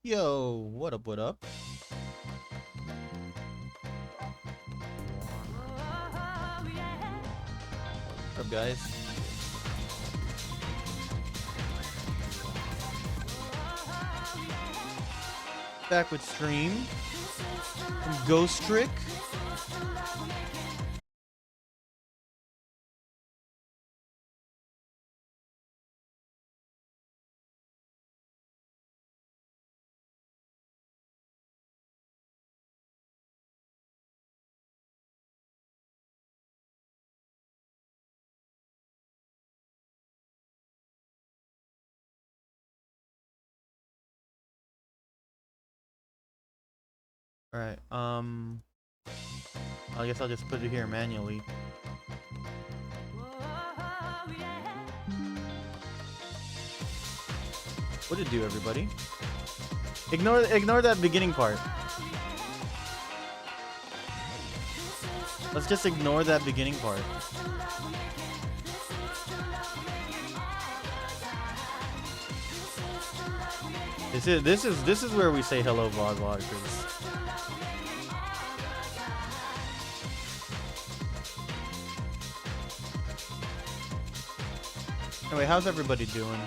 Yo, what up, what up? What up, guys? Back with stream from Ghost Trick. Alright, I guess I'll just put it here manually. What'd it do, everybody? Ignore that beginning part. Let's just ignore that beginning part. This is where we say hello, vlog watchers. Anyway, how's everybody doing?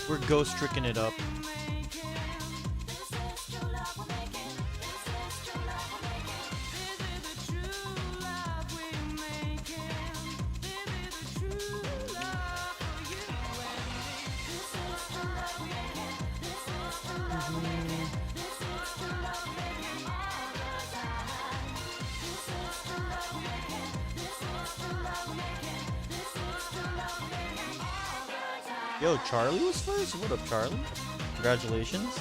We're ghost tricking it up. Yo, Charlie was first? What up, Charlie? Congratulations.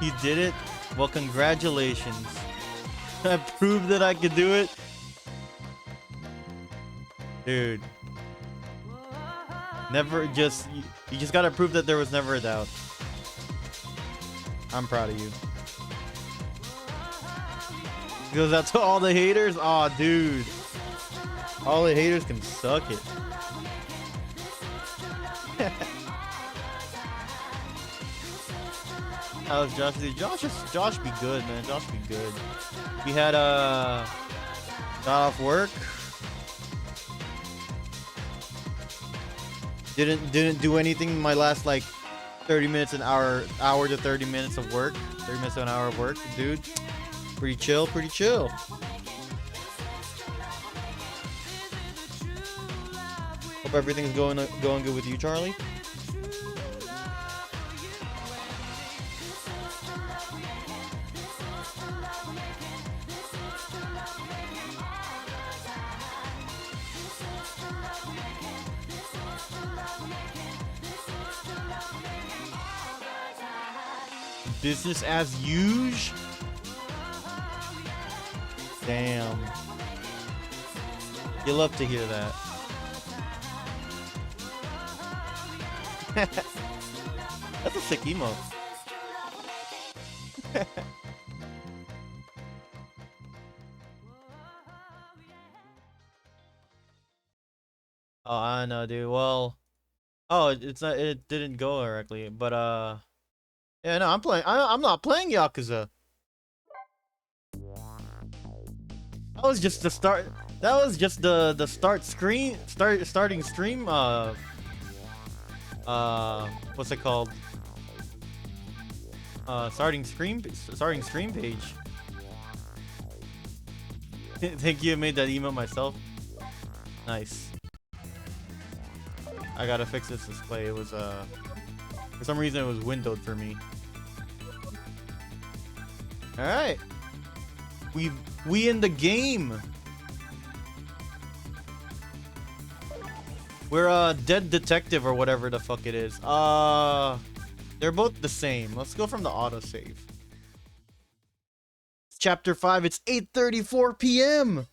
You did it? Well, congratulations. I proved that I could do it. Dude. Never just... You just gotta prove that there was never a doubt. I'm proud of you. Goes out to all the haters. Aw, oh, dude. All the haters can suck it. How's Josh? Josh be good, man. Josh be good. We had got off work. Didn't do anything in my last like 30 minutes, an hour to 30 minutes of work. 30 minutes to an hour of work, dude. Pretty chill, pretty chill. Hope everything's going good with you, Charlie. Business as usual. Damn. You love to hear that. That's a sick emote. Oh, I know, dude. Well, oh, it's not. It didn't go directly, but yeah, no, I'm playing. I'm not playing Yakuza. That was just the start. That was just the starting stream. What's it called? Starting stream page. Thank you. I made that email myself. Nice. I gotta fix this display. It was for some reason it was windowed for me. All right. We in the game. We're a dead detective or whatever the fuck it is. They're both the same. Let's go from the autosave. It's chapter 5. It's 8:34 p.m.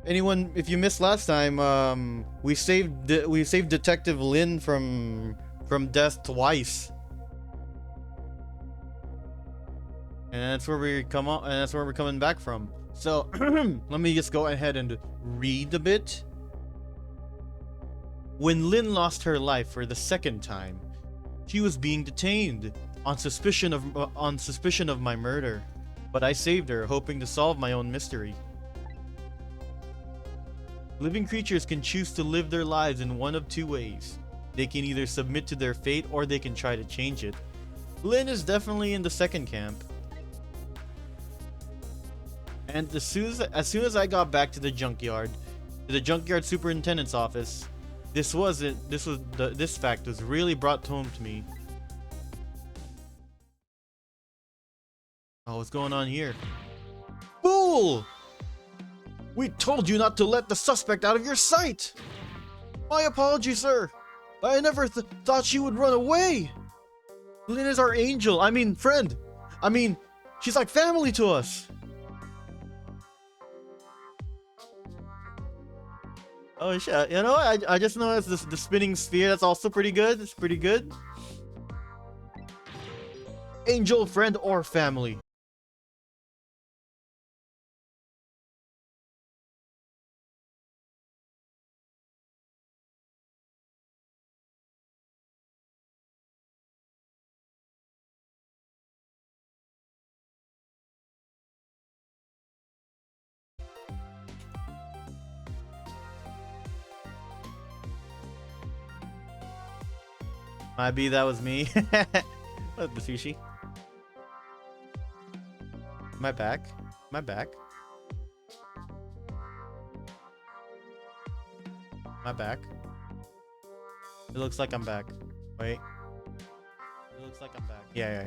Anyone, if you missed last time, we saved Detective Lin from death twice. And that's where we come on, and that's where we're coming back from. So let me just go ahead and read a bit. When Lynn lost her life for the second time, she was being detained on suspicion of my murder, but I saved her, hoping to solve my own mystery. Living creatures can choose to live their lives in one of two ways. They can either submit to their fate or they can try to change it. Lynn is definitely in the second camp. And as soon as I got back to the junkyard superintendent's office, this fact was really brought home to me. Oh, what's going on here? Fool! We told you not to let the suspect out of your sight! My apologies, sir. I never thought she would run away. Lynn is our angel. I mean, friend. I mean, she's like family to us. Oh shit! You know, I just noticed the spinning sphere. That's also pretty good. It's pretty good. Angel, friend, or family. Might be that was me. What the sushi? My back. My back. My back. It looks like I'm back. Wait. It looks like I'm back. Yeah.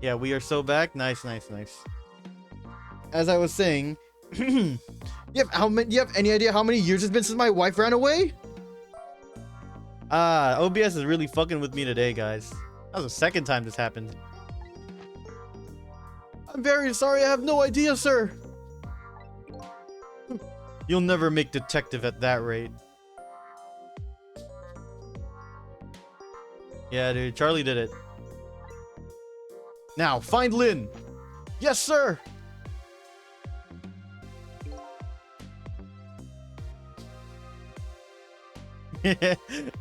Yeah, we are so back. Nice. As I was saying, you have any idea how many years it's been since my wife ran away? OBS is really fucking with me today, guys. That was the second time this happened. I'm very sorry, I have no idea, sir. You'll never make detective at that rate. Yeah, dude, Charlie did it. Now, find Lynn. Yes, sir.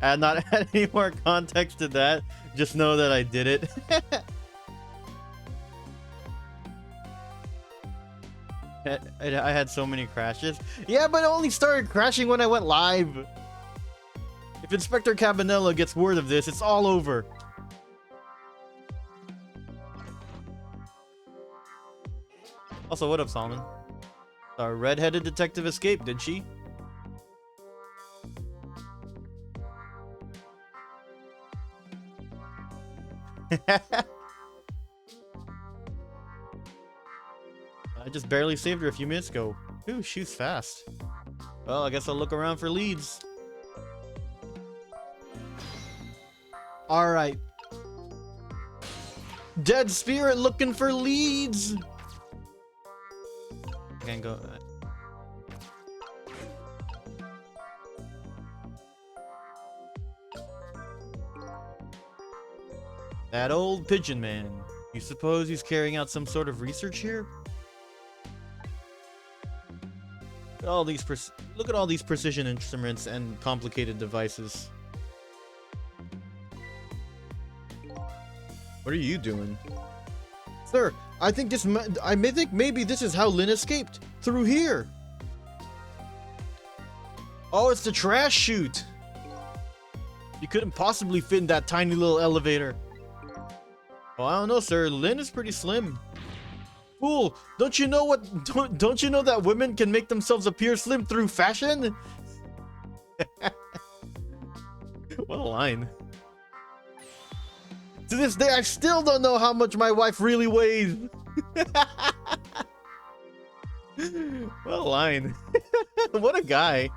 And not add any more context to that. Just know that I did it. I had so many crashes. Yeah, but it only started crashing when I went live. If Inspector Cabanela gets word of this, it's all over. Also, what up, Solomon? Our red-headed detective escaped, did she? I just barely saved her a few minutes ago. Ooh, she's fast. Well, I guess I'll look around for leads. Alright. Dead Spirit looking for leads! I can't go... That old pigeon man. You suppose he's carrying out some sort of research here? Look at all these precision instruments and complicated devices. What are you doing? Sir, I think maybe this is how Lynn escaped. Through here. Oh, it's the trash chute. You couldn't possibly fit in that tiny little elevator. Well, I don't know, sir. Lynn is pretty slim. Fool, don't you know that women can make themselves appear slim through fashion? What a line. To this day, I still don't know how much my wife really weighs. What a line. What a guy.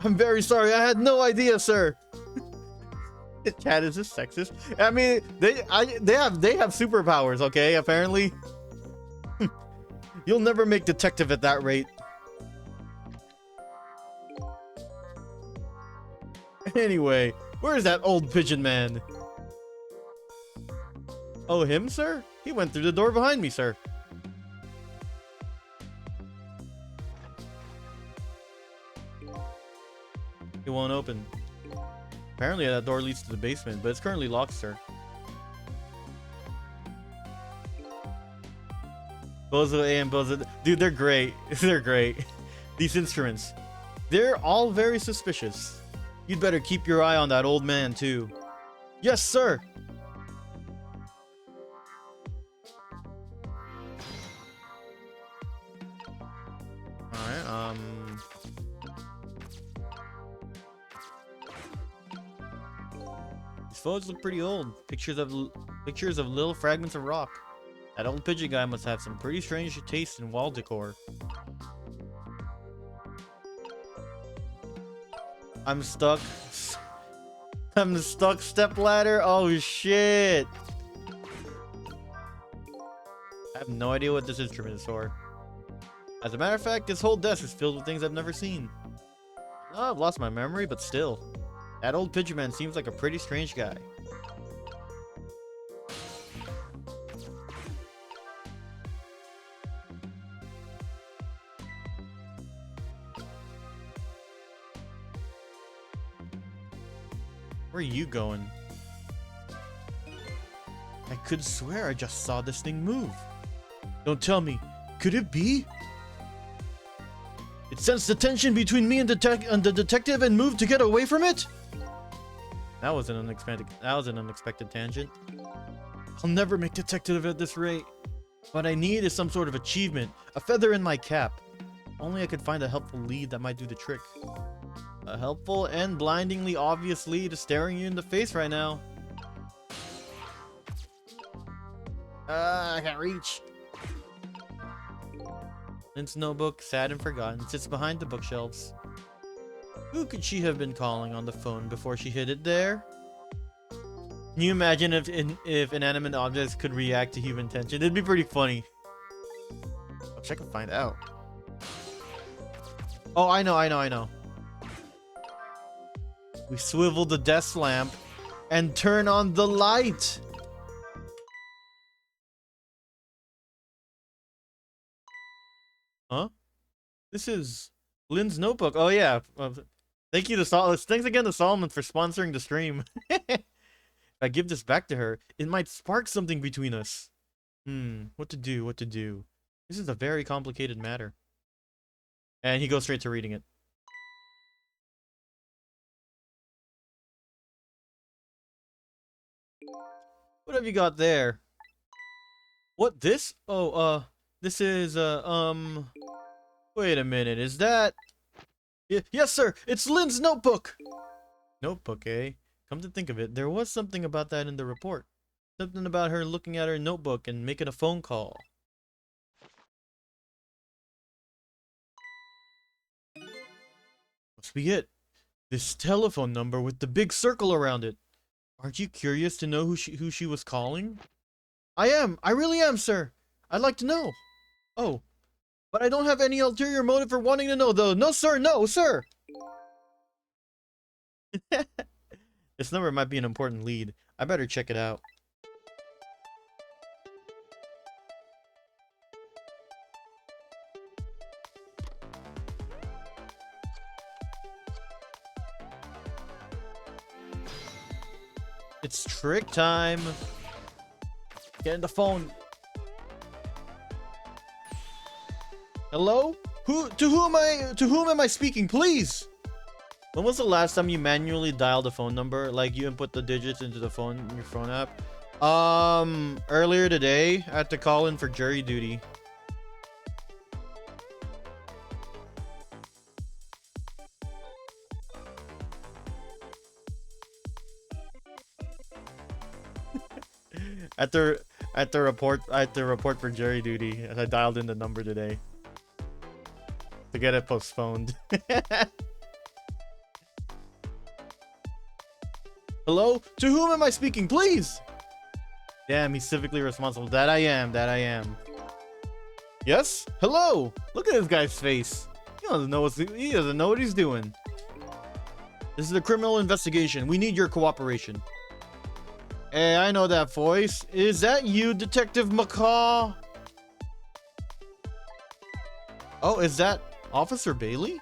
I'm very sorry. I had no idea, sir. Chat, is this sexist? I mean, they have superpowers, okay? Apparently. You'll never make detective at that rate. Anyway, where's that old pigeon man? Oh, him, sir? He went through the door behind me, sir. It won't open. Apparently that door leads to the basement, but it's currently locked, sir. Bozo A and Bozo... Dude, they're great. They're great. These instruments. They're all very suspicious. You'd better keep your eye on that old man, too. Yes, sir! Alright, these photos look pretty old. Pictures of little fragments of rock. That old pigeon guy must have some pretty strange taste in wall decor. I'm stuck. I'm stuck, stepladder. Oh shit. I have no idea what this instrument is for. As a matter of fact, this whole desk is filled with things I've never seen. Oh, I've lost my memory, but still. That old pigeon man seems like a pretty strange guy. Where are you going? I could swear I just saw this thing move. Don't tell me. Could it be? It sensed the tension between me and the detective and moved to get away from it? That was an unexpected tangent. I'll never make detective at this rate. What I need is some sort of achievement, a feather in my cap. Only I could find a helpful lead that might do the trick. A helpful and blindingly obvious lead is staring you in the face right now. I can't reach. Lynn's notebook, sad and forgotten, sits behind the bookshelves. Who could she have been calling on the phone before she hid it there? Can you imagine if inanimate objects could react to human tension? It'd be pretty funny. I'll check and find out. Oh, I know. We swivel the desk lamp and turn on the light. Huh? This is Lynn's notebook. Oh yeah. Thanks again to Solomon for sponsoring the stream. If I give this back to her, it might spark something between us. What to do? This is a very complicated matter. And he goes straight to reading it. What have you got there? What, this? Oh, this is, wait a minute, is that... Yes, sir, it's Lynn's notebook! Notebook, eh? Come to think of it, there was something about that in the report. Something about her looking at her notebook and making a phone call. Must be it. This telephone number with the big circle around it. Aren't you curious to know who she was calling? I am. I really am, sir. I'd like to know. Oh, but I don't have any ulterior motive for wanting to know, though. No, sir. No, sir. This number might be an important lead. I better check it out. It's trick time. Get in the phone. Hello? To whom am I speaking, please? When was the last time you manually dialed a phone number? Like you input the digits into the phone, your phone app? Earlier today, I had to call in for jury duty. At the report for jury duty, and I dialed in the number today to get it postponed. Hello? To whom am I speaking, please? Damn, he's civically responsible. That I am. Yes? Hello? Look at this guy's face. He doesn't know what he's doing. This is a criminal investigation. We need your cooperation. Hey, I know that voice. Is that you, Detective McCaw? Oh, is that Officer Bailey?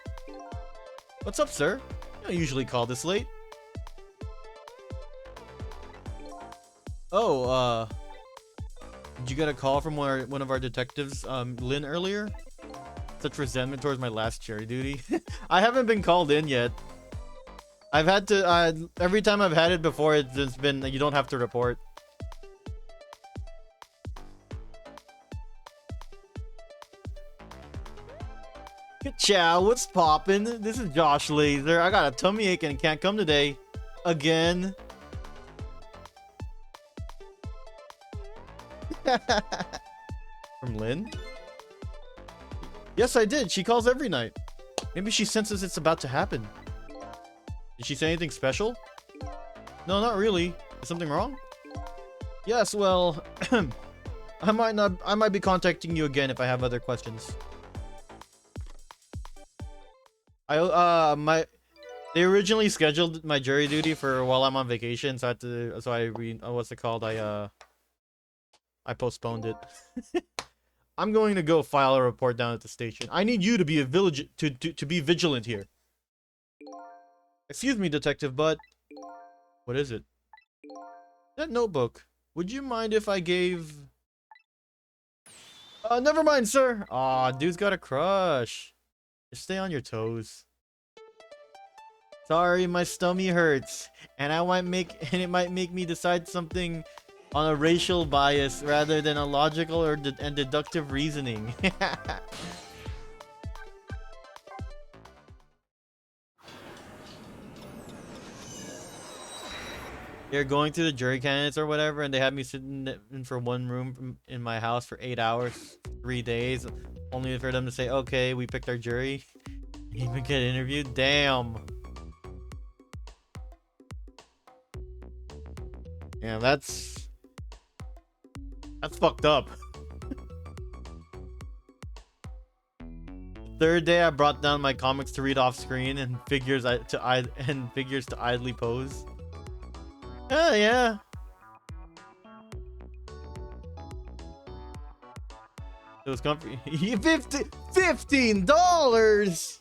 What's up, sir? I don't usually call this late. Oh, did you get a call from one of our detectives, Lynn, earlier? Such resentment towards my last jury duty. I haven't been called in yet. I've had to, every time I've had it before, it's been, you don't have to report. Ciao, what's poppin'? This is Josh Laser. I got a tummy ache and can't come today. Again. From Lynn? Yes, I did. She calls every night. Maybe she senses it's about to happen. Did she say anything special? No, not really. Is something wrong? Yes, well, I might be contacting you again if I have other questions. They originally scheduled my jury duty for while I'm on vacation, so I postponed it. I'm going to go file a report down at the station. I need you to be be vigilant here. Excuse me, detective, but what is it? That notebook. Would you mind if I gave... never mind, sir. Aw, dude's got a crush. Just stay on your toes. Sorry, my stomach hurts, and it might make me decide something on a racial bias rather than a logical and deductive reasoning. They're going through the jury candidates or whatever, and they had me sitting in for one room in my house for 8 hours, 3 days, only for them to say, okay, we picked our jury. Even get interviewed? Damn. Yeah, that's fucked up. Third day, I brought down my comics to read off screen and figures to idly pose. Oh yeah. It was comfy. $15.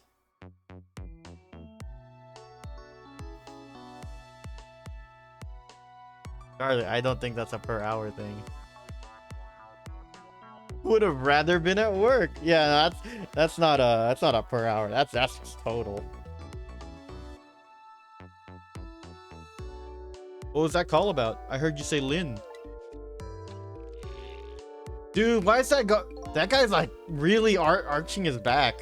Charlie, I don't think that's a per hour thing. Would have rather been at work. Yeah, that's not a per hour. That's just total. What was that call about? I heard you say Lynn. Dude, why is that that guy's like really arching his back.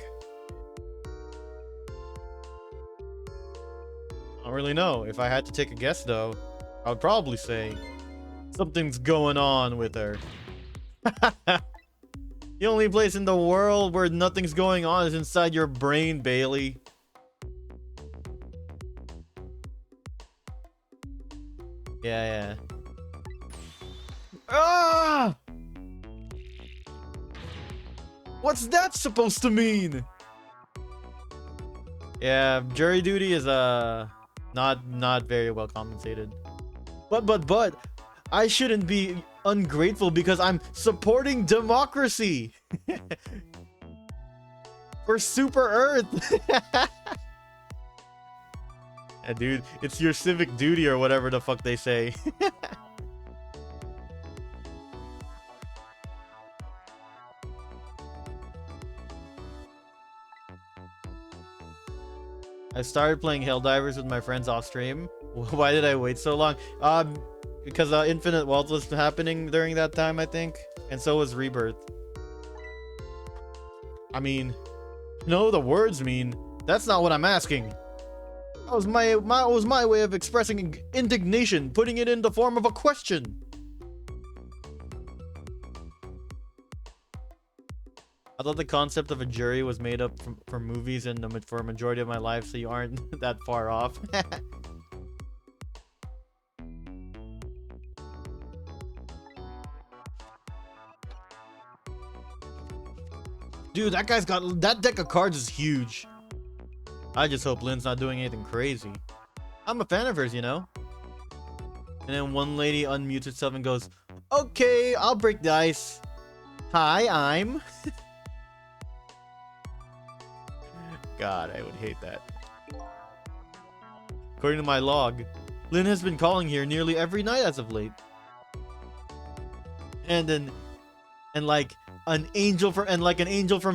I don't really know. If I had to take a guess though, I would probably say something's going on with her. The only place in the world where nothing's going on is inside your brain, Bailey. Yeah. Ah! What's that supposed to mean? Yeah, jury duty is not very well compensated. But I shouldn't be ungrateful because I'm supporting democracy. For Super Earth. Yeah, dude, it's your civic duty or whatever the fuck they say. I started playing Helldivers with my friends off stream. Why did I wait so long? Because Infinite Wealth was happening during that time, I think, and so was Rebirth. I mean, no, the words mean. That's not what I'm asking. That was my way of expressing indignation, putting it in the form of a question. I thought the concept of a jury was made up for movies and for a majority of my life, so you aren't that far off. Dude, that guy's got... That deck of cards is huge. I just hope Lynn's not doing anything crazy. I'm a fan of hers, you know? And then one lady unmutes herself and goes, okay, I'll break the ice. Hi, I'm... God, I would hate that. According to my log, Lynn has been calling here nearly every night as of late. And like an angel from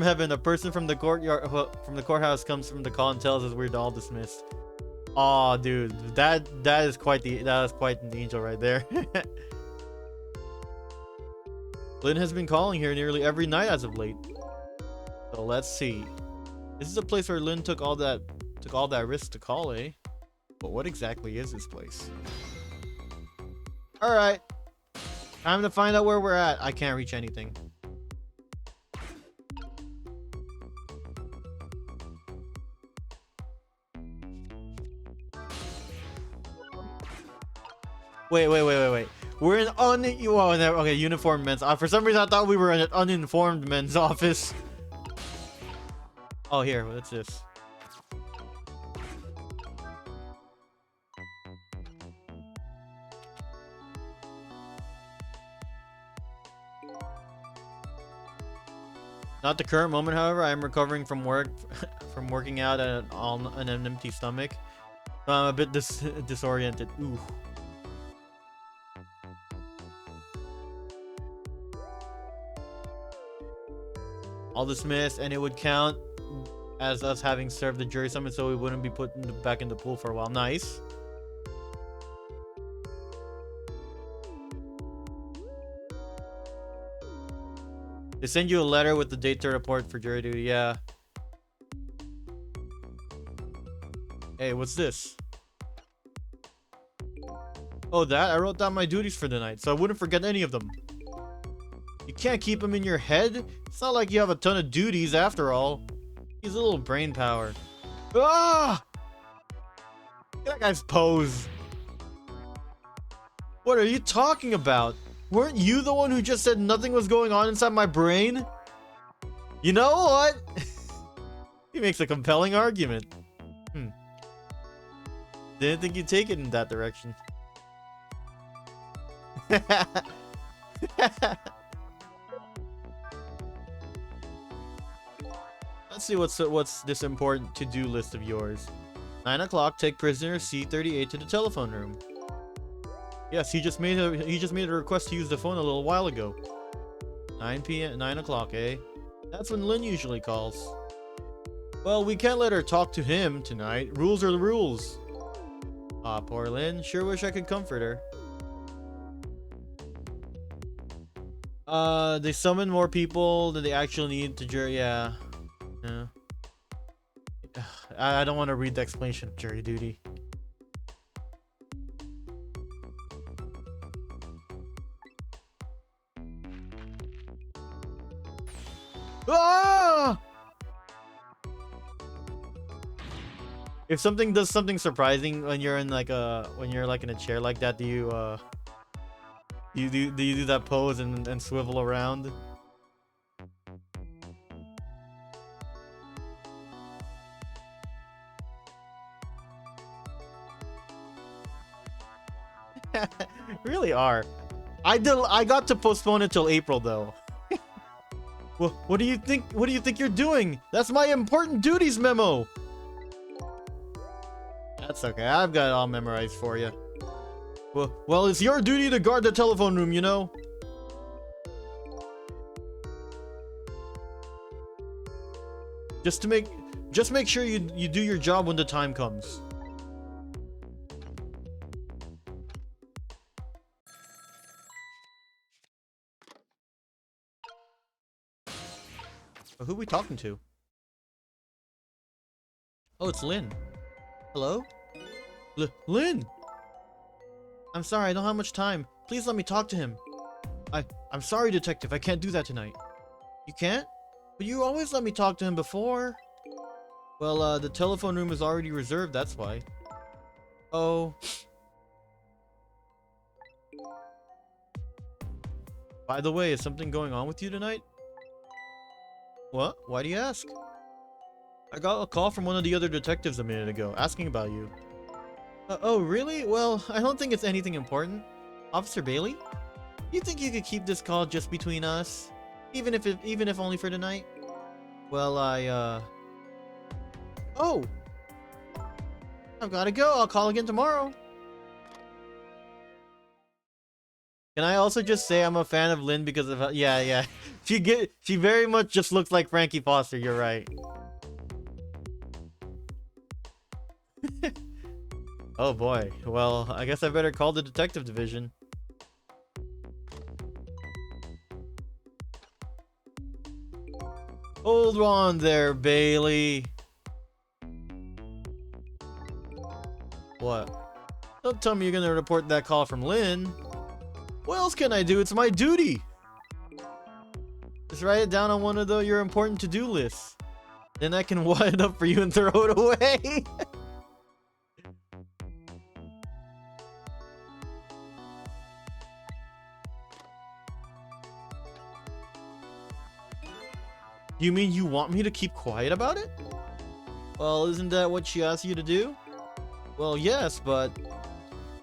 heaven, a person from the courthouse comes from the call and tells us we're all dismissed. Aw, dude, that is quite an angel right there. Lynn has been calling here nearly every night as of late. So let's see. This is a place where Lynn took all that risk to call, eh? But what exactly is this place? Alright. Time to find out where we're at. I can't reach anything. Wait. We're in okay, uniformed men's. For some reason I thought we were in an uninformed men's office. Oh, here, what's this? Not the current moment, however. I am recovering from working out on an empty stomach. So I'm a bit disoriented. Ooh. All dismissed, and it would count as us having served the jury summons, so we wouldn't be put back in the pool for a while. Nice. They send you a letter with the date to report for jury duty. Yeah. Hey, what's this? Oh, that? I wrote down my duties for the night, so I wouldn't forget any of them. You can't keep them in your head. It's not like you have a ton of duties after all. Use a little brain power. Ah! Look at that guy's pose. What are you talking about? Weren't you the one who just said nothing was going on inside my brain? You know what? He makes a compelling argument. Didn't think you'd take it in that direction. Let's see what's this important to-do list of yours. 9 o'clock, take prisoner C38 to the telephone room. Yes, he just made a request to use the phone a little while ago. 9 p.m. 9 o'clock, eh? That's when Lynn usually calls. Well, we can't let her talk to him tonight. Rules are the rules. Ah, poor Lynn. Sure wish I could comfort her. They summon more people than they actually need to jury. Yeah. I don't want to read the explanation of jury duty. Ah! If something does something surprising when you're in like in a chair like that, do you do that pose and swivel around? Really are. I got to postpone it till April though. Well, what do you think you're doing? That's my important duties memo. That's okay. I've got it all memorized for you. Well, it's your duty to guard the telephone room, you know. Just make sure you do your job when the time comes. Who are we talking to? Oh, it's Lynn. Hello? Lynn! I'm sorry, I don't have much time. Please let me talk to him. I'm sorry, detective. I can't do that tonight. You can't? But you always let me talk to him before. Well, the telephone room is already reserved, that's why. Oh. By the way, is something going on with you tonight? What? Why do you ask? I got a call from one of the other detectives a minute ago, asking about you. Oh, really? Well, I don't think it's anything important. Officer Bailey? You think you could keep this call just between us? Even if only for tonight? Well, Oh! I've gotta go. I'll call again tomorrow. Can I also just say I'm a fan of Lynn because of yeah. She very much just looks like Frankie Foster, you're right. Oh boy. Well, I guess I better call the detective division. Hold on there, Bailey. What? Don't tell me you're gonna report that call from Lynn. What else can I do? It's my duty. Just write it down on one of your important to-do lists. Then I can wad it up for you and throw it away. You mean you want me to keep quiet about it? Well, isn't that what she asked you to do? Well, yes, but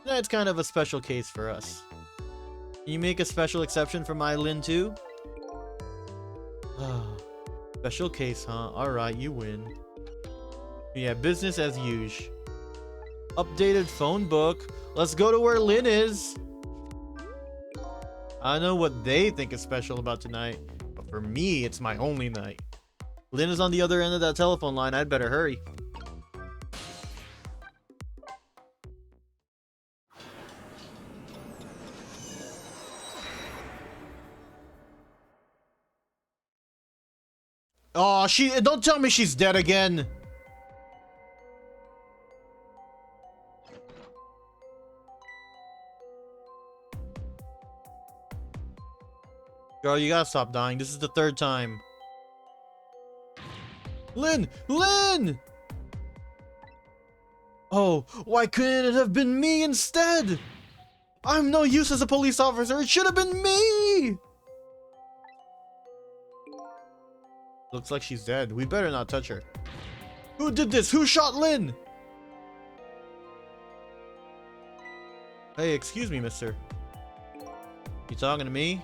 that's kind of a special case for us. Can you make a special exception for my Lynn too? Special case, huh? Alright, you win. Yeah, business as usual. Updated phone book. Let's go to where Lynn is. I know what they think is special about tonight, but for me, it's my only night. Lynn is on the other end of that telephone line. I'd better hurry. Oh, don't tell me she's dead again. Girl, you gotta stop dying. This is the third time. Lynn! Lynn! Oh, why couldn't it have been me instead? I'm no use as a police officer. It should have been me! Looks like she's dead. We better not touch her. Who did this? Who shot Lynn? Hey, excuse me, mister. You talking to me?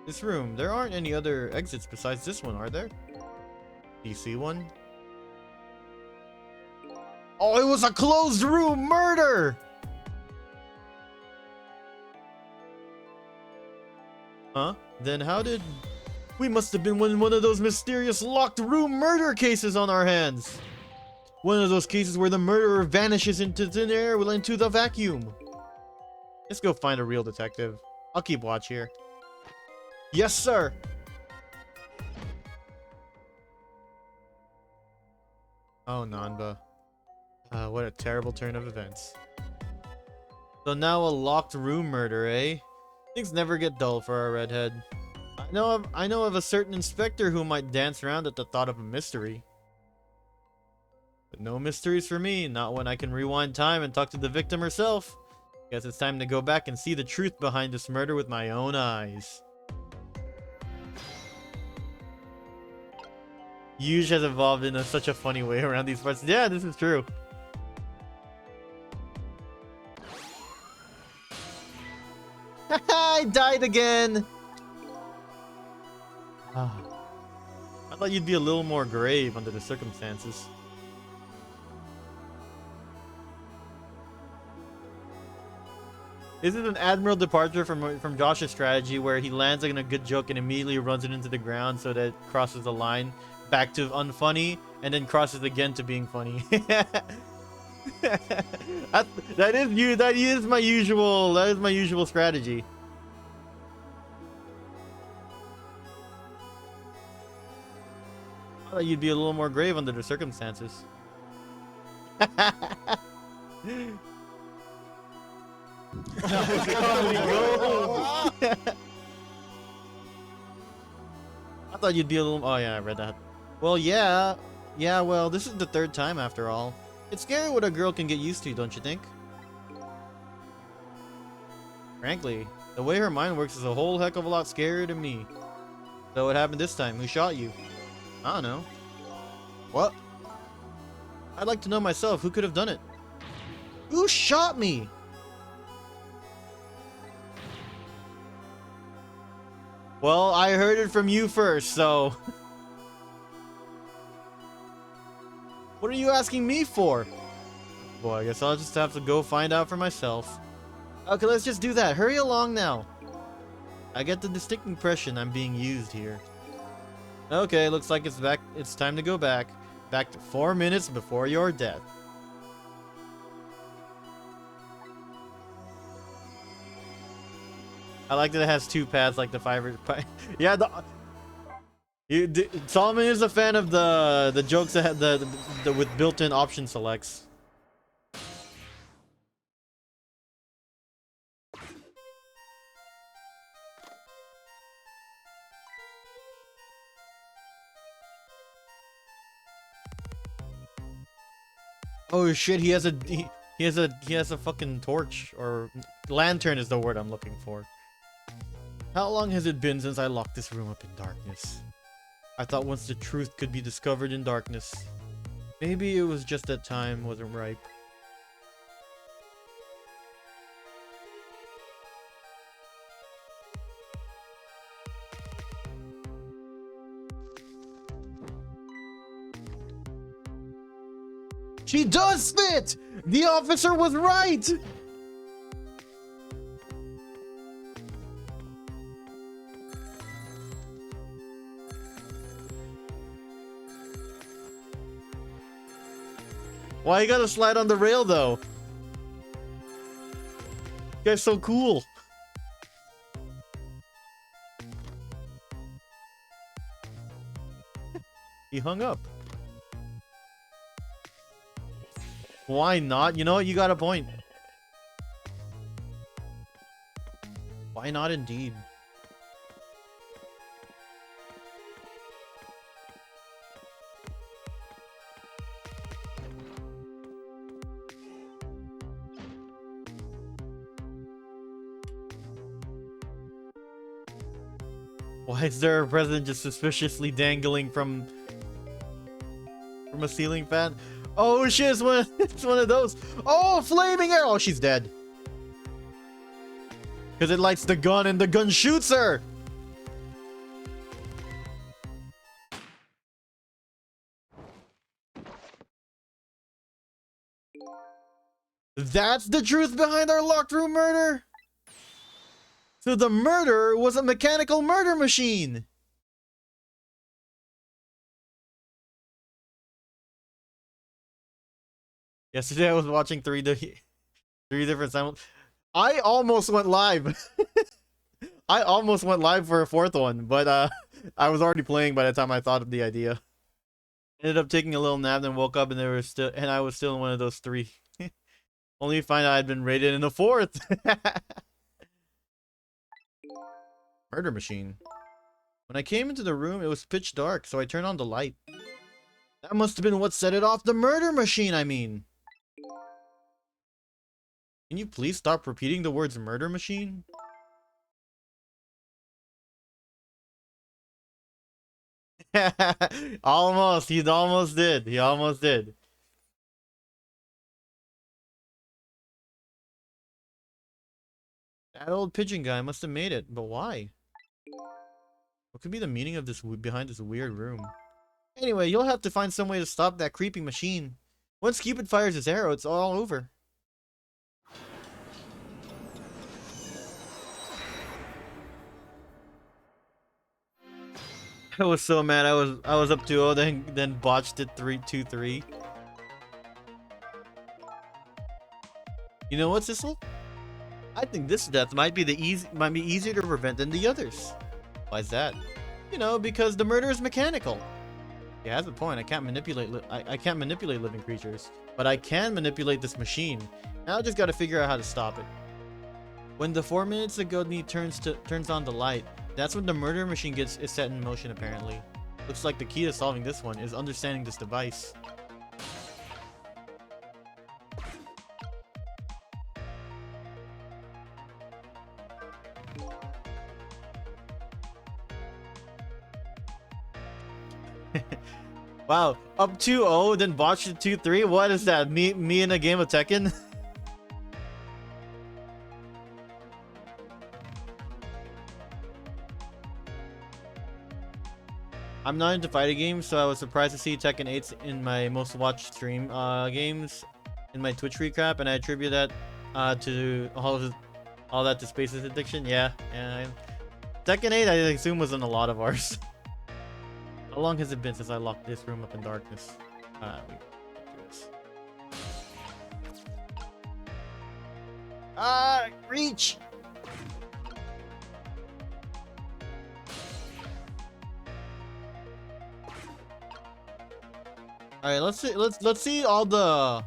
This room. There aren't any other exits besides this one, are there? Do you see one? Oh, it was a closed room murder! Huh? Then how did... We must have been in one of those mysterious locked room murder cases on our hands. One of those cases where the murderer vanishes into thin air, into the vacuum. Let's go find a real detective. I'll keep watch here. Yes, sir. Oh, Nanba. What a terrible turn of events. So now a locked room murder, eh? Things never get dull for our redhead. I know of a certain inspector who might dance around at the thought of a mystery. But no mysteries for me, not when I can rewind time and talk to the victim herself. Guess it's time to go back and see the truth behind this murder with my own eyes. Yuge has evolved in such a funny way around these parts. Yeah, this is true. I died again! I thought you'd be a little more grave under the circumstances. This is an admirable departure from Josh's strategy where he lands in a good joke and immediately runs it into the ground so that it crosses the line back to unfunny and then crosses again to being funny. that is my usual strategy. I thought you'd be a little more grave under the circumstances. I thought you'd be a little... Oh yeah, I read that. Well, yeah, well, this is the third time after all. It's scary what a girl can get used to, don't you think? Frankly, the way her mind works is a whole heck of a lot scarier to me. So what happened this time? Who shot you? I don't know. What? I'd like to know myself who could have done it. Who shot me? Well, I heard it from you first, so... What are you asking me for? Boy, I guess I'll just have to go find out for myself. Okay, let's just do that. Hurry along now. I get the distinct impression I'm being used here. Okay, looks like it's back. It's time to go back. Back to 4 minutes before your death. I like that it has 2 paths like the fiber. Yeah, Solomon is a fan of the jokes that have the with built-in option selects. Oh shit, he has a fucking torch, or lantern is the word I'm looking for. How long has it been since I locked this room up in darkness? I thought once the truth could be discovered in darkness. Maybe it was just that time wasn't ripe. She does fit! The officer was right! Why you gotta slide on the rail though? You guys so cool. He hung up. Why not? You know what? You got a point. Why not indeed? Why is there a president just suspiciously dangling from a ceiling fan? Oh shit, it's one of those. Oh, flaming arrow! Oh, she's dead. Because it lights the gun and the gun shoots her! That's the truth behind our locked room murder? So the murder was a mechanical murder machine! Yesterday I was watching three different simul. I almost went live. I almost went live for a 4th one, but I was already playing by the time I thought of the idea. Ended up taking a little nap, then woke up and I was still in one of those 3. Only to find out I'd been rated in the 4th. Murder machine. When I came into the room, it was pitch dark, so I turned on the light. That must have been what set it off. The murder machine, I mean. Can you please stop repeating the words murder machine? Almost. He almost did. He almost did. That old pigeon guy must have made it, but why? What could be the meaning of this behind this weird room? Anyway, you'll have to find some way to stop that creepy machine. Once Cupid fires his arrow, it's all over. I was so mad. I was up 2-0, then botched it 3-2-3. You know what, Sissel? I think this death might be easier to prevent than the others. Why is that? You know, because the murder is mechanical. He has a point. I can't manipulate living creatures, but I can manipulate this machine. Now I just got to figure out how to stop it. When the 4 minutes ago need turns on the light, that's when the murder machine is set in motion. Apparently, looks like the key to solving this one is understanding this device. Wow, up 2-0, then botched it 2-3. What is that? Me in a game of Tekken? I'm not into fighting games, so I was surprised to see Tekken 8 in my most watched stream games in my Twitch recap, and I attribute that to all that to Space's addiction. Yeah. Tekken 8, I assume, was in a lot of ours. How long has it been since I locked this room up in darkness? We do this. Reach! All right, let's see all the.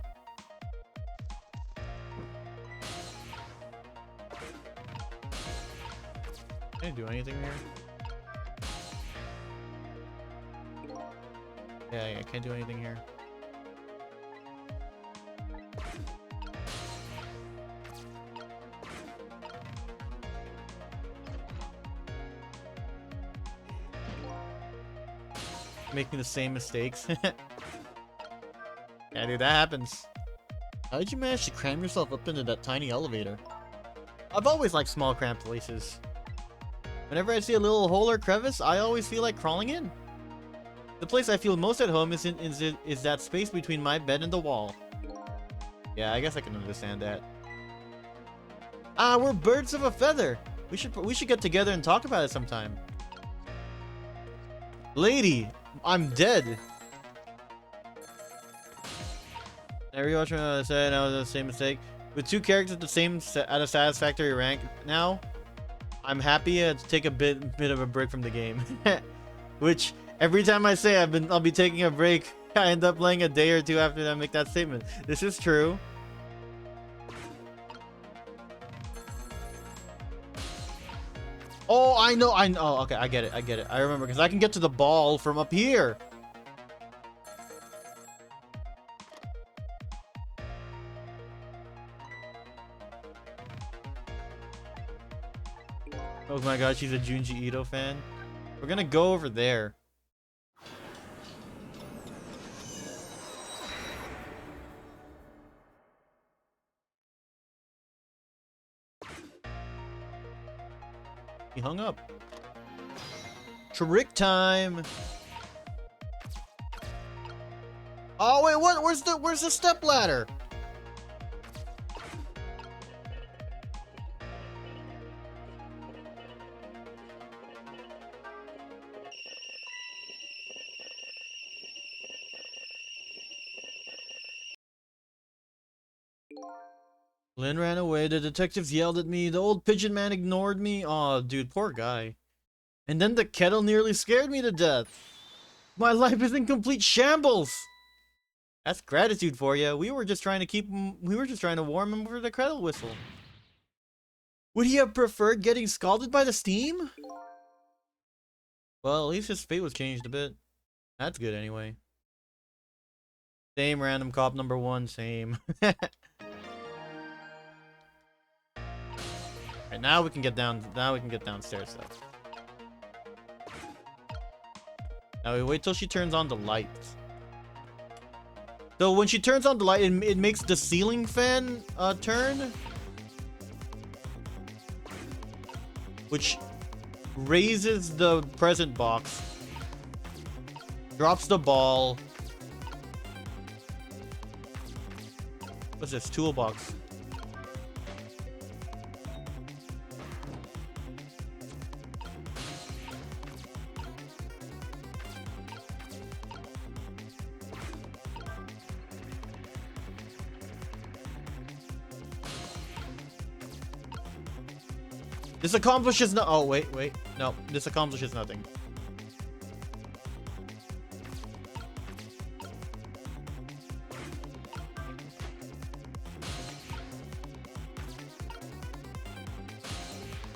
Can I do anything here? Yeah, I can't do anything here. Making the same mistakes. Yeah, dude, that happens. How did you manage to cram yourself up into that tiny elevator? I've always liked small cramped places. Whenever I see a little hole or crevice, I always feel like crawling in. The place I feel most at home is that space between my bed and the wall. Yeah, I guess I can understand that. We're birds of a feather. We should get together and talk about it sometime. Lady, I'm dead. I rewatched what I said, I was the same mistake. With two characters at a satisfactory rank now, I'm happy to take a bit of a break from the game. Which every time I say I'll be taking a break, I end up playing a day or two after I make that statement. This is true. Oh, I know. Okay, I get it. I remember because I can get to the ball from up here. Oh my god, she's a Junji Ito fan. We're gonna go over there. He hung up. Trick time. Oh wait, what? Where's the step ladder? Lynn ran away, the detectives yelled at me, the old pigeon man ignored me. Aw, dude, poor guy. And then the kettle nearly scared me to death. My life is in complete shambles. That's gratitude for you. We were just trying to warm him for the kettle whistle. Would he have preferred getting scalded by the steam? Well, at least his fate was changed a bit. That's good anyway. Same random cop number 1, same. Alright, now we can get downstairs though. Now we wait till she turns on the light. So when she turns on the light, it makes the ceiling fan turn, which raises the present box, drops the ball. What's this? Toolbox. This accomplishes no- oh, wait. No, this accomplishes nothing.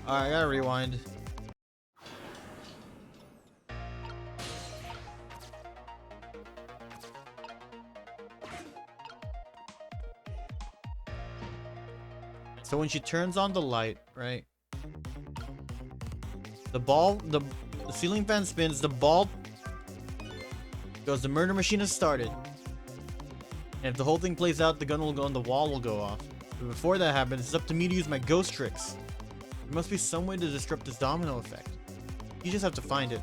Alright, I gotta rewind. So when she turns on the light, right? The ceiling fan spins, the ball Goes, the murder machine has started. And if the whole thing plays out, the gun will go and the wall will go off. But before that happens, it's up to me to use my ghost tricks. There must be some way to disrupt this domino effect. You just have to find it.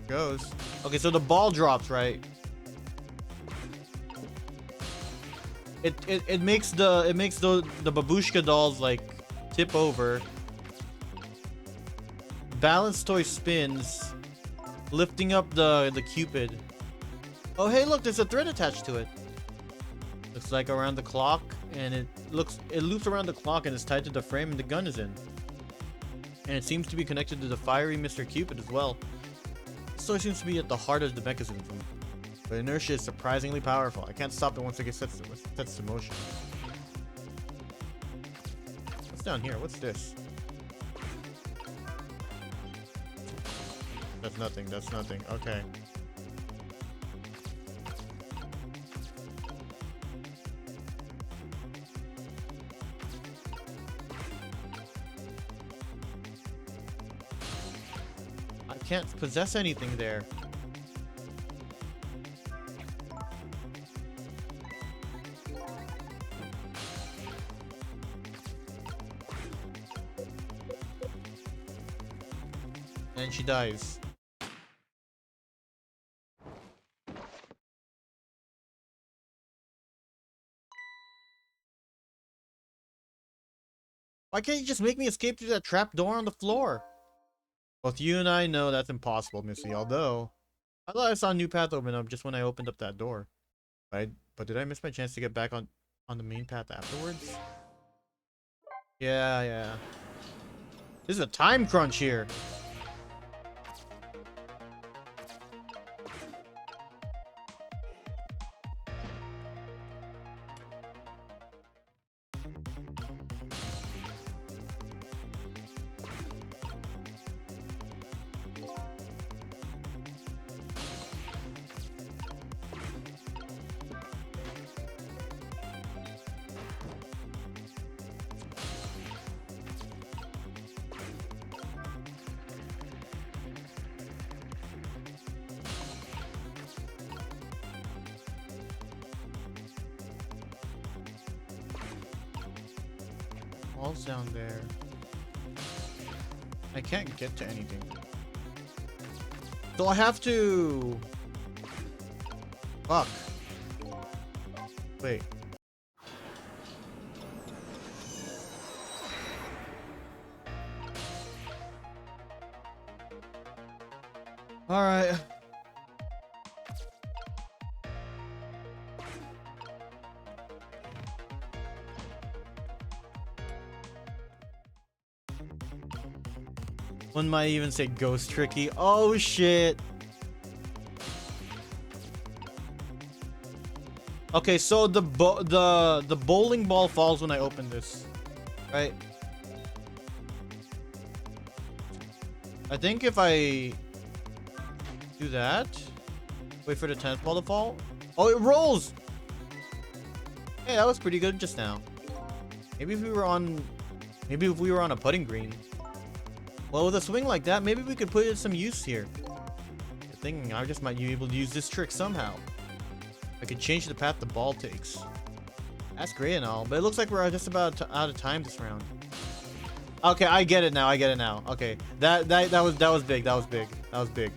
Goes. Okay, so the ball drops, right? It makes the babushka dolls like tip over. Balance toy spins, lifting up the cupid. Oh hey, look, there's a thread attached to it. Looks like around the clock, and it loops around the clock and is tied to the frame and the gun is in. And it seems to be connected to the fiery Mr. Cupid as well. This toy seems to be at the heart of the mechanism. The inertia is surprisingly powerful. I can't stop it once it gets sets to motion. What's down here? What's this? That's nothing. That's nothing. Okay. I can't possess anything there. And she dies. Why can't you just make me escape through that trap door on the floor? Both you and I know that's impossible, Missy, although I thought I saw a new path open up just when I opened up that door. But did I miss my chance to get back on the main path afterwards? Yeah. This is a time crunch here. All's down there. I can't get to anything. So I have to... Fuck. Wait. Alright. One might even say ghost tricky. Oh shit. Okay, so the bowling ball falls when I open this, right? I think if I do that, wait for the tennis ball to fall. Oh, it rolls. Hey, that was pretty good just now. Maybe if we were on a putting green. Well, with a swing like that, maybe we could put in some use here. The thing, I just might be able to use this trick somehow. I could change the path the ball takes. That's great and all, but it looks like we're just about out of time this round. Okay, I get it now. Okay, that was big. That was big.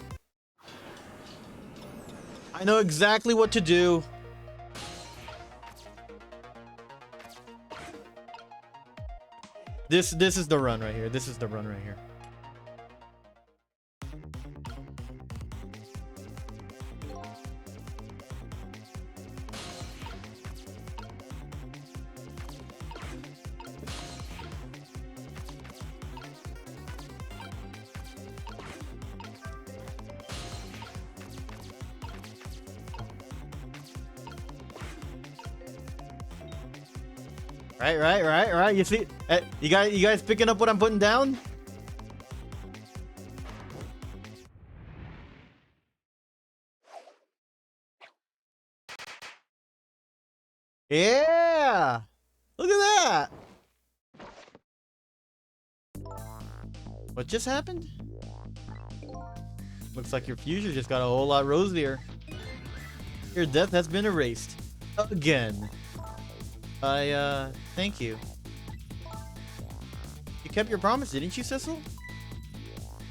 I know exactly what to do. This is the run right here. Right. You see, you guys picking up what I'm putting down? Yeah! Look at that! What just happened? Looks like your future just got a whole lot rosier. Your death has been erased. Again. Thank you. You kept your promise, didn't you, Cecil?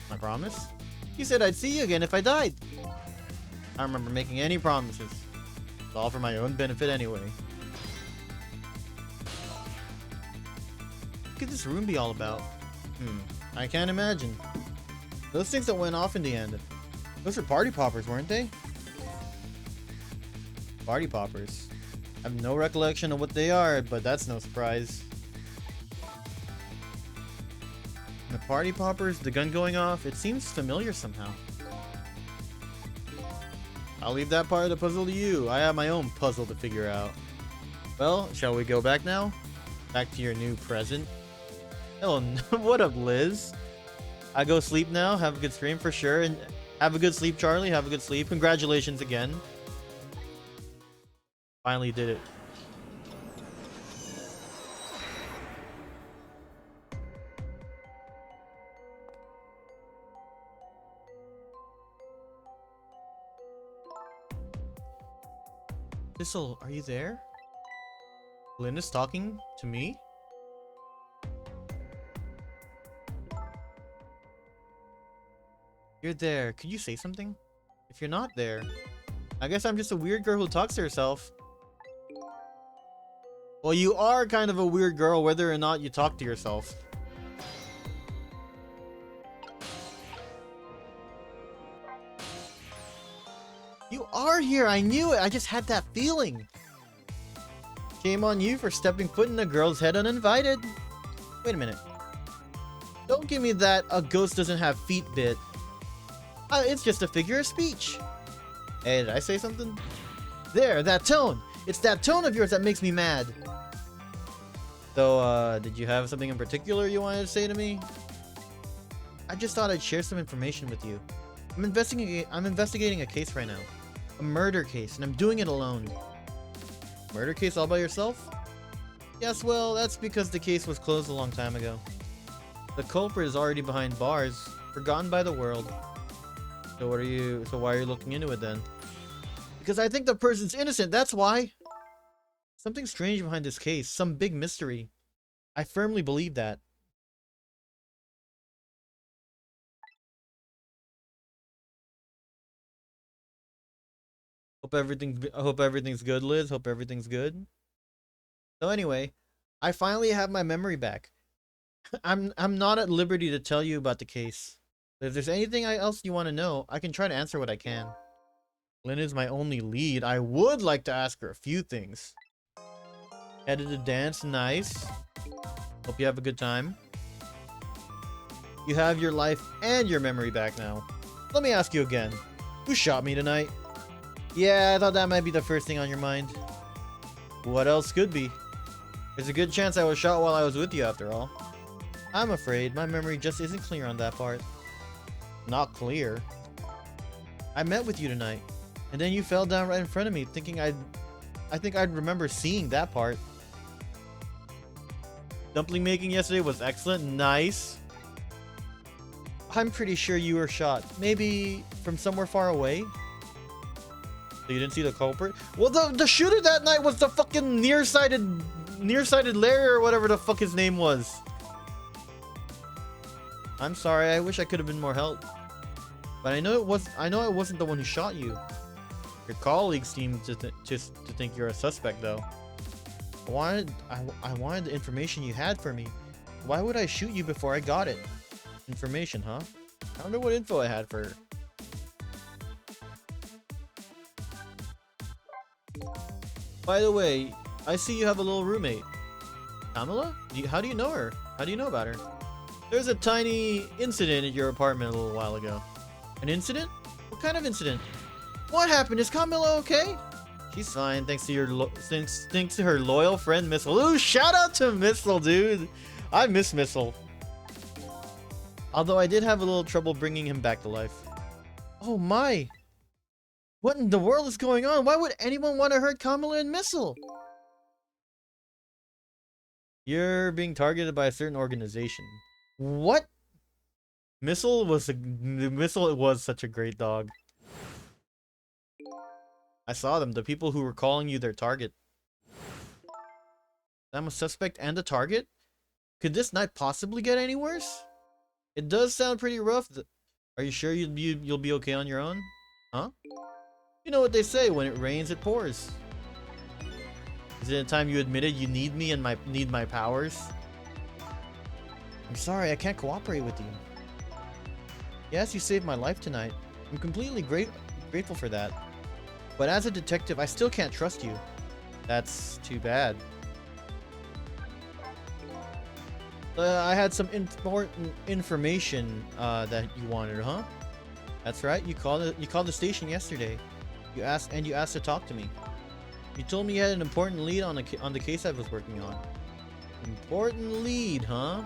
My promise? You said I'd see you again if I died. I don't remember making any promises. It's all for my own benefit anyway. What could this room be all about? I can't imagine. Those things that went off in the end. Those were party poppers, weren't they? Party poppers. I have no recollection of what they are, but that's no surprise. The party poppers, the gun going off, it seems familiar somehow. I'll leave that part of the puzzle to you. I have my own puzzle to figure out. Well, shall we go back now? Back to your new present? Hello, what up, Liz? I go sleep now. Have a good stream for sure. And have a good sleep, Charlie. Have a good sleep. Congratulations again. Finally did it. Thistle, are you there? Linda's talking to me? You're there. Could you say something? If you're not there, I guess I'm just a weird girl who talks to herself. Well, you are kind of a weird girl whether or not you talk to yourself. You are here. I knew it. I just had that feeling. Shame on you for stepping foot in a girl's head uninvited. Wait a minute. Don't give me that a ghost doesn't have feet bit. It's just a figure of speech. Hey, did I say something? There, that tone. It's that tone of yours that makes me mad. So, did you have something in particular you wanted to say to me? I just thought I'd share some information with you. I'm investigating a case right now. A murder case, and I'm doing it alone. Murder case all by yourself? Yes, well, that's because the case was closed a long time ago. The culprit is already behind bars, forgotten by the world. So why are you looking into it then? Because I think the person's innocent, that's why. Something strange behind this case, some big mystery. I firmly believe that. I hope everything's good, Liz. Hope everything's good. So anyway, I finally have my memory back. I'm not at liberty to tell you about the case. But if there's anything else you want to know, I can try to answer what I can. Lynn is my only lead. I would like to ask her a few things. Headed to dance, nice. Hope you have a good time. You have your life and your memory back now. Let me ask you again. Who shot me tonight? Yeah, I thought that might be the first thing on your mind. What else could be? There's a good chance I was shot while I was with you after all. I'm afraid my memory just isn't clear on that part. Not clear? I met with you tonight, and then you fell down right in front of me, thinking I think I'd remember seeing that part. Dumpling making yesterday was excellent. Nice. I'm pretty sure you were shot. Maybe from somewhere far away? So you didn't see the culprit? Well, the shooter that night was the fucking nearsighted Larry or whatever the fuck his name was. I'm sorry. I wish I could have been more help. But I know I wasn't the one who shot you. Your colleagues seem to think you're a suspect, though. I wanted the information you had for me. Why would I shoot you before I got it? Information, huh? I wonder what info I had for her. By the way, I see you have a little roommate. Pamela? How do you know her? How do you know about her? There's a tiny incident at your apartment a little while ago. An incident? What kind of incident? What happened? Is Camilla okay? She's fine, thanks to her loyal friend Missile. Ooh, shout out to Missile, dude. I miss Missile. Although I did have a little trouble bringing him back to life. Oh my! What in the world is going on? Why would anyone want to hurt Camilla and Missile? You're being targeted by a certain organization. What? Missile was such a great dog. I saw them. The people who were calling you their target. I'm a suspect and a target? Could this night possibly get any worse? It does sound pretty rough. Are you sure you'll be okay on your own? Huh? You know what they say, when it rains, it pours. Is it a time you admitted you need me and need my powers? I'm sorry, I can't cooperate with you. Yes, you saved my life tonight. I'm completely grateful for that. But as a detective, I still can't trust you. That's too bad. I had some important information that you wanted, huh? That's right. You called the station yesterday. You asked to talk to me. You told me you had an important lead on the case I was working on. Important lead, huh?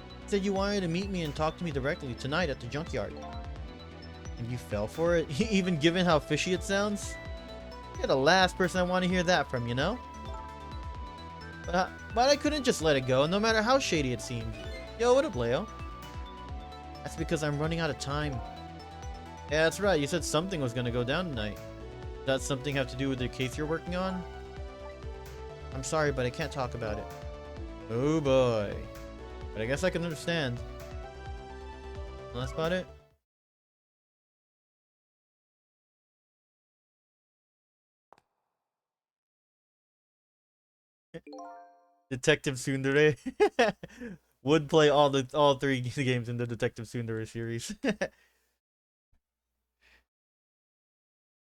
You said you wanted to meet me and talk to me directly tonight at the junkyard. And you fell for it, even given how fishy it sounds? You're the last person I want to hear that from, you know? But I couldn't just let it go, no matter how shady it seemed. Yo, what up, Leo? That's because I'm running out of time. Yeah, that's right. You said something was gonna go down tonight. Does that something have to do with the case you're working on? I'm sorry, but I can't talk about it. Oh boy. But I guess I can understand. Well, that's about it. Detective Tsundere would play all three games in the Detective Tsundere series.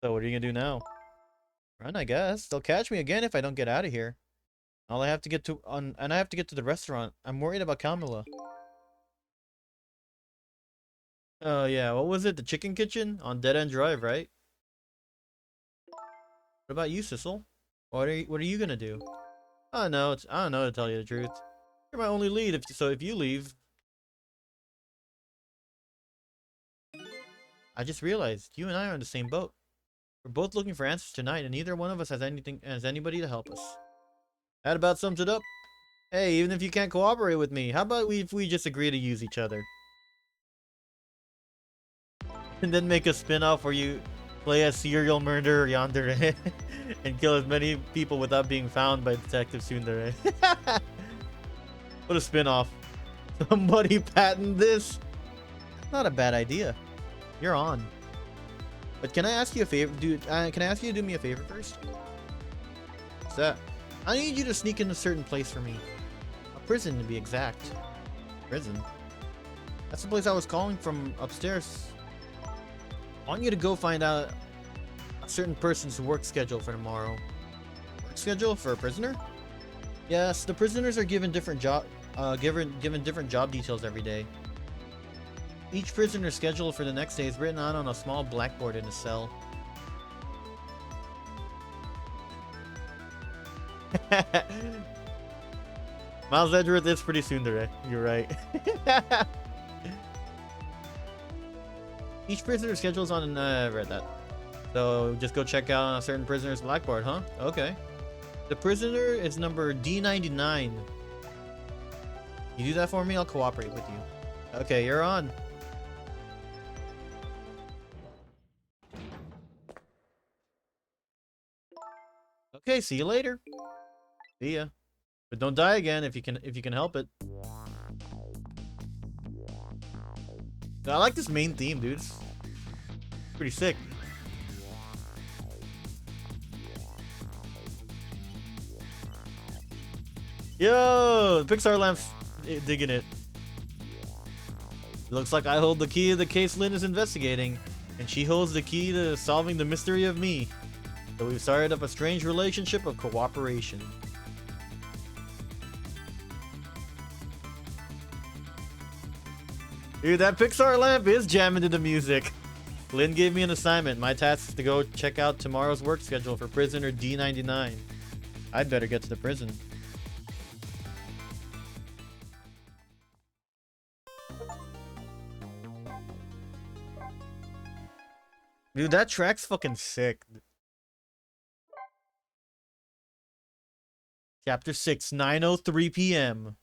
So what are you gonna do now? Run, I guess. They'll catch me again if I don't get out of here. I have to get to the restaurant. I'm worried about Kamala. Oh yeah, what was it? The Chicken Kitchen on Dead End Drive, right? What about you, Sissel? What are you gonna do? I don't know. I don't know, to tell you the truth. You're my only lead. If you leave, I just realized you and I are in the same boat. We're both looking for answers tonight, and neither one of us has anybody to help us. That about sums it up. Hey, even if you can't cooperate with me, how about if we just agree to use each other? And then make a spin-off where you play a serial murderer yandere and kill as many people without being found by Detective Tsundere. What a spin-off. Somebody patent this. Not a bad idea. You're on. But can I ask you a favor, dude? Can I ask you to do me a favor first? What's that? I need you to sneak in a certain place for me. A prison, to be exact. Prison? That's the place I was calling from upstairs. I want you to go find out a certain person's work schedule for tomorrow. Work schedule for a prisoner? Yes, the prisoners are given different given different job details every day. Each prisoner's schedule for the next day is written out on a small blackboard in a cell. Miles Edgeworth is pretty tsundere. You're right. Each prisoner's schedule is on. I read that. So just go check out a certain prisoner's blackboard, huh? Okay. The prisoner is number D99. You do that for me, I'll cooperate with you. Okay, you're on. Okay, see you later. See ya. But don't die again if you can help it. I like this main theme, dude. It's pretty sick. Yo, Pixar Lamp's digging it. Looks like I hold the key to the case Lynn is investigating, and she holds the key to solving the mystery of me. So we've started up a strange relationship of cooperation. Dude, that Pixar lamp is jamming to the music. Lynn gave me an assignment. My task is to go check out tomorrow's work schedule for prisoner D99. I'd better get to the prison. Dude, that track's fucking sick. Chapter 6, 9:03 p.m.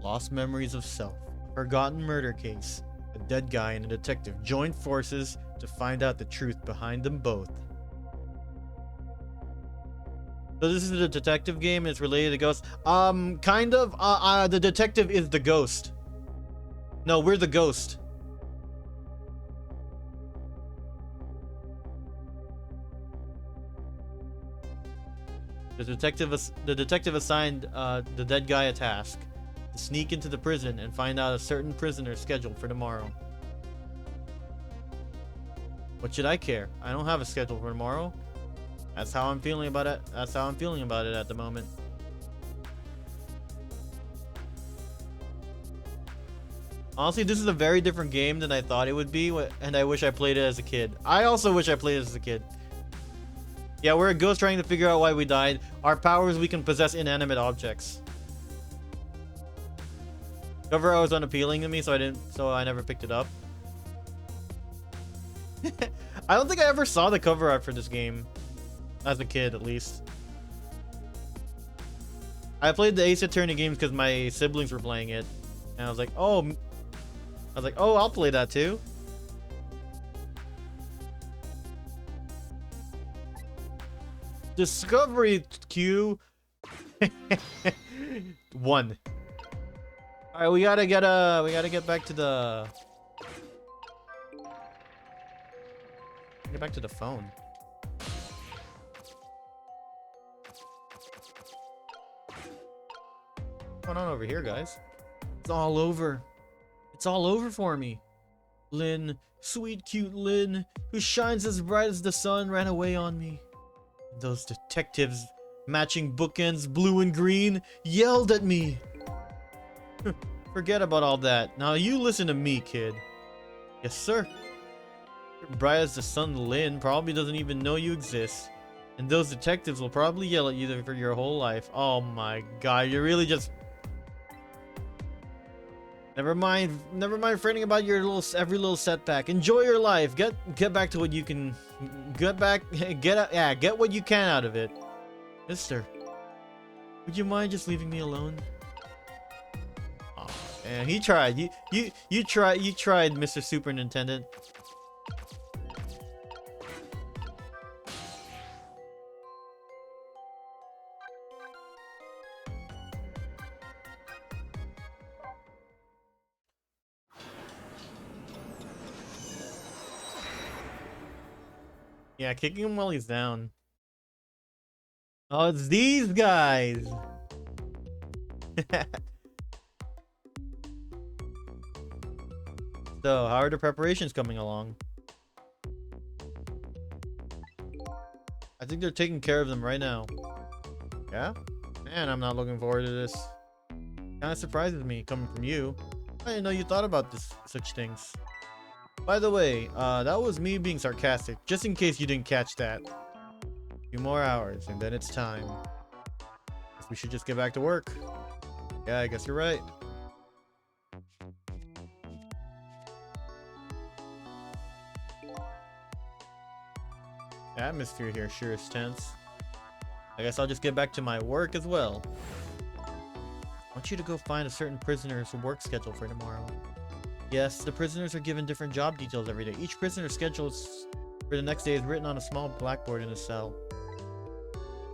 Lost Memories of Self. Forgotten Murder Case. A dead guy and a detective join forces to find out the truth behind them both. So this is a detective game and it's related to ghosts. Kind of. The detective is the ghost. No, we're the ghost. The detective assigned the dead guy a task to sneak into the prison and find out a certain prisoner's schedule for tomorrow. What should I care? I don't have a schedule for tomorrow. That's how I'm feeling about it. That's how I'm feeling about it at the moment. Honestly, this is a very different game than I thought it would be, and I wish I played it as a kid. I also wish I played it as a kid. Yeah, we're a ghost trying to figure out why we died. Our powers, we can possess inanimate objects. Cover art was unappealing to me, so I never picked it up. I don't think I ever saw the cover art for this game. As a kid, at least. I played the Ace Attorney games because my siblings were playing it. And I was like, oh, I'll play that too. Discovery queue. 1. All right, we gotta get back to the. Get back to the phone. What's going on over here, guys? It's all over. It's all over for me. Lynn, sweet cute Lynn, who shines as bright as the sun, ran away on me. Those detectives, matching bookends blue and green, yelled at me. Forget about all that. Now you listen to me, kid. Yes, sir. Bright as the sun, Lynn probably doesn't even know you exist. And those detectives will probably yell at you for your whole life. Oh my god, you're really just... Never mind fretting about your every little setback. Enjoy your life. Get back to what you can. Get what you can out of it. Mister, would you mind just leaving me alone? Oh man, he tried. You tried, Mr. Superintendent. Yeah, kicking him while he's down. Oh, it's these guys. So, how are the preparations coming along? I think they're taking care of them right now. Yeah? Man, I'm not looking forward to this. Kinda surprises me coming from you. I didn't know you thought about such things. By the way, that was me being sarcastic, just in case you didn't catch that. A few more hours, and then it's time. Guess we should just get back to work. Yeah, I guess you're right. The atmosphere here sure is tense. I guess I'll just get back to my work as well. I want you to go find a certain prisoner's work schedule for tomorrow. Yes, the prisoners are given different job details every day. Each prisoner's schedule for the next day is written on a small blackboard in a cell.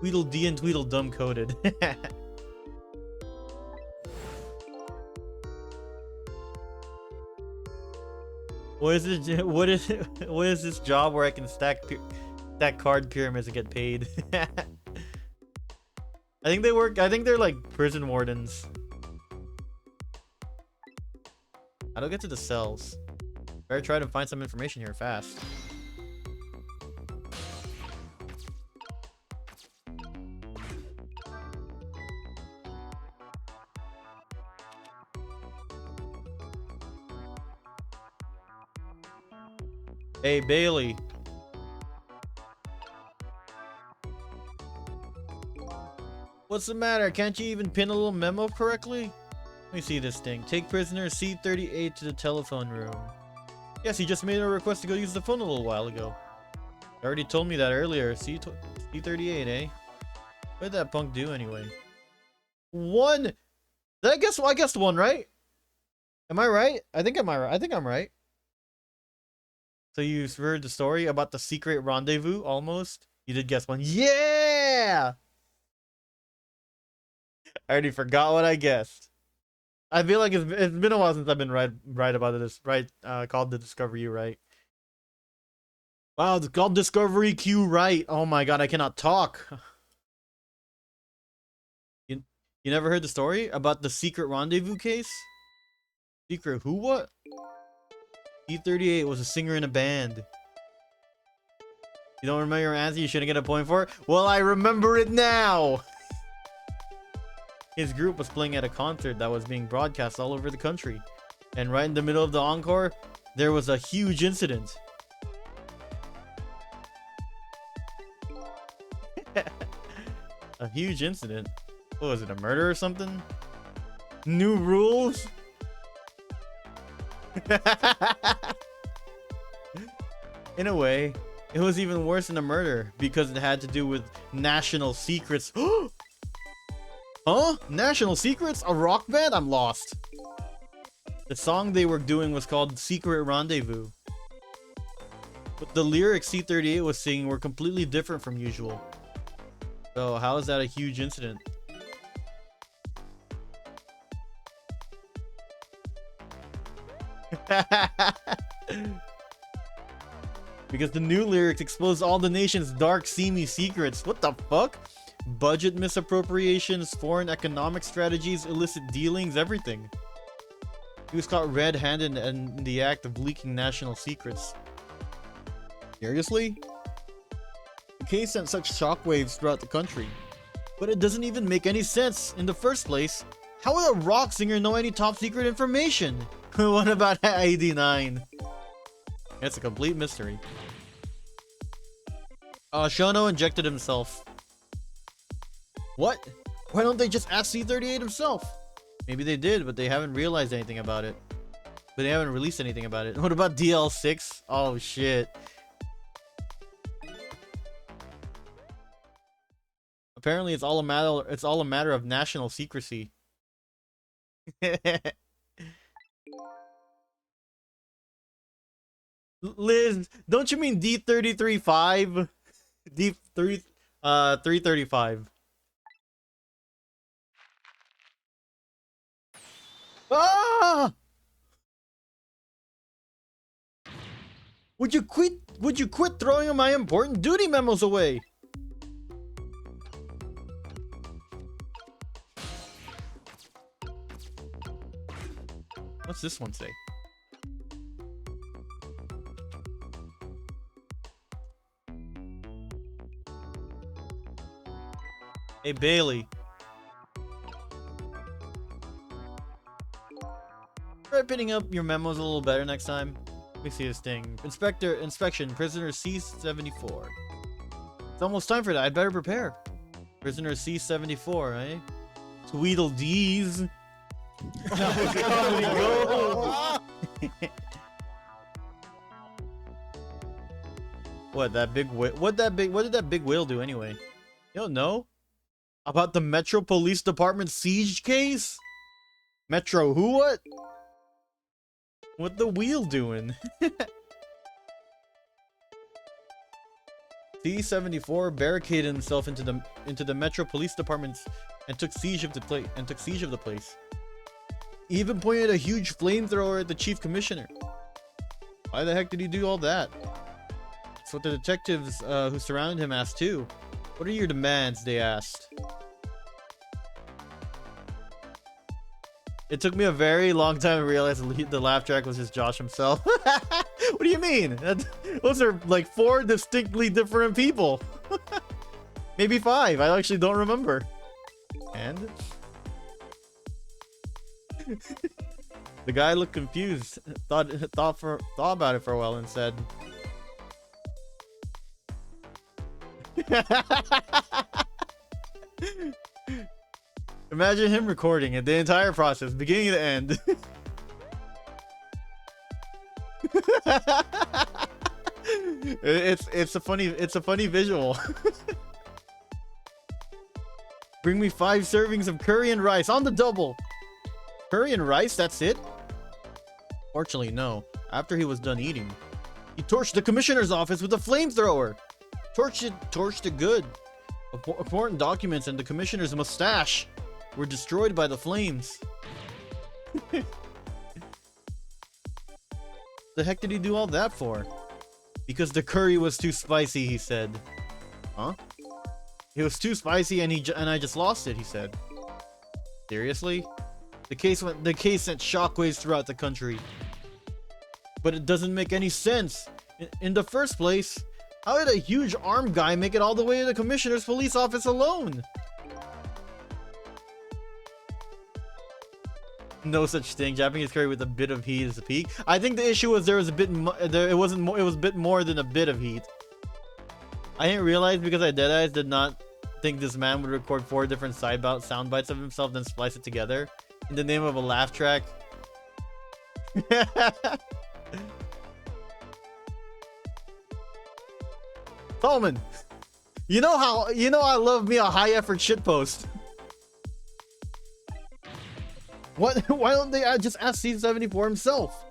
Tweedledee and Tweedledum coded. What is it? What is this job where I can stack card pyramids and get paid? I think they're like prison wardens. How do I get to the cells? Better try to find some information here fast. Hey, Bailey. What's the matter? Can't you even pin a little memo correctly? Let me see this thing. Take prisoner C38 to the telephone room. Yes, he just made a request to go use the phone a little while ago. He already told me that earlier. C38, eh? What did that punk do anyway? 1! I guessed 1, right? Am I right? I think I'm right. So you heard the story about the secret rendezvous almost? You did guess one. Yeah! I already forgot what I guessed. I feel like it's been a while since I've been right about this. Called the Discover You right. Wow, it's called Discovery Q right. Oh my god, I cannot talk. You never heard the story about the secret rendezvous case? Secret who what? C-38 was a singer in a band. You don't remember your answer? You shouldn't get a point for it? Well, I remember it now! His group was playing at a concert that was being broadcast all over the country. And right in the middle of the encore, there was a huge incident. A huge incident? What was it, a murder or something? New rules? In a way, it was even worse than a murder because it had to do with national secrets. Huh? National Secrets? A rock band? I'm lost. The song they were doing was called Secret Rendezvous. But the lyrics C-38 was singing were completely different from usual. So how is that a huge incident? Because the new lyrics expose all the nation's dark, seamy secrets. What the fuck? Budget misappropriations, foreign economic strategies, illicit dealings, everything. He was caught red-handed in the act of leaking national secrets. Seriously? The case sent such shockwaves throughout the country. But it doesn't even make any sense in the first place. How would a rock singer know any top secret information? What about 89? It's a complete mystery. Shono injected himself. What? Why don't they just ask C-38 himself? Maybe they did, but they haven't realized anything about it. But they haven't released anything about it. What about DL6? Oh shit. Apparently it's all a matter of national secrecy. Liz, don't you mean D33-5? D335. Ah! Would you quit throwing my important duty memos away? What's this one say? Hey Bailey. Try picking up your memos a little better next time. Let me see this thing. Inspection, prisoner C-74. It's almost time for that. I'd better prepare. Prisoner C-74, eh? Tweedledees. What did that big whale do anyway? You don't know? About the Metro Police Department siege case? Metro who what? What the wheel doing? C-74 barricaded himself into the Metro Police Department and took siege of the place. He even pointed a huge flamethrower at the Chief Commissioner. Why the heck did he do all that? That's what the detectives who surrounded him asked too. What are your demands? They asked. It took me a very long time to realize the laugh track was just Josh himself. What do you mean? Those are like 4 distinctly different people. Maybe 5. I actually don't remember. And the guy looked confused. Thought about it for a while and said, imagine him recording it, the entire process, beginning to end. It's a funny visual. Bring me 5 servings of curry and rice on the double. Curry and rice, that's it? Fortunately, no. After he was done eating, he torched the commissioner's office with a flamethrower. Torched it good. Important documents and the commissioner's mustache were destroyed by the flames. The heck did he do all that for? Because the curry was too spicy, he said. Huh? It was too spicy and I just lost it, he said. Seriously? The case sent shockwaves throughout the country. But it doesn't make any sense. In the first place, how did a huge armed guy make it all the way to the commissioner's police office alone? No such thing. Japanese curry with a bit of heat is the peak. I think the issue was there was a bit it was a bit more than a bit of heat. I didn't realize because I dead-eyes did not think this man would record 4 different sound bites of himself then splice it together in the name of a laugh track. Solomon, you know I love me a high effort shitpost. What? Why don't they just ask C74 himself?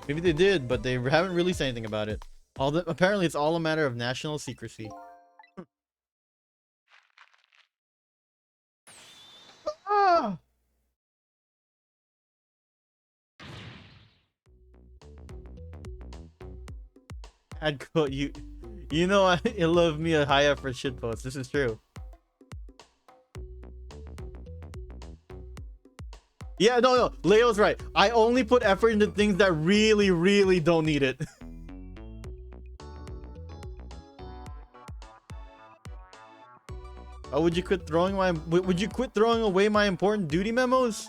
Maybe they did, but they haven't released anything about it. Apparently, it's all a matter of national secrecy. Ah! You know I love me a high effort shitpost. This is true. Yeah, no, Leo's right. I only put effort into things that really, really don't need it. Oh, would you quit throwing away my important duty memos?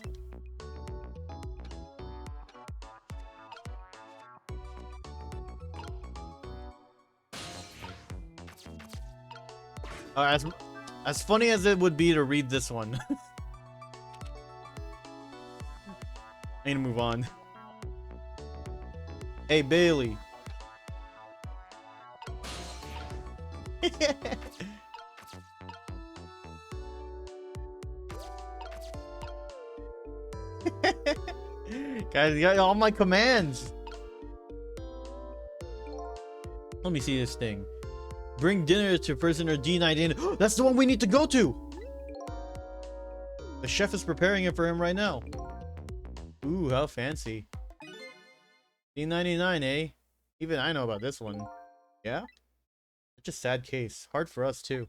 As funny as it would be to read this one. I need to move on. Hey, Bailey. Guys, you got all my commands. Let me see this thing. Bring dinner to prisoner D99. That's the one we need to go to. The chef is preparing it for him right now. Ooh, how fancy. D99, eh? Even I know about this one. Yeah? Such a sad case. Hard for us, too.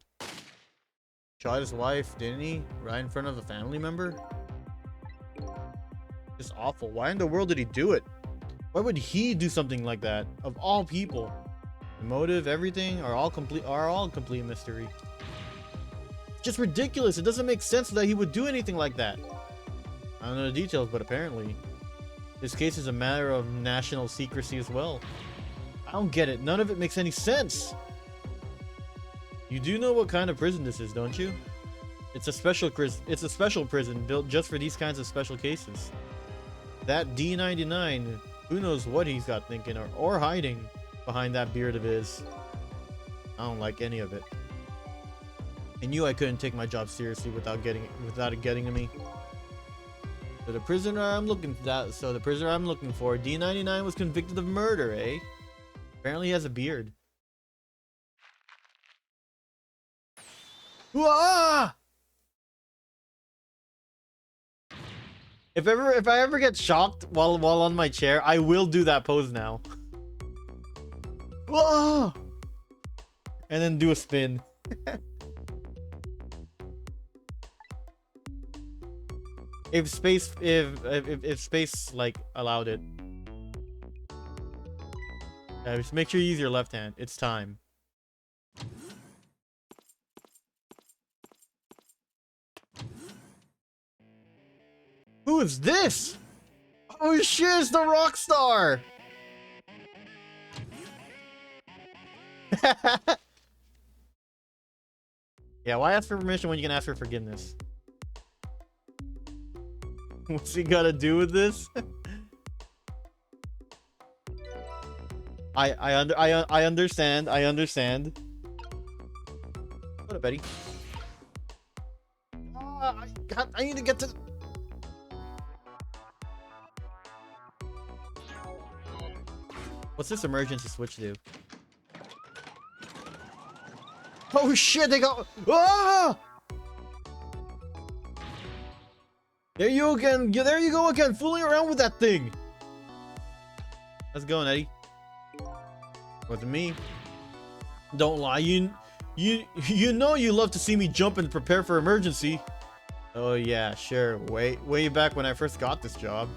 Shot his wife, didn't he? Right in front of a family member? Just awful. Why in the world did he do it? Why would he do something like that? Of all people. The motive, everything, are all complete mystery. It's just ridiculous. It doesn't make sense that he would do anything like that. I don't know the details, but apparently this case is a matter of national secrecy as well. I don't get it. None of it makes any sense. You do know what kind of prison this is, don't you? It's a special prison built just for these kinds of special cases. That D99, who knows what he's got thinking or hiding behind that beard of his. I don't like any of it. I knew I couldn't take my job seriously without it getting to me. So the prisoner I'm looking for, D99 was convicted of murder, eh? Apparently he has a beard. Wah! If I ever get shocked while on my chair, I will do that pose now. Whoa! And then do a spin. if space like allowed it. Just make sure you use your left hand. It's time. Who is this? Oh shit, it's the Rockstar! Yeah, why ask for permission when you can ask for forgiveness? What's he got to do with this? I understand. I understand. What up, Betty? I need to get to. What's this emergency switch do? Oh shit, they got... Ah! There you again. There you go again, fooling around with that thing. How's it going, Eddie? Wasn't me. Don't lie. You know you love to see me jump and prepare for emergency. Oh yeah, sure. Way back when I first got this job.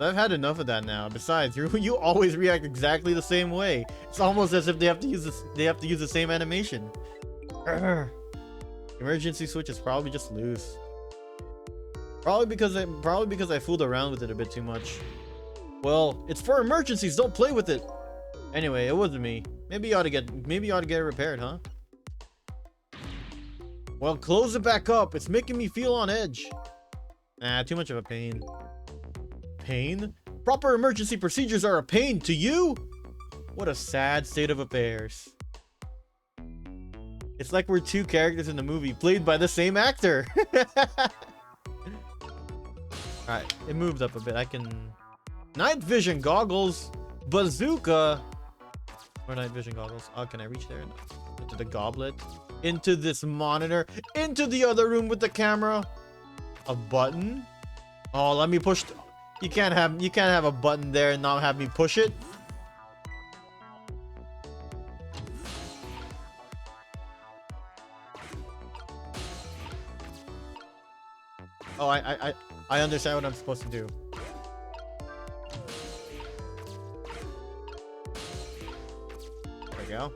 I've had enough of that now. Besides, you always react exactly the same way. It's almost as if they have to use this. They have to use the same animation. Urgh. Emergency switch is probably just loose. Probably because I fooled around with it a bit too much. Well, it's for emergencies. Don't play with it. Anyway, it wasn't me. Maybe you ought to get it repaired, huh? Well, close it back up. It's making me feel on edge. Nah, too much of a pain. Pain? Proper emergency procedures are a pain to you? What a sad state of affairs. It's like we're two characters in the movie played by the same actor. Alright, it moved up a bit. I can... Night vision goggles? Bazooka? Or night vision goggles? Oh, can I reach there? Into the goblet? Into this monitor? Into the other room with the camera? A button? Oh, let me push... You can't have a button there and not have me push it. Oh, I understand what I'm supposed to do. There we go.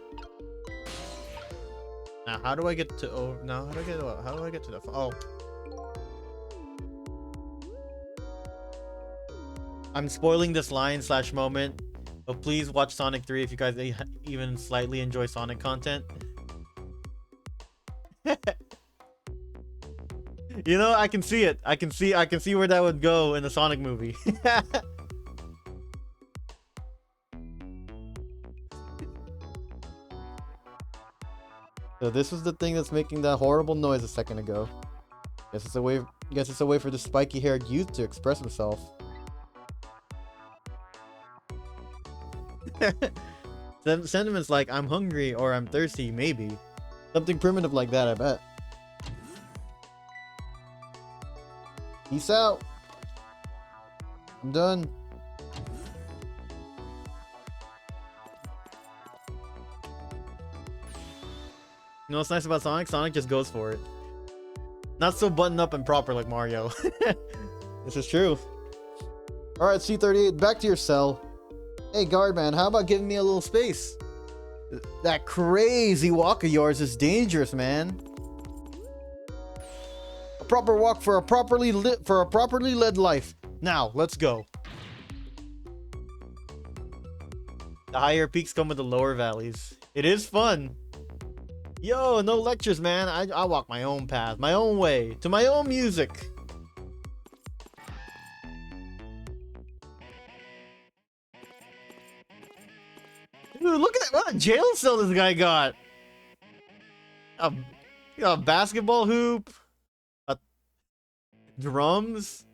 Now, how do I get to? Oh, no. How do I get to the? Oh. I'm spoiling this line / moment, but please watch Sonic 3 if you guys even slightly enjoy Sonic content. You know, I can see it. I can see where that would go in the Sonic movie. So this was the thing that's making that horrible noise a second ago. Guess it's a way for the spiky-haired youth to express himself. Sentiments like I'm hungry or I'm thirsty, maybe. Something primitive like that, I bet. Peace out. I'm done. You know what's nice about Sonic? Sonic just goes for it. Not so buttoned up and proper like Mario. This is true. Alright, C38, back to your cell. Hey, guardman, how about giving me a little space? That crazy walk of yours is dangerous, man. A proper walk for a properly led life. Now, let's go. The higher peaks come with the lower valleys. It is fun. Yo, no lectures, man. I walk my own path, my own way, to my own music. Dude, look at that! What a jail cell this guy got. A basketball hoop. Drums.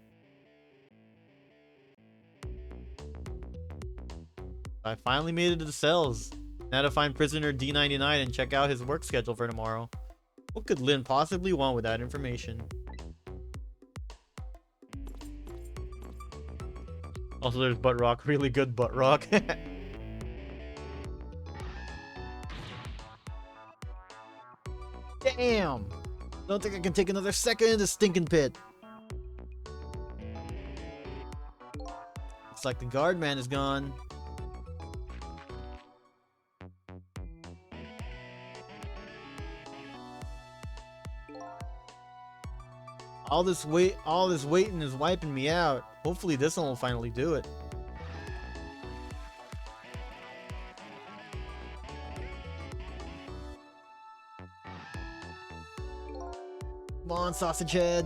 I finally made it to the cells. Now to find prisoner D99 and check out his work schedule for tomorrow. What could Lynn possibly want with that information? Also, there's butt rock. Really good butt rock. Damn! Don't think I can take another second in this stinking pit. Looks like the guard man is gone. All this waiting is wiping me out. Hopefully this one will finally do it. Come on, sausage head.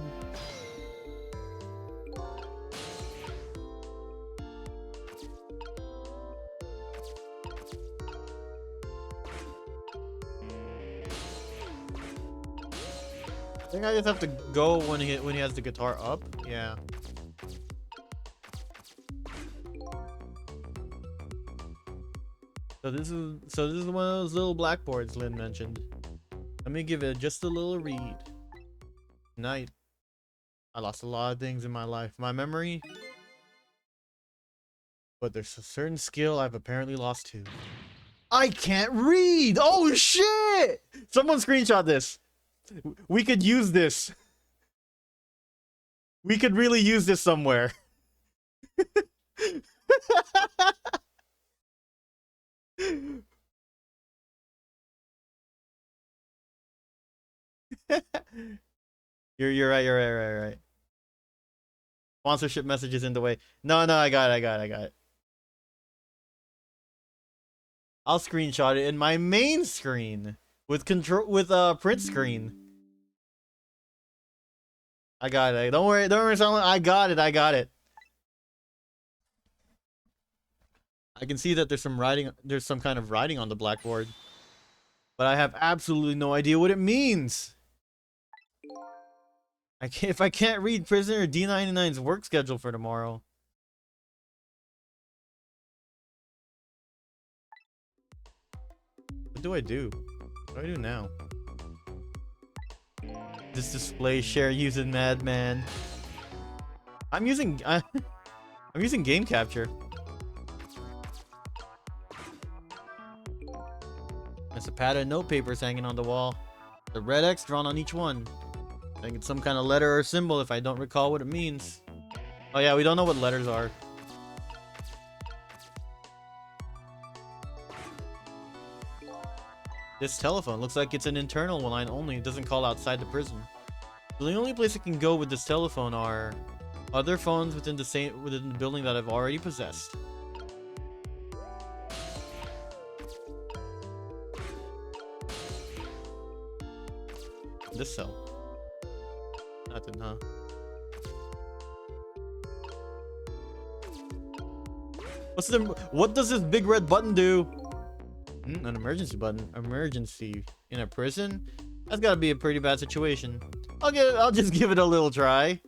I think I just have to go when he has the guitar up. Yeah. So this is one of those little blackboards Lynn mentioned. Let me give it just a little read. Night. I lost a lot of things in my life. My memory. But there's a certain skill I've apparently lost too. I can't read! Oh shit! Someone screenshot this. We could use this. We could really use this somewhere. You're right. Sponsorship messages in the way. No, I got it. I'll screenshot it in my main screen with print screen. I got it. Don't worry, Solomon. I got it. I can see that there's some kind of writing on the blackboard. But I have absolutely no idea what it means. If I can't read Prisoner D99's work schedule for tomorrow. What do I do? What do I do now? This display share using Madman. I'm using game capture. There's a pad of note papers hanging on the wall. The red X drawn on each one. I think it's some kind of letter or symbol if I don't recall what it means. Oh yeah, we don't know what letters are. This telephone looks like it's an internal line only. It doesn't call outside the prison. So the only place it can go with this telephone are other phones within the building that I've already possessed. This cell. Nothing, huh? What does this big red button do? An emergency button. Emergency in a prison? That's gotta be a pretty bad situation. I'll just give it a little try.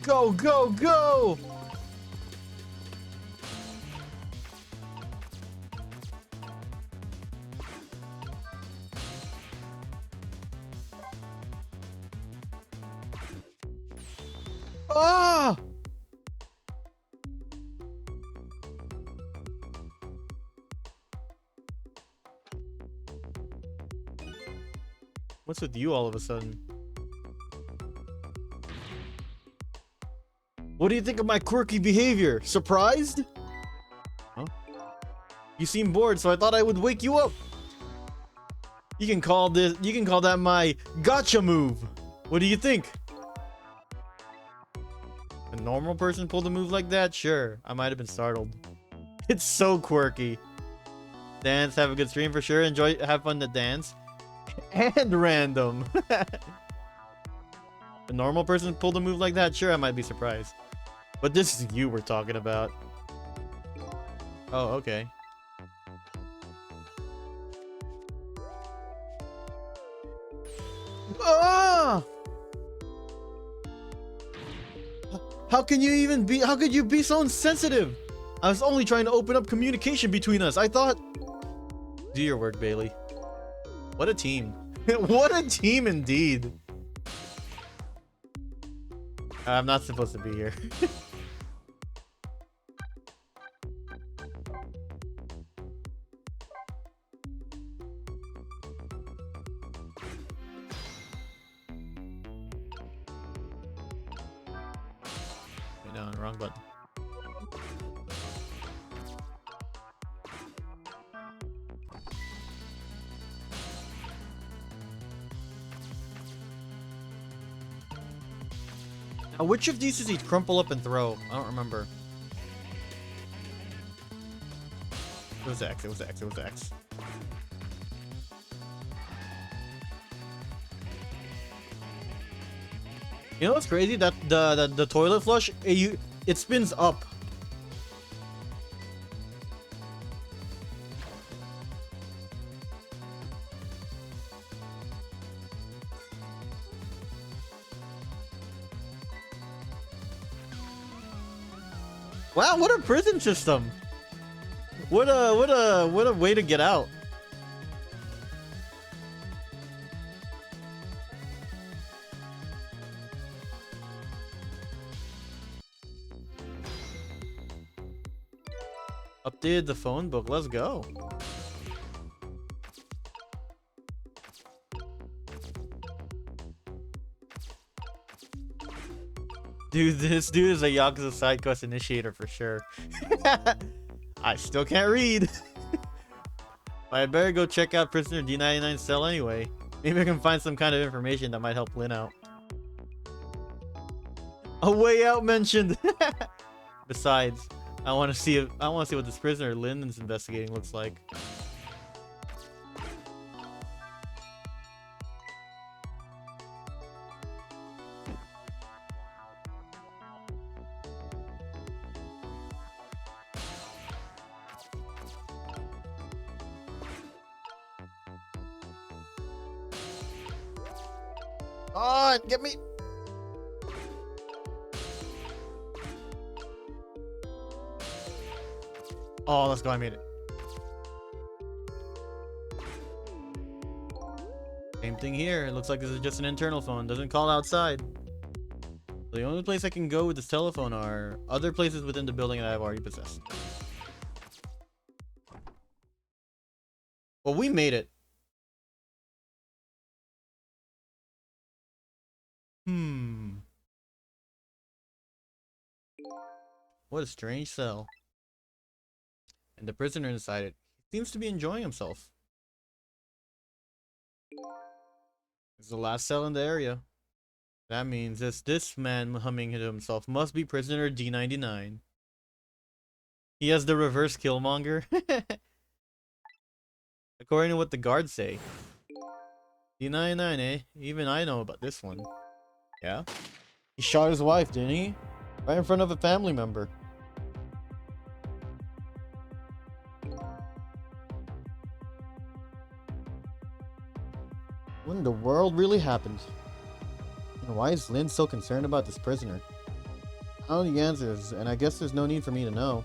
Go, go, go! Ah! What's with you all of a sudden? What do you think of my quirky behavior? Surprised? Huh? You seem bored, so I thought I would wake you up. You can call that my gotcha move. What do you think? A normal person pulled a move like that? Sure, I might have been startled. It's so quirky. Dance, have a good stream for sure. Have fun to dance. And random. A normal person pulled a move like that? Sure, I might be surprised. But this is you we're talking about. Oh, okay. Ah! How could you be so insensitive? I was only trying to open up communication between us. I thought... Do your work, Bailey. What a team. What a team indeed. I'm not supposed to be here. No, wrong button. Now, which of these does he crumple up and throw? I don't remember. It was X. You know what's crazy? That the toilet flush, it spins up. Wow, what a prison system! What a way to get out. Updated the phone book. Let's go. Dude, this dude is a Yakuza side quest initiator for sure. I still can't read. But I better go check out Prisoner D99's cell anyway. Maybe I can find some kind of information that might help Lin out. A way out mentioned. Besides, I want to see what this prisoner Lin is investigating looks like. Oh, get me. Oh, let's go. I made it. Same thing here. It looks like this is just an internal phone. Doesn't call outside. The only place I can go with this telephone are other places within the building that I've already possessed. Well, we made it. What a strange cell. And the prisoner inside it seems to be enjoying himself. It's the last cell in the area. That means this man humming to himself must be prisoner D99. He has the reverse Killmonger. According to what the guards say. D99, eh? Even I know about this one. Yeah? He shot his wife, didn't he? Right in front of a family member. What in the world really happened? And why is Lin so concerned about this prisoner? I don't know the answers, and I guess there's no need for me to know.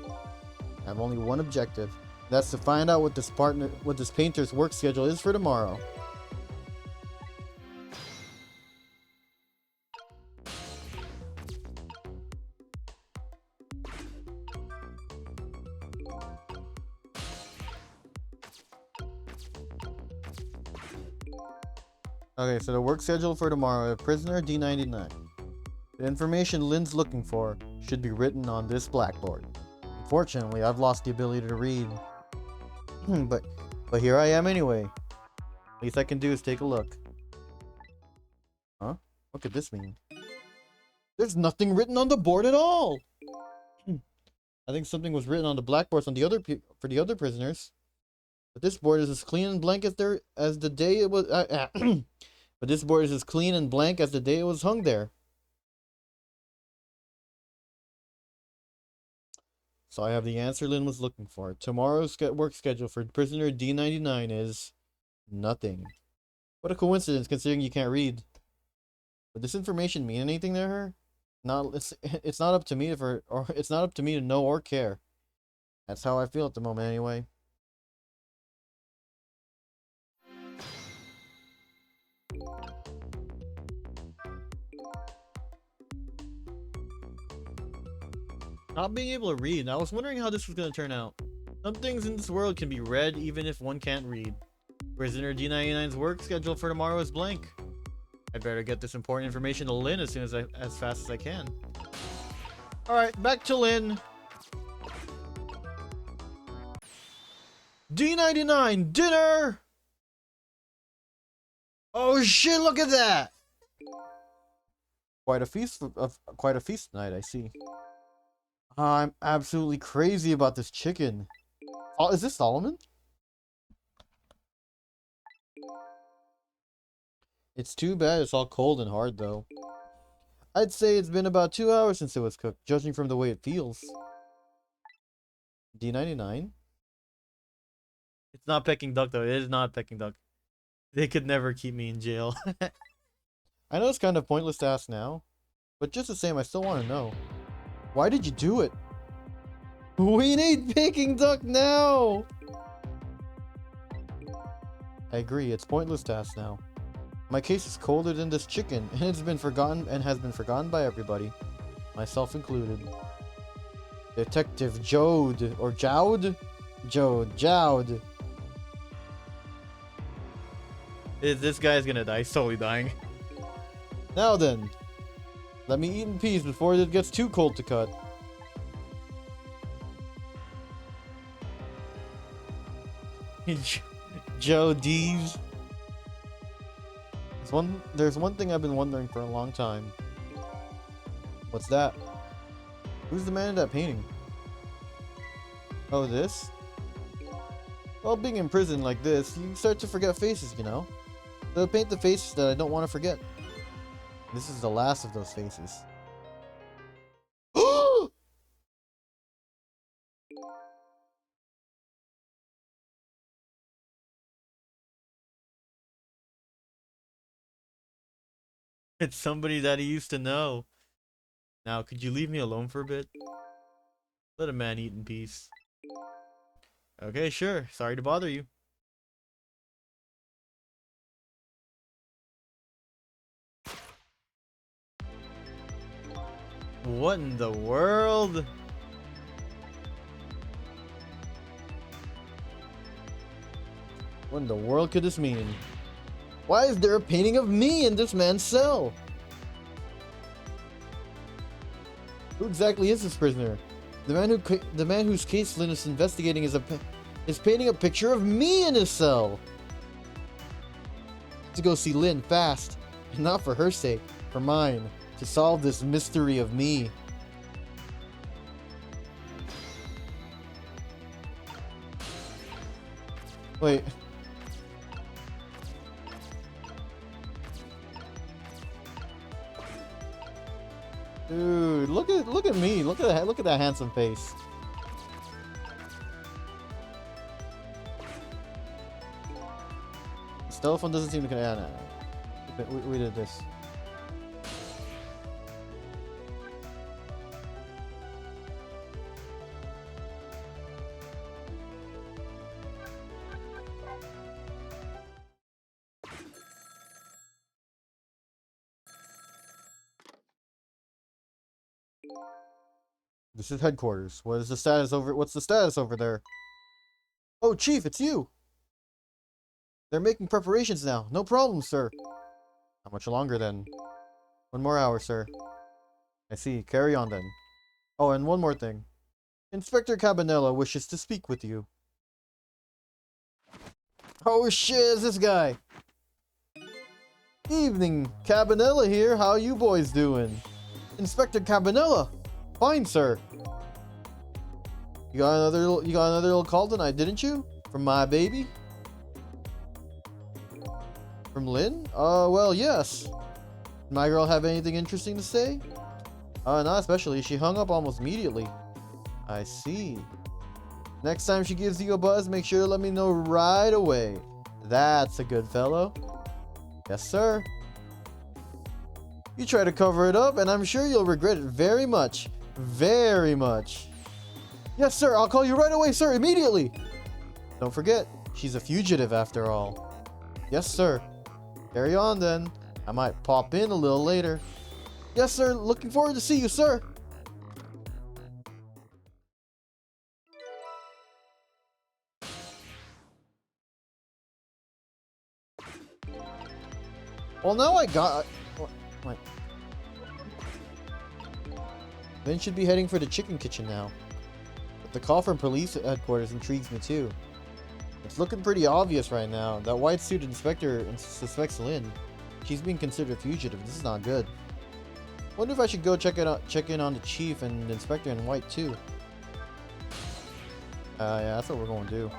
I have only one objective. That's to find out what this painter's work schedule is for tomorrow. Okay, so the work schedule for tomorrow, prisoner D99. The information Lin's looking for should be written on this blackboard. Unfortunately, I've lost the ability to read. but here I am anyway. Least I can do is take a look. Huh? What could this mean? There's nothing written on the board at all! I think something was written on the blackboards on for the other prisoners. But this board is as clean and blank as the day it was. But this board is as clean and blank as the day it was hung there. So I have the answer Lin was looking for. Tomorrow's work schedule for prisoner D99 is nothing. What a coincidence, considering you can't read. Would this information mean anything to her? It's not up to me it's not up to me to know or care. That's how I feel at the moment, anyway. Not being able to read, I was wondering how this was going to turn out. Some things in this world can be read even if one can't read. Prisoner D99's work schedule for tomorrow is blank. I'd better get this important information to Lin as fast as I can. Alright, back to Lin. D99 dinner! Oh shit, look at that! Quite a feast tonight, I see. I'm absolutely crazy about this chicken. Oh, is this Solomon? It's too bad it's all cold and hard, though. I'd say it's been about 2 hours since it was cooked, judging from the way it feels. D99? It's not Peking Duck, though. It is not Peking Duck. They could never keep me in jail. I know it's kind of pointless to ask now, but just the same, I still want to know. Why did you do it? We need Peking duck now! I agree, it's pointless task now. My case is colder than this chicken, and it's been forgotten and has been forgotten by everybody. Myself included. Detective Jode, or Jowd? Jowd. This guy's gonna die, slowly dying. Now then, let me eat in peace before it gets too cold to cut. Joe Dees. There's one thing I've been wondering for a long time. What's that? Who's the man in that painting? Oh, this? Well, being in prison like this, you start to forget faces, you know? So paint the faces that I don't want to forget. This is the last of those faces. It's somebody that he used to know. Now, could you leave me alone for a bit? Let a man eat in peace. Okay, sure. Sorry to bother you. What in the world? What in the world could this mean? Why is there a painting of me in this man's cell? Who exactly is this prisoner? The man whose case Lynn is investigating is painting a picture of me in his cell. To go see Lynn fast, and not for her sake, for mine, to solve this mystery of me. Wait. Dude, look at me. Look at that handsome face. This telephone doesn't seem to connect. We did this. This is headquarters. What's the status over there? Oh, Chief, it's you. They're making preparations now. No problem, sir. How much longer then? 1 more hour, sir. I see. Carry on then. Oh, and one more thing. Inspector Cabanela wishes to speak with you. Oh shit, it's this guy. Evening, Cabanela here. How you boys doing? Inspector Cabanela. Fine, sir. You got another little call tonight, didn't you? From my baby? From Lynn? Well, yes. Did my girl have anything interesting to say? Not especially. She hung up almost immediately. I see. Next time she gives you a buzz, make sure to let me know right away. That's a good fellow. Yes, sir. You try to cover it up, and I'm sure you'll regret it very much. Very much. Yes, sir. I'll call you right away, sir. Immediately. Don't forget, she's a fugitive after all. Yes, sir. Carry on then. I might pop in a little later. Yes, sir. Looking forward to see you, sir. Well, now I got... Wait. Lynn should be heading for the chicken kitchen now. But the call from police headquarters intrigues me too. It's looking pretty obvious right now. That white-suited inspector suspects Lynn. She's being considered a fugitive. This is not good. Wonder if I should go check in on the chief and the inspector in white too. Yeah, that's what we're going to do.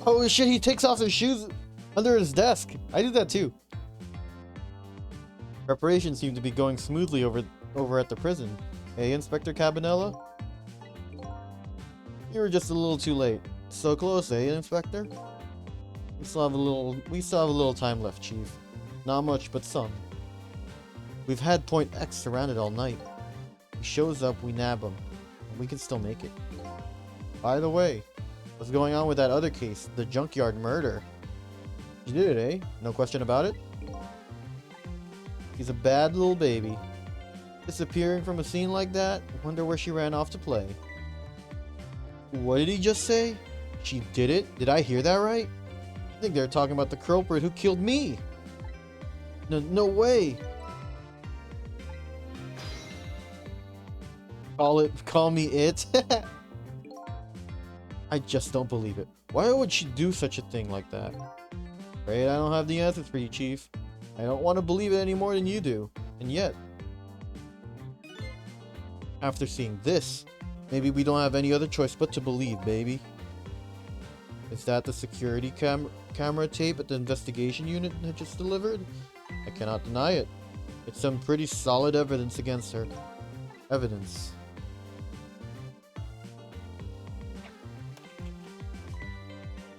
Oh shit, he takes off his shoes under his desk. I do that too. Preparations seem to be going smoothly over at the prison. Hey, Inspector Cabanela? You were just a little too late. So close, eh, Inspector? We still have a little time left, Chief. Not much, but some. We've had Point X surrounded all night. He shows up, we nab him. And we can still make it. By the way, what's going on with that other case, the junkyard murder? You did it, eh? No question about it? He's a bad little baby. Disappearing from a scene like that? Wonder where she ran off to play. What did he just say? She did it? Did I hear that right? I think they're talking about the culprit who killed me. No way. Call me it. I just don't believe it. Why would she do such a thing like that? Afraid I don't have the answers for you, Chief. I don't want to believe it any more than you do. And yet, after seeing this, maybe we don't have any other choice but to believe, baby. Is that the security camera tape at the investigation unit had just delivered? I cannot deny it. It's some pretty solid evidence against her. Evidence.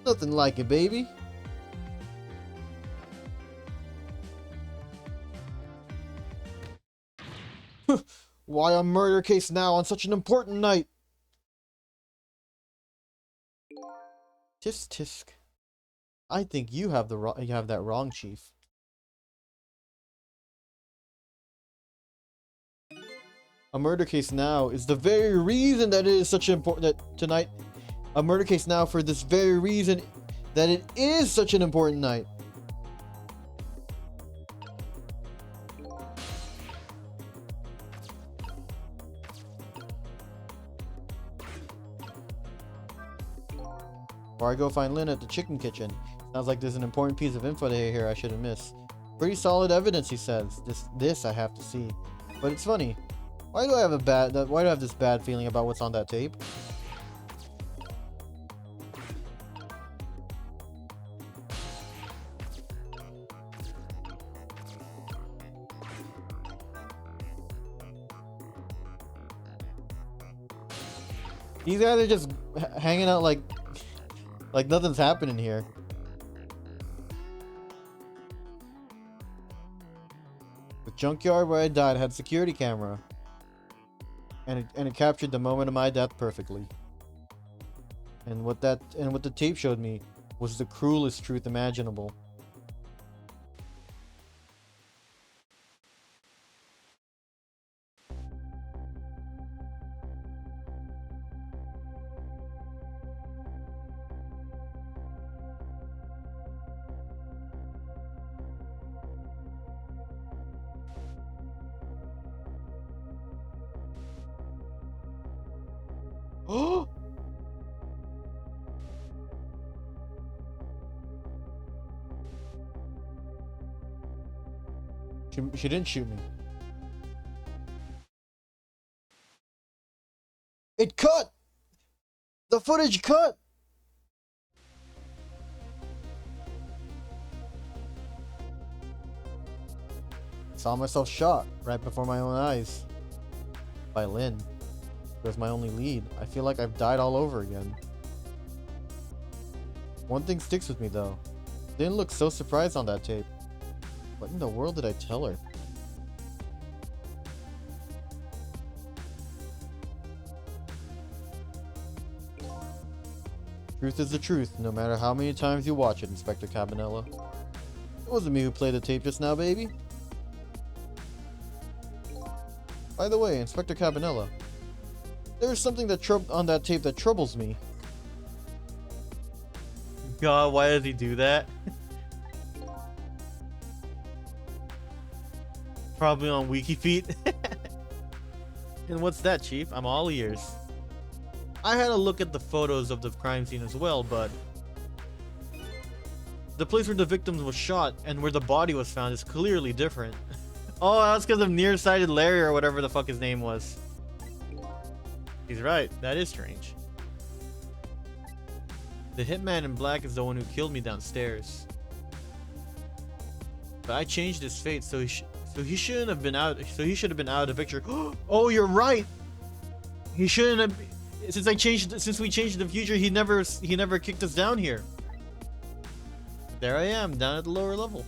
Nothing like it, baby. Why a murder case now on such an important night? Tisk tisk. I think you have that wrong, Chief. A murder case now is the very reason that it is such an important that tonight. A murder case now for this very reason that it is such an important night. Or I go find Lynn at the chicken kitchen. Sounds like there's an important piece of info here I shouldn't miss. Pretty solid evidence, he says. This I have to see. But it's funny. Why do I have this bad feeling about what's on that tape? These guys are just hanging out like nothing's happening here. The junkyard where I died had security camera. And it captured the moment of my death perfectly. And what the tape showed me was the cruelest truth imaginable. Oh! She didn't shoot me. It cut! The footage cut! Saw myself shot right before my own eyes. By Lynn. Was my only lead. I feel like I've died all over again. One thing sticks with me though. Didn't look so surprised on that tape. What in the world did I tell her? Truth is the truth, no matter how many times you watch it, Inspector Cabanela. It wasn't me who played the tape just now, baby. By the way, Inspector Cabanela, there's something that on that tape that troubles me. God, why does he do that? Probably on WikiFeet. And what's that, Chief? I'm all ears. I had a look at the photos of the crime scene as well, but the place where the victim was shot and where the body was found is clearly different. Oh, that's because of Nearsighted Larry or whatever the fuck his name was. He's right, that is strange. The hitman in black is the one who killed me downstairs. But I changed his fate, so he shouldn't have been out. So he should have been out of the picture. Oh, you're right. He shouldn't have. since we changed the future, he never kicked us down here. There I am, down at the lower level.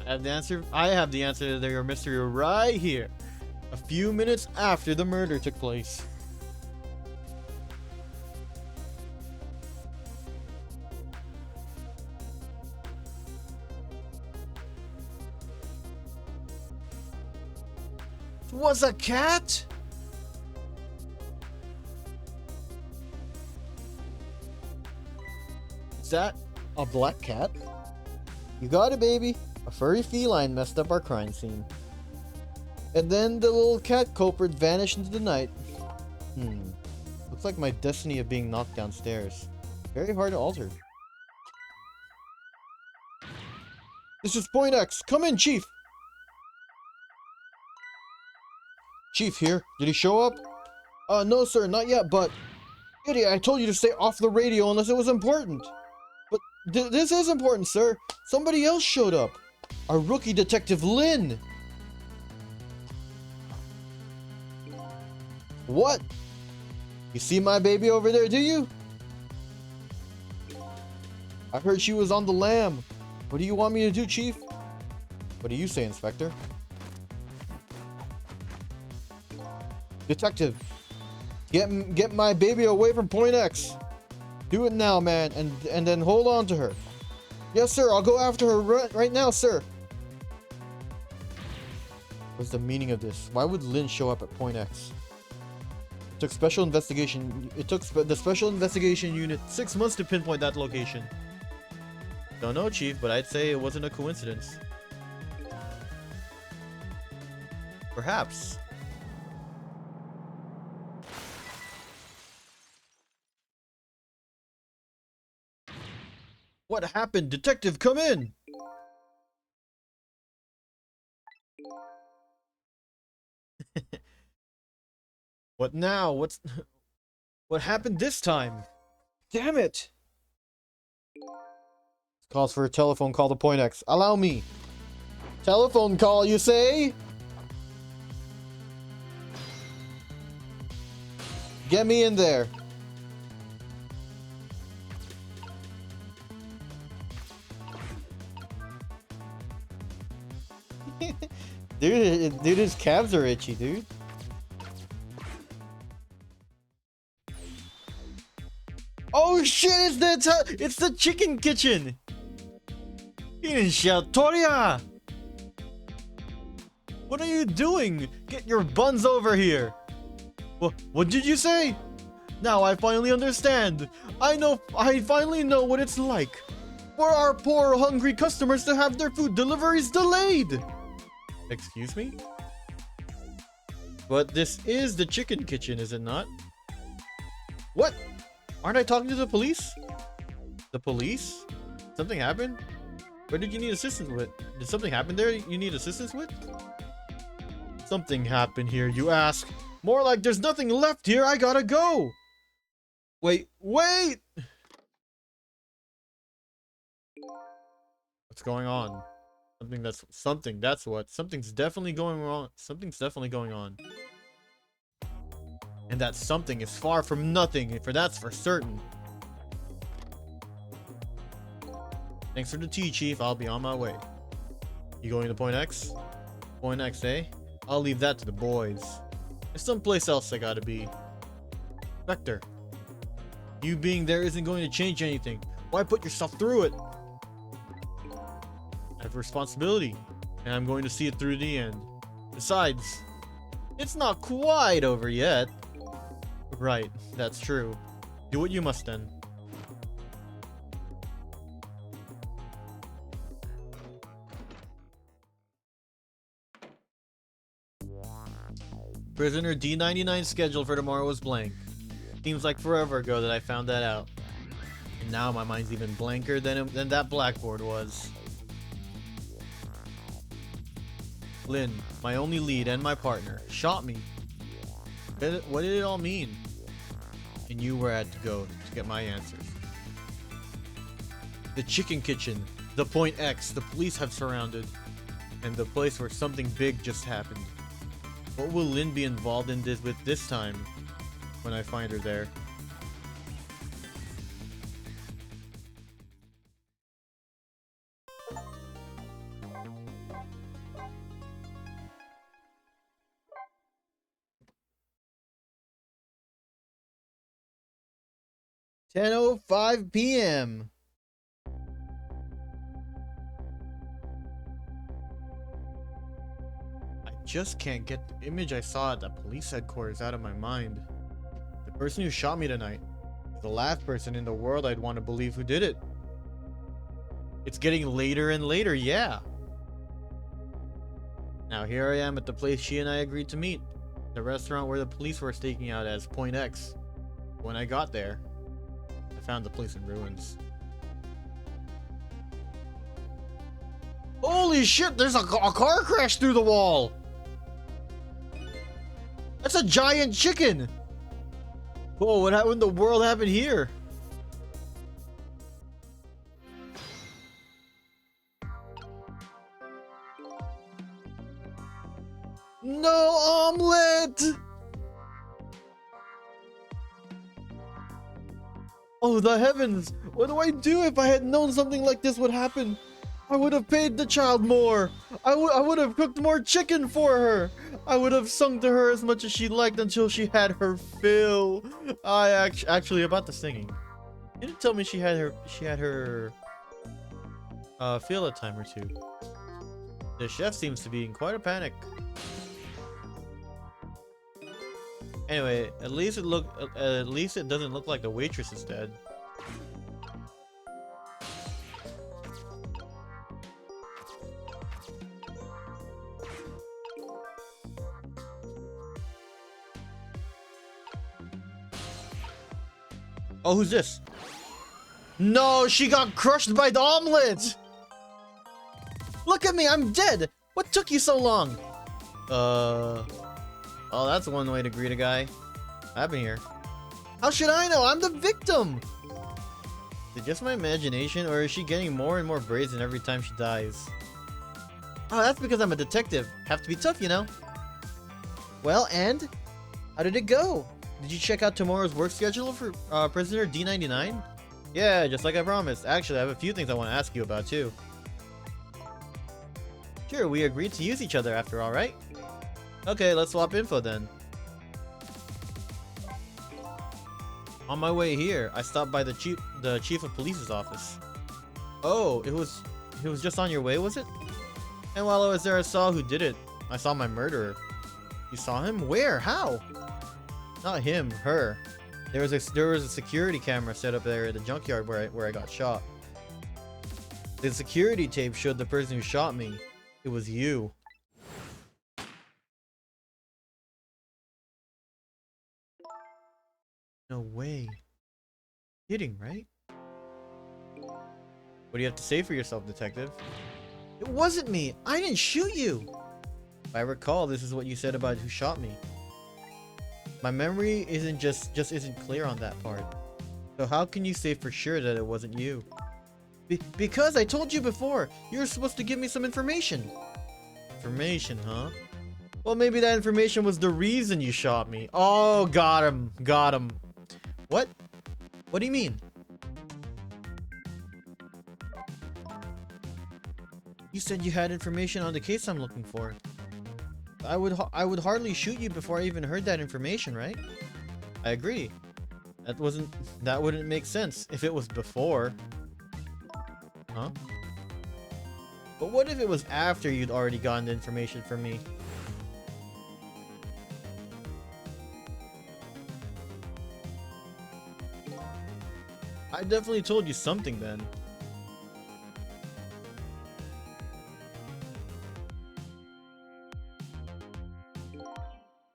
I have the answer to your mystery right here. A few minutes after the murder took place. It was a cat? Is that a black cat? You got it, baby. A furry feline messed up our crime scene. And then the little cat culprit vanished into the night. Looks like my destiny of being knocked downstairs. Very hard to alter. This is Point X. Come in, Chief. Chief here. Did he show up? No, sir, not yet, but... Idiot, I told you to stay off the radio unless it was important. But this is important, sir. Somebody else showed up. Our rookie detective, Lynn. What? You see my baby over there, do you? I heard she was on the lam. What do you want me to do, Chief? What do you say, Inspector? Detective, get my baby away from Point X. Do it now, man, and then hold on to her. Yes, sir, I'll go after her right now, sir. What's the meaning of this? Why would Lynn show up at Point X? It took the special investigation unit 6 months to pinpoint that location. Don't know, Chief, but I'd say it wasn't a coincidence. Perhaps. What happened? Detective, come in! What now? What happened this time? Damn it! Calls for a telephone call to Point X. Allow me. Telephone call, you say? Get me in there. Dude, his calves are itchy, dude. Oh shit, it's the chicken kitchen! Toria! What are you doing? Get your buns over here! What did you say? Now I finally understand. I finally know what it's like for our poor hungry customers to have their food deliveries delayed! Excuse me? But this is the chicken kitchen, is it not? What? Aren't I talking to the police? The police? Something happened? What did you need assistance with? Did something happen there you need assistance with? Something happened here, you ask. More like there's nothing left here, I gotta go! Wait! What's going on? Something's definitely going wrong. Something's definitely going on. And that something is far from nothing, for that's for certain. Thanks for the tea, Chief. I'll be on my way. You going to Point X? Point X, eh? I'll leave that to the boys. There's someplace else I gotta be. Vector. You being there isn't going to change anything. Why put yourself through it? I have a responsibility, and I'm going to see it through the end. Besides, it's not quite over yet. Right, that's true. Do what you must then. Prisoner D99 schedule for tomorrow was blank. Seems like forever ago that I found that out. And now my mind's even blanker than that blackboard was. Lynn, my only lead and my partner, shot me. What did it all mean? I knew where I had to go to get my answers. The chicken kitchen, the Point X, the police have surrounded. and the place where something big just happened. What will Lynn be involved in this time when I find her there? "10:05 p.m. I just can't get the image I saw at the police headquarters out of my mind. The person who shot me tonight is the last person in the world I'd want to believe who did it. It's getting later and later, yeah. Now here I am at the place she and I agreed to meet, the restaurant where the police were staking out as Point X. When I got there, I found the place in ruins. Holy shit, there's a car crash through the wall! That's a giant chicken! Whoa, what in the world happened here? No omelet! Oh, the heavens! What do I do if I had known something like this would happen? I would have paid the child more. I would have cooked more chicken for her. I would have sung to her as much as she liked until she had her fill. I actually about the singing. You didn't tell me she had her fill a time or two. The chef seems to be in quite a panic. Anyway, at least it doesn't look like the waitress is dead. Oh, who's this? No, she got crushed by the omelet! Look at me, I'm dead! What took you so long? Oh, that's one way to greet a guy. I've been here. How should I know? I'm the victim! Is it just my imagination, or is she getting more and more brazen every time she dies? Oh, that's because I'm a detective. Have to be tough, you know? Well, and? How did it go? Did you check out tomorrow's work schedule for prisoner D99? Yeah, just like I promised. Actually, I have a few things I want to ask you about, too. Sure, we agreed to use each other after all, right? Okay, let's swap info then. On my way here, I stopped by the chief of police's office. Oh, it was just on your way, was it? And while I was there, I saw who did it. I saw my murderer. You saw him? Where? How? Not him, her. There was a security camera set up there at the junkyard where I got shot. The security tape showed the person who shot me. It was you. No way. Kidding, right? What do you have to say for yourself, detective? It wasn't me. I didn't shoot you. If I recall, this is what you said about who shot me. My memory isn't just isn't clear on that part. So how can you say for sure that it wasn't you? Because I told you before, you were supposed to give me some information. Information, huh? Well, maybe that information was the reason you shot me. Oh, got him. Got him. What? What do you mean? You said you had information on the case I'm looking for. I would hardly shoot you before I even heard that information, right? I agree. That wouldn't make sense if it was before. Huh? But what if it was after you'd already gotten the information from me? I definitely told you something then.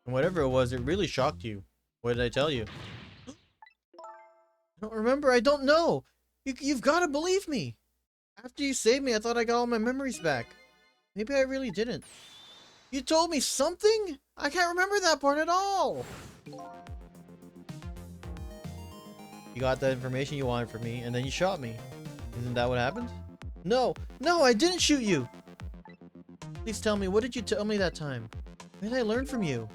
And whatever it was, it really shocked you. What did I tell you? I don't remember. I don't know. You've got to believe me. After you saved me, I thought I got all my memories back. Maybe I really didn't. You told me something? I can't remember that part at all. You got the information you wanted from me, and then you shot me. Isn't that what happened? No, I didn't shoot you. Please tell me, what did you tell me that time? What did I learn from you?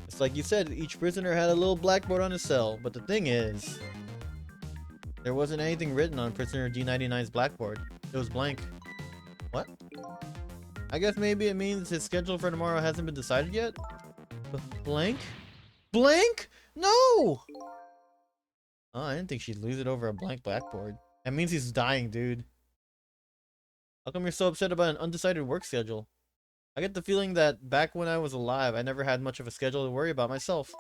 It's like you said, each prisoner had a little blackboard on his cell, but the thing is, there wasn't anything written on prisoner D99's blackboard. It was blank. What? I guess maybe it means his schedule for tomorrow hasn't been decided yet? Blank? Blank? No! Oh, I didn't think she'd lose it over a blank blackboard. That means he's dying, dude. How come you're so upset about an undecided work schedule? I get the feeling that back when I was alive, I never had much of a schedule to worry about myself.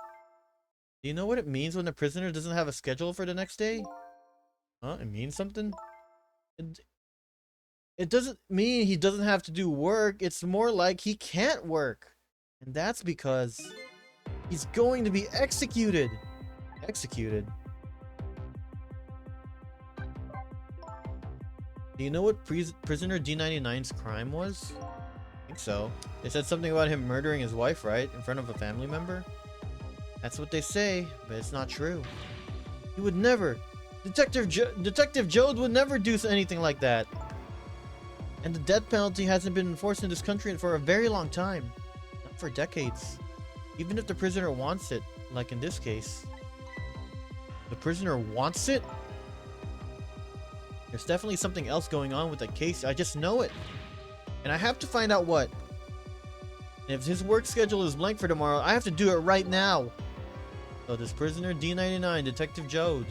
Do you know what it means when a prisoner doesn't have a schedule for the next day? Huh? It means something? It doesn't mean he doesn't have to do work. It's more like he can't work. And that's because he's going to be executed. Executed? Do you know what prisoner D99's crime was? I think so. They said something about him murdering his wife, right? In front of a family member? That's what they say, but it's not true. He would never. Detective Jode would never do anything like that. And the death penalty hasn't been enforced in this country for a very long time. Not for decades. Even if the prisoner wants it, like in this case. The prisoner wants it? There's definitely something else going on with the case. I just know it. And I have to find out what. And if his work schedule is blank for tomorrow, I have to do it right now. So this prisoner D99, Detective Jode.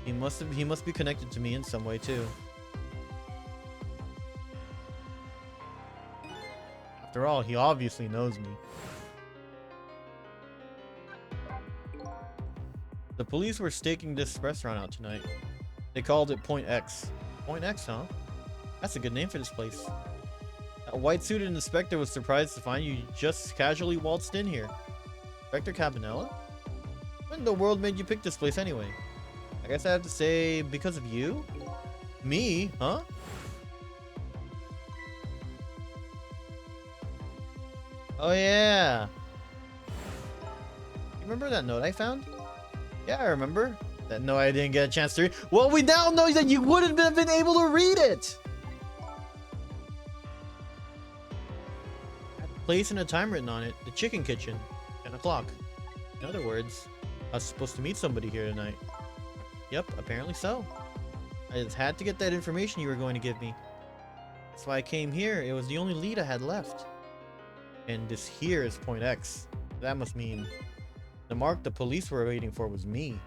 He must be connected to me in some way too. After all, he obviously knows me. The police were staking this restaurant out tonight. They called it Point X. Point X, huh? That's a good name for this place. A white-suited inspector was surprised to find you just casually waltzed in here. Inspector Cabanela? What in the world made you pick this place anyway? I guess I have to say, because of you? Me? Huh? Oh yeah! You remember that note I found? Yeah, I remember. That note I didn't get a chance to read. Well, we now know that you wouldn't have been able to read it! Had a place and a time written on it. The Chicken Kitchen. 10 o'clock. In other words, I was supposed to meet somebody here tonight. Yep, apparently so. I just had to get that information you were going to give me. That's why I came here. It was the only lead I had left. And this here is Point X. That must mean the mark the police were waiting for was me.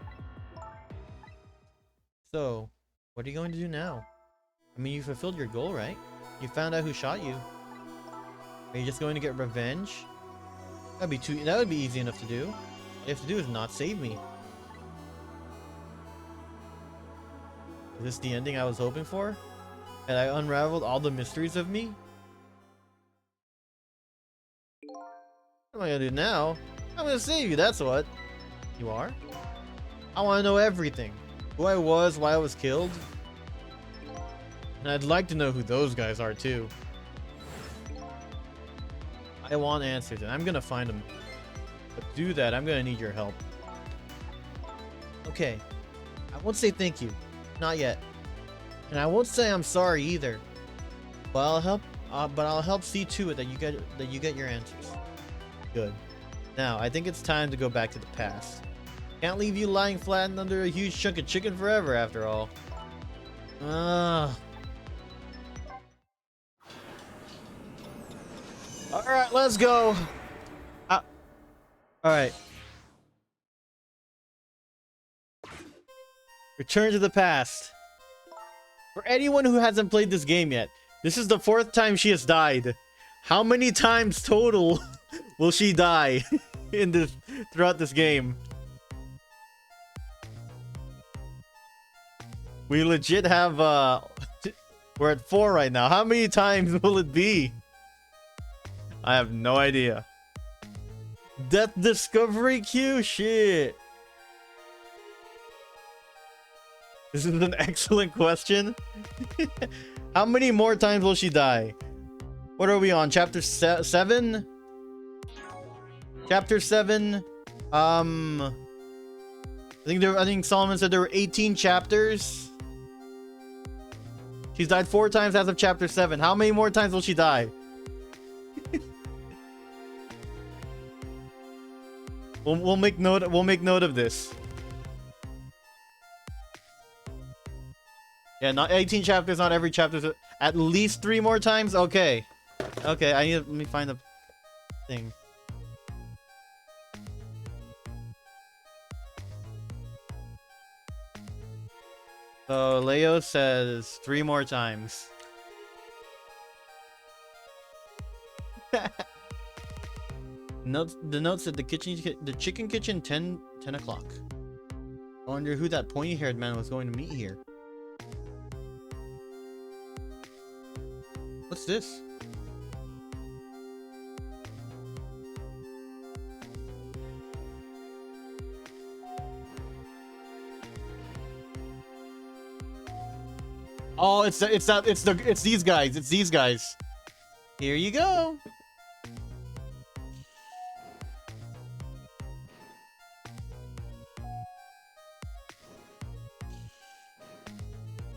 So, what are you going to do now? I mean, you fulfilled your goal, right? You found out who shot you. Are you just going to get revenge? That would be easy enough to do. All you have to do is not save me. Is this the ending I was hoping for? And I unraveled all the mysteries of me? What am I gonna do now? I'm gonna save you, that's what. You are? I wanna know everything. Who I was, why I was killed. And I'd like to know who those guys are too. I want answers and I'm gonna find them. But to do that, I'm gonna need your help. Okay. I won't say thank you. Not yet. And I won't say I'm sorry either. But I'll help see to it that you get your answers. Good. Now, I think it's time to go back to the past. Can't leave you lying flattened under a huge chunk of chicken forever, after all. Alright, let's go. Alright. Return to the past. For anyone who hasn't played this game yet, this is the 4th time she has died. How many times total will she die throughout this game? We legit have we're at 4 right now. How many times will it be? I have no idea. Death discovery queue? Shit. This is an excellent question. How many more times will she die? What are we on? Chapter 7? Chapter 7. I think Solomon said there were 18 chapters. She's died 4 times as of chapter 7. How many more times will she die? We'll make note of this. Yeah, not 18 chapters, not every chapter. At least 3 more times? Okay. Okay, let me find the thing. So Leo says 3 more times. The note said the chicken kitchen 10 o'clock. I wonder who that pointy-haired man was going to meet here. What's this? Oh, it's these guys. It's these guys. Here you go.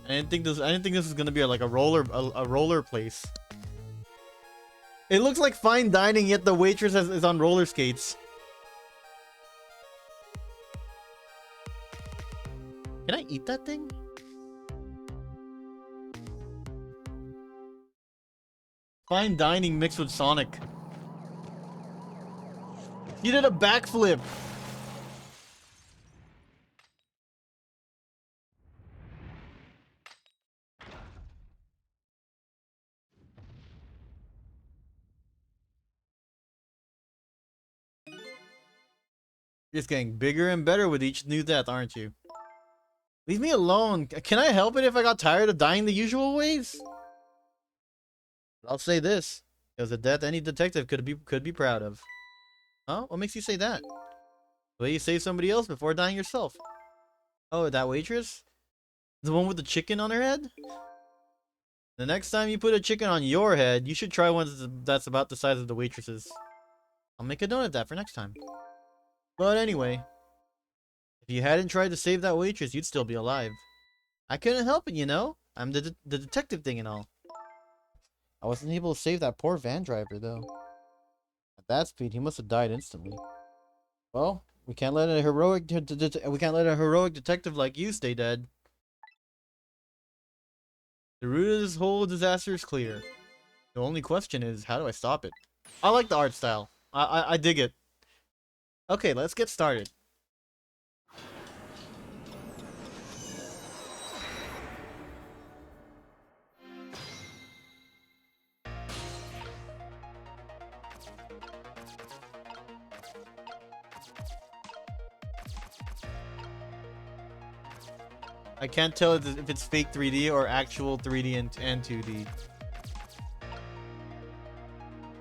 I didn't think this was gonna be like a roller place. It looks like fine dining, yet the waitress is on roller skates. Can I eat that thing? Fine dining mixed with Sonic. You did a backflip. You're just getting bigger and better with each new death, aren't you? Leave me alone. Can I help it if I got tired of dying the usual ways? I'll say this. It was a death any detective could be proud of. Huh? What makes you say that? The way you save somebody else before dying yourself. Oh, that waitress? The one with the chicken on her head? The next time you put a chicken on your head, you should try one that's about the size of the waitress's. I'll make a note of that for next time. But anyway, if you hadn't tried to save that waitress, you'd still be alive. I couldn't help it, you know? I'm the detective thing and all. I wasn't able to save that poor van driver, though. At that speed, he must have died instantly. Well, we can't let a heroic detective like you stay dead. The root of this whole disaster is clear. The only question is, how do I stop it? I like the art style. I dig it. Okay, let's get started. I can't tell if it's fake 3D or actual 3D and 2D.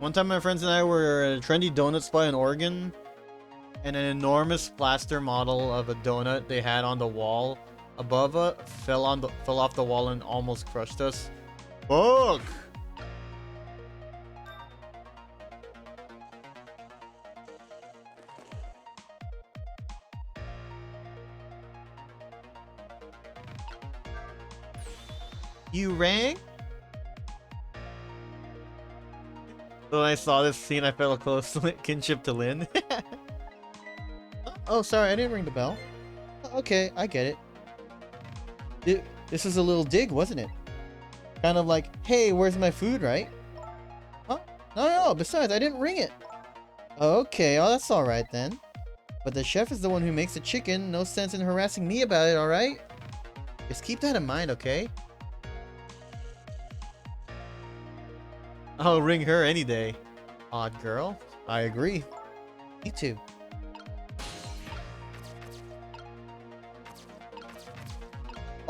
One time my friends and I were at a trendy donut spot in Oregon, and an enormous plaster model of a donut they had on the wall above it fell off the wall and almost crushed us. Fuck! You rang? When I saw this scene, I felt a close kinship to Lynn. Oh, sorry, I didn't ring the bell. Okay, I get it. This was a little dig, wasn't it? Kind of like, hey, where's my food, right? Huh? No, besides, I didn't ring it. Okay, oh, that's alright then. But the chef is the one who makes the chicken. No sense in harassing me about it, alright? Just keep that in mind, okay? I'll ring her any day. Odd girl. I agree. Me too.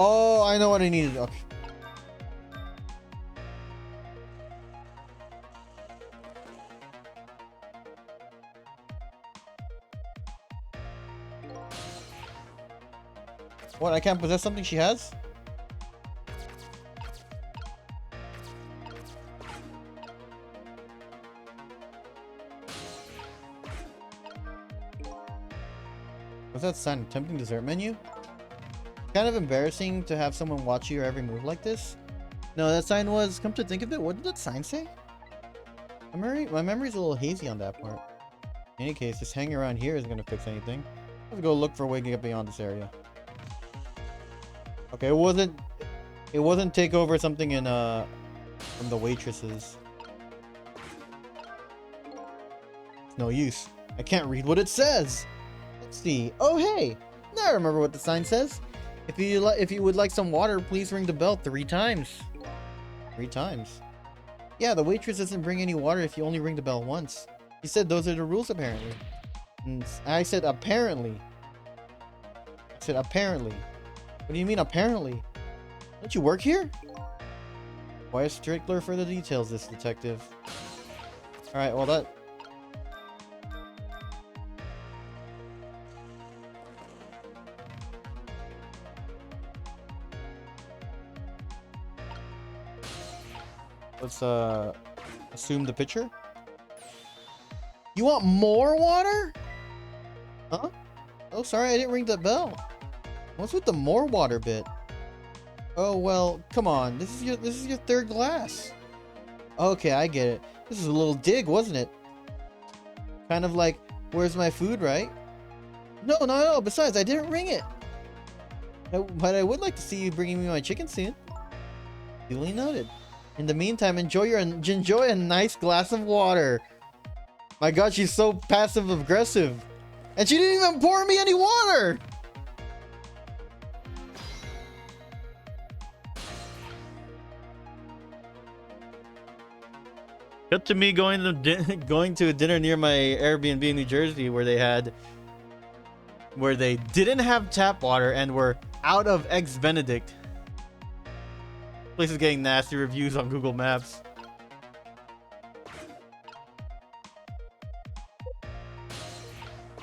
Oh, I know what I needed. Okay. What? I can't possess something she has? What's that sign? Tempting dessert menu? Kind of embarrassing to have someone watch your every move like this. No, that sign was, come to think of it, what did that sign say? My memory's a little hazy on that part. In any case, just hanging around here isn't gonna fix anything. Let's go look for a way to get beyond this area. Okay, it wasn't take over something in from the waitresses. It's no use. I can't read what it says. Let's see. Oh hey, now I remember what the sign says. If you would like some water, please ring the bell 3 times. 3 times. Yeah, the waitress doesn't bring any water if you only ring the bell once. He said those are the rules apparently. And I said apparently. I said apparently. What do you mean apparently? Don't you work here? Why a stickler for the details, this detective? Alright, well that... Let's assume the picture. You want more water? Huh? Oh, sorry, I didn't ring the bell. What's with the more water bit? Oh well, come on. This is your 3rd glass. Okay, I get it. This is a little dig, wasn't it? Kind of like, where's my food, right? No. Besides, I didn't ring it. But I would like to see you bringing me my chicken soon. Duly noted. In the meantime, enjoy a nice glass of water. My God, she's so passive aggressive, and she didn't even pour me any water. Cut to me going to a dinner near my Airbnb in New Jersey where they didn't have tap water and were out of Eggs Benedict. Place is getting nasty reviews on Google Maps.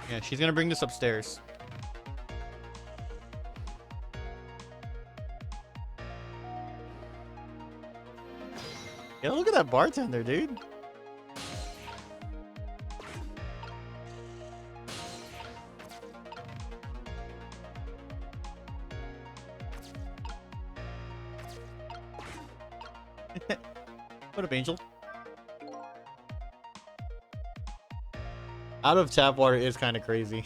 Yeah, she's gonna bring this upstairs. Yeah, look at that bartender, dude. What up, Angel? Out of tap water is kind of crazy.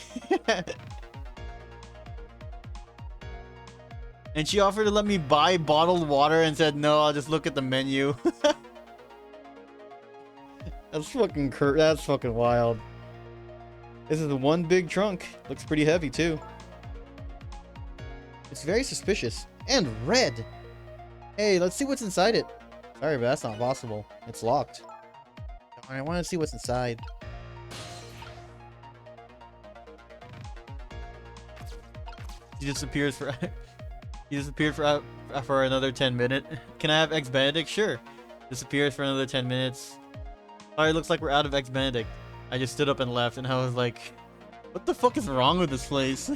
And she offered to let me buy bottled water and said, no, I'll just look at the menu. That's fucking wild. This is one big trunk. Looks pretty heavy too. It's very suspicious. And red. Hey, let's see what's inside it. Sorry, but that's not possible. It's locked. I want to see what's inside. He disappears for he disappeared for another 10 minutes. Can I have Eggs Benedict? Sure. Disappears for another 10 minutes. Sorry, looks like we're out of Eggs Benedict. I just stood up and left, and I was like, what the fuck is wrong with this place?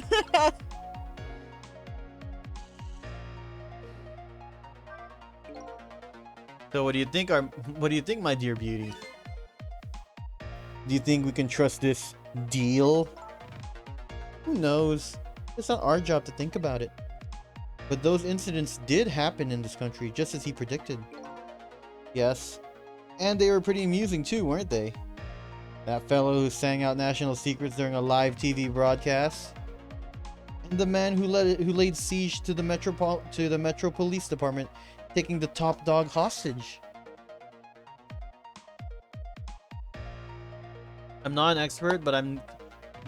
So what do you think, my dear beauty? Do you think we can trust this deal? Who knows? It's not our job to think about it. But those incidents did happen in this country, just as he predicted. Yes. And they were pretty amusing too, weren't they? That fellow who sang out national secrets during a live TV broadcast. And the man who laid siege to the Metro Police Department, taking the top dog hostage. I'm not an expert, but I'm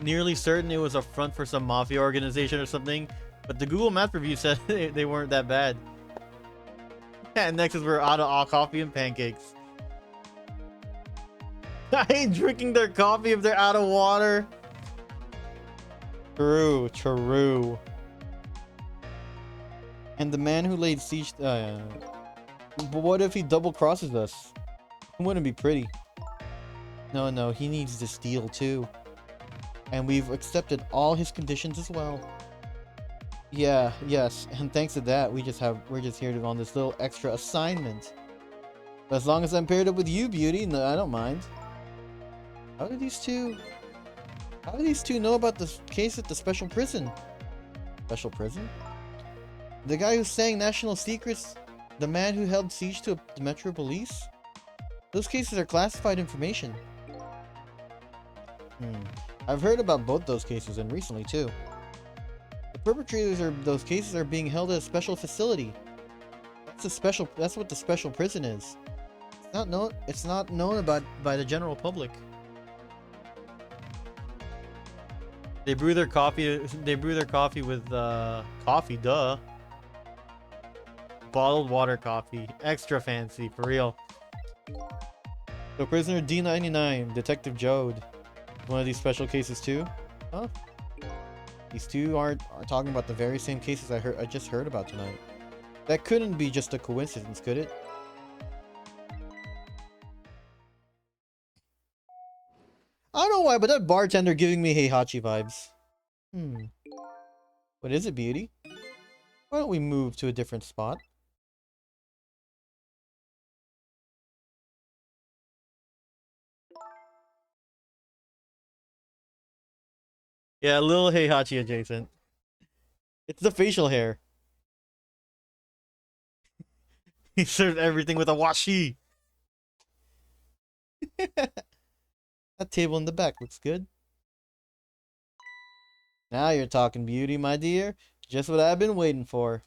nearly certain it was a front for some mafia organization or something. But the Google Maps review said they weren't that bad. And next is we're out of all coffee and pancakes. I ain't drinking their coffee if they're out of water. True. And the man who laid siege... but what if he double crosses us? It wouldn't be pretty. No, he needs this deal too. And we've accepted all his conditions as well. Yes, and thanks to that, we're just here on this little extra assignment. But as long as I'm paired up with you, beauty, no, I don't mind. How do these two know about this case at the special prison? Special prison? The guy who sang national secrets The man who held siege to the Metro Police? Those cases are classified information. I've heard about both those cases, and recently too. The perpetrators of those cases are being held at a special facility. That's what the special prison is. It's not known about by the general public. They brew their coffee with coffee, duh. Bottled water coffee. Extra fancy, for real. So prisoner D99, Detective Jode. One of these special cases too? Huh? These two are talking about the very same cases I just heard about tonight. That couldn't be just a coincidence, could it? I don't know why, but that bartender giving me Heihachi vibes. What is it, beauty? Why don't we move to a different spot? Yeah, a little Heihachi adjacent. It's the facial hair. He served everything with a washi. That table in the back looks good. Now you're talking, beauty, my dear. Just what I've been waiting for.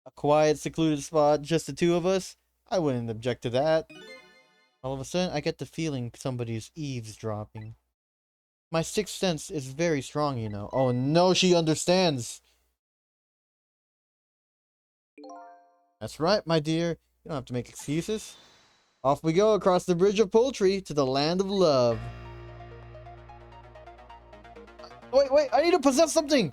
A quiet, secluded spot, just the two of us. I wouldn't object to that. All of a sudden, I get the feeling somebody's eavesdropping. My sixth sense is very strong, you know. Oh no, she understands. That's right, my dear. You don't have to make excuses. Off we go across the bridge of poultry to the land of love. Wait, I need to possess something!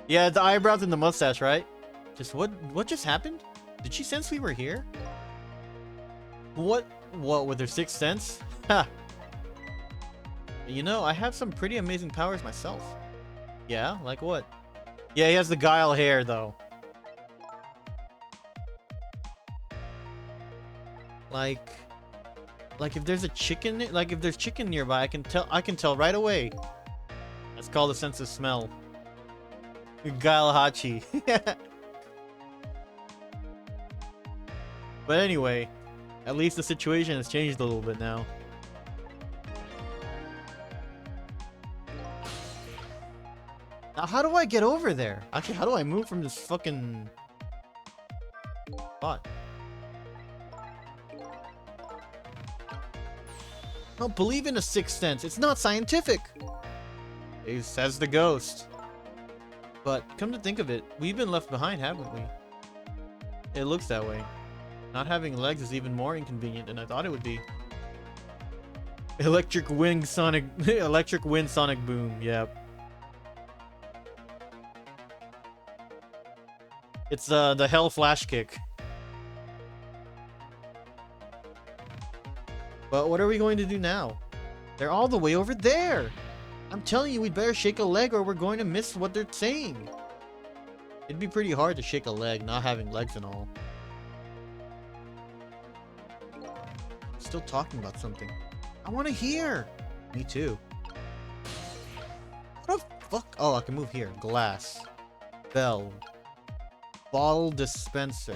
Yeah, the eyebrows and the mustache, right? Just what just happened? Did she sense we were here? What with her sixth sense? Ha! You know, I have some pretty amazing powers myself. Yeah, like what? Yeah, he has the guile hair though. Like if there's a chicken, if there's chicken nearby, I can tell right away. That's called a sense of smell. Guile Hachi. But anyway, at least the situation has changed a little bit now. Now, how do I get over there? Actually, how do I move from this fucking spot? I don't believe in a sixth sense. It's not scientific. Says the ghost. But come to think of it, we've been left behind, haven't we? It looks that way. Not having legs is even more inconvenient than I thought it would be. Electric wind sonic boom. Yep. It's the hell flash kick. But what are we going to do now? They're all the way over there. I'm telling you, we'd better shake a leg or we're going to miss what they're saying. It'd be pretty hard to shake a leg, not having legs and all. Still talking about something. I want to hear. Me too. What the fuck? Oh, I can move here. Glass. Bell. Bottle dispenser.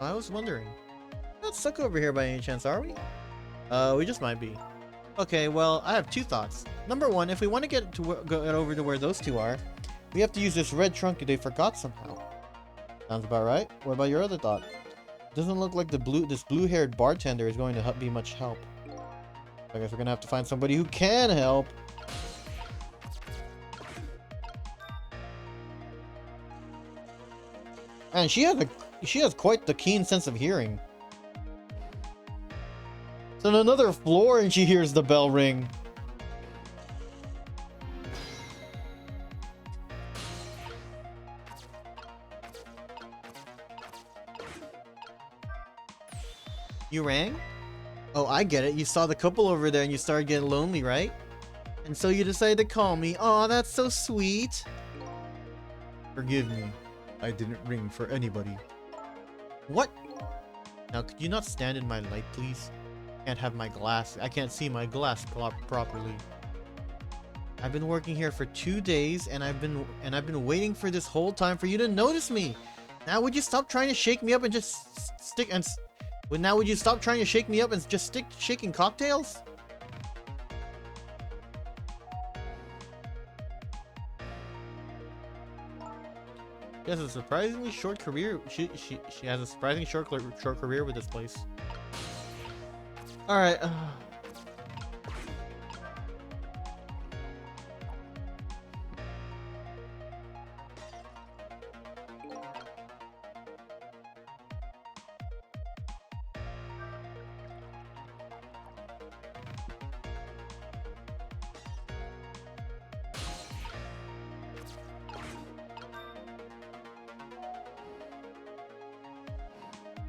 I was wondering. We're not stuck over here by any chance, are we? We just might be. Okay, well, I have two thoughts. Number one, if we want to get over to where those two are, we have to use this red trunk they forgot somehow. Sounds about right. What about your other thought? Doesn't look like this blue-haired bartender is going to be much help. I guess we're gonna have to find somebody who can help. And she has quite the keen sense of hearing. It's on another floor and she hears the bell ring. You rang? Oh, I get it. You saw the couple over there and you started getting lonely, right? And so you decided to call me. Aw, that's so sweet. Forgive me. I didn't ring for anybody. What? Now, could you not stand in my light, please? Can't have my glass. I can't see my glass properly. I've been working here for 2 days, and I've been waiting for this whole time for you to notice me. Now, would you stop trying to shake me up and just stick and? Now, would you stop trying to shake me up and just stick shaking cocktails? She has a surprisingly short career. She has a surprisingly short career with this place. All right.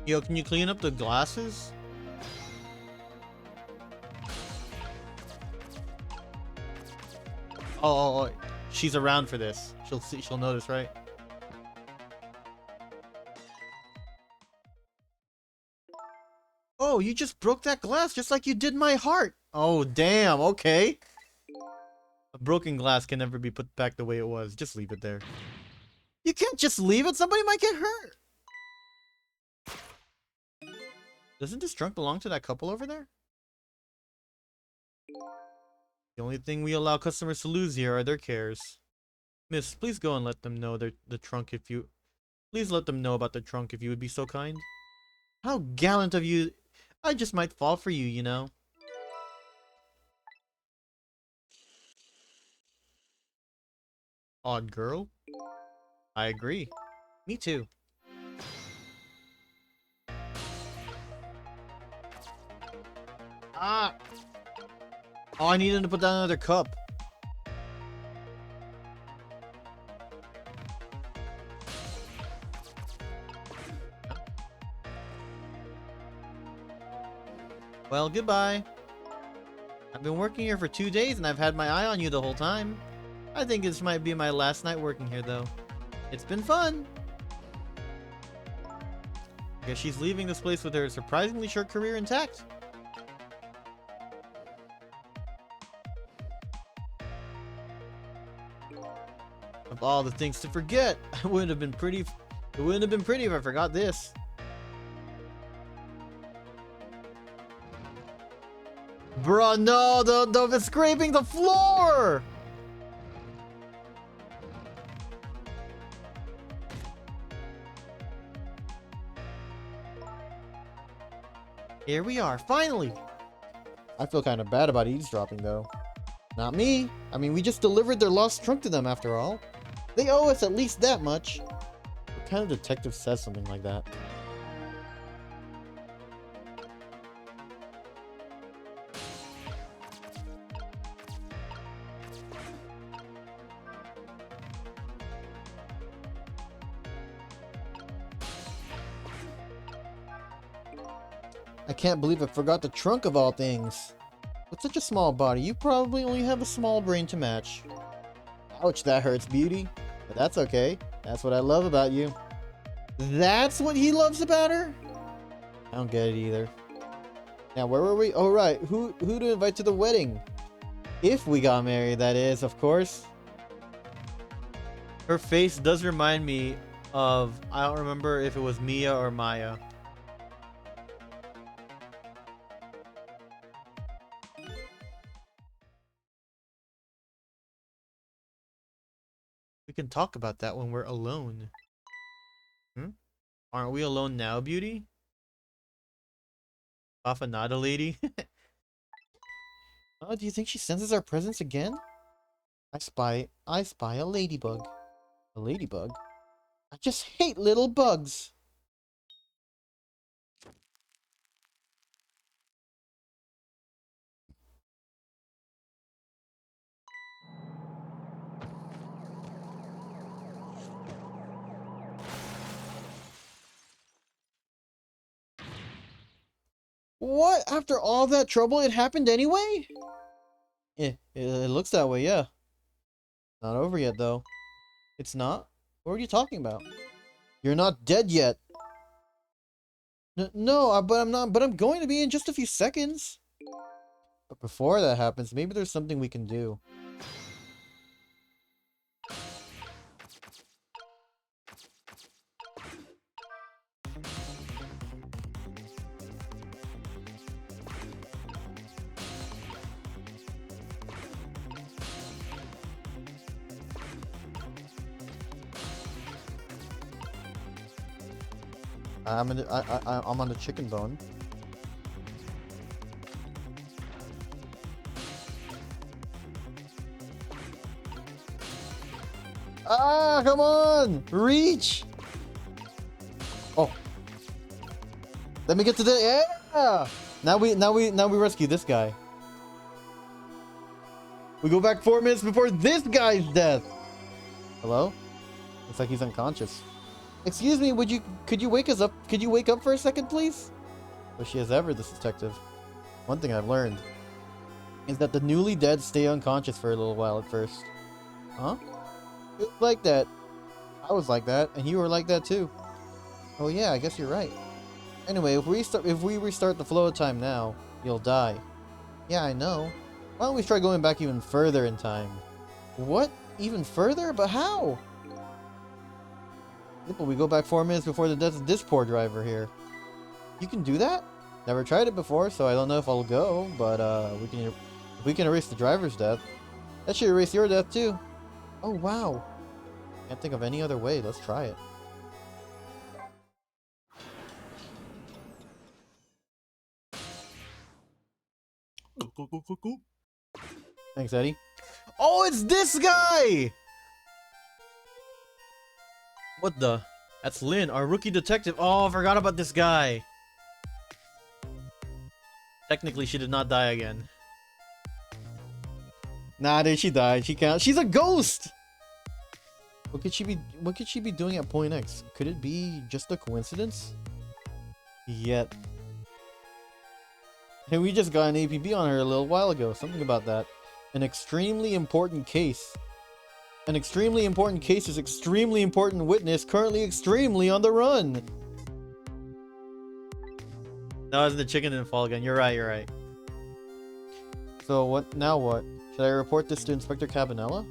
Yo, can you clean up the glasses? Oh, she's around for this. She'll notice, right? Oh, you just broke that glass just like you did my heart. Oh, damn. Okay. A broken glass can never be put back the way it was. Just leave it there. You can't just leave it. Somebody might get hurt. Doesn't this trunk belong to that couple over there? The only thing we allow customers to lose here are their cares. Miss, please go and let them know the trunk if you... Please let them know about the trunk if you would be so kind. How gallant of you. I just might fall for you, you know. Odd girl. I agree. Me too. Ah! Oh, I needed to put down another cup. Well, goodbye. I've been working here for 2 days and I've had my eye on you the whole time. I think this might be my last night working here, though. It's been fun. I guess she's leaving this place with her surprisingly short career intact. Of all the things to forget, it wouldn't have been pretty if I forgot this. Bruh, no, it's scraping the floor! Here we are, finally! I feel kind of bad about eavesdropping, though. Not me. I mean, we just delivered their lost trunk to them, after all. They owe us at least that much. What kind of detective says something like that? I can't believe I forgot the trunk of all things. With such a small body, you probably only have a small brain to match. Ouch, that hurts, beauty. But that's okay. That's what I love about you. That's what he loves about her? I don't get it either. Now, where were we? Oh, right. Who to invite to the wedding? If we got married, that is, of course. Her face does remind me of... I don't remember if it was Mia or Maya. We can talk about that when we're alone. Aren't we alone now, beauty? Bafanada lady? Oh, do you think she senses our presence again? I spy a ladybug. A ladybug? I just hate little bugs. What? After all that trouble, it happened anyway? It looks that way, yeah. Not over yet, though. It's not? What are you talking about? You're not dead yet. No, but I'm not. But I'm going to be in just a few seconds. But before that happens, maybe there's something we can do. I'm on the chicken bone. Ah, come on! Reach! Oh. Let me get to the yeah! Now we rescue this guy. We go back 4 minutes before this guy's death. Hello? Looks like he's unconscious. Excuse me, could you wake us up? Could you wake up for a second, please? Wish she has ever, this detective. One thing I've learned is that the newly dead stay unconscious for a little while at first. Huh? It was like that. I was like that, and you were like that too. Oh yeah, I guess you're right. Anyway, if we restart the flow of time now, you'll die. Yeah, I know. Why don't we try going back even further in time? What? Even further? But how? Simple, we go back 4 minutes before the death of this poor driver here. You can do that? Never tried it before, so I don't know if I'll go, but if we can erase the driver's death, that should erase your death too. Oh wow. Can't think of any other way. Let's try it. Thanks, Eddie. Oh, it's this guy! What the? That's Lynn, our rookie detective. Oh, I forgot about this guy. Technically, she did not die again. Nah, dude, she died. She can't. She's a ghost! What could she be doing at Point X? Could it be just a coincidence? Yet. Hey, we just got an APB on her a little while ago. Something about that. An extremely important case. An extremely important case is extremely important witness currently extremely on the run. No, the chicken didn't fall again. You're right. So what now what? Should I report this to Inspector Cabanela?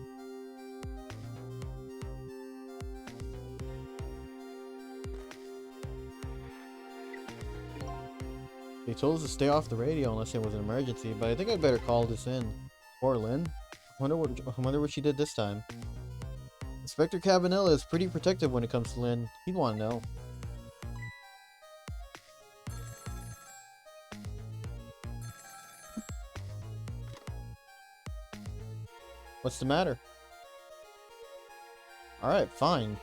They told us to stay off the radio unless it was an emergency, but I think I'd better call this in. Poor Lynn. I wonder what she did this time. Inspector Cabanela is pretty protective when it comes to Lynn. He'd want to know. What's the matter? Alright, fine.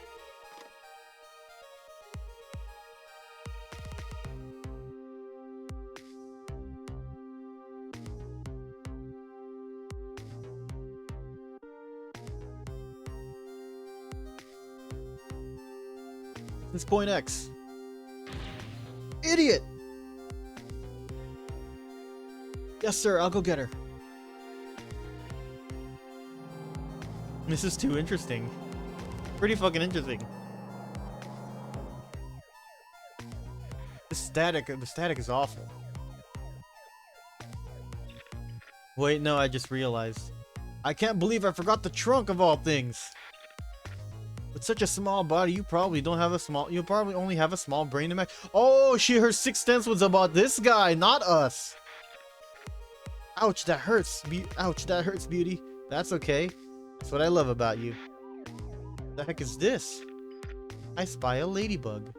This Point X. Idiot! Yes, sir, I'll go get her. This is too interesting. Pretty fucking interesting. The static is awful. Wait, no, I just realized. I can't believe I forgot the trunk of all things. With such a small body, you probably only have a small brain to match. Oh, her sixth sense was about this guy, not us. Ouch, that hurts. Ouch, that hurts, beauty. That's okay. That's what I love about you. What the heck is this? I spy a ladybug.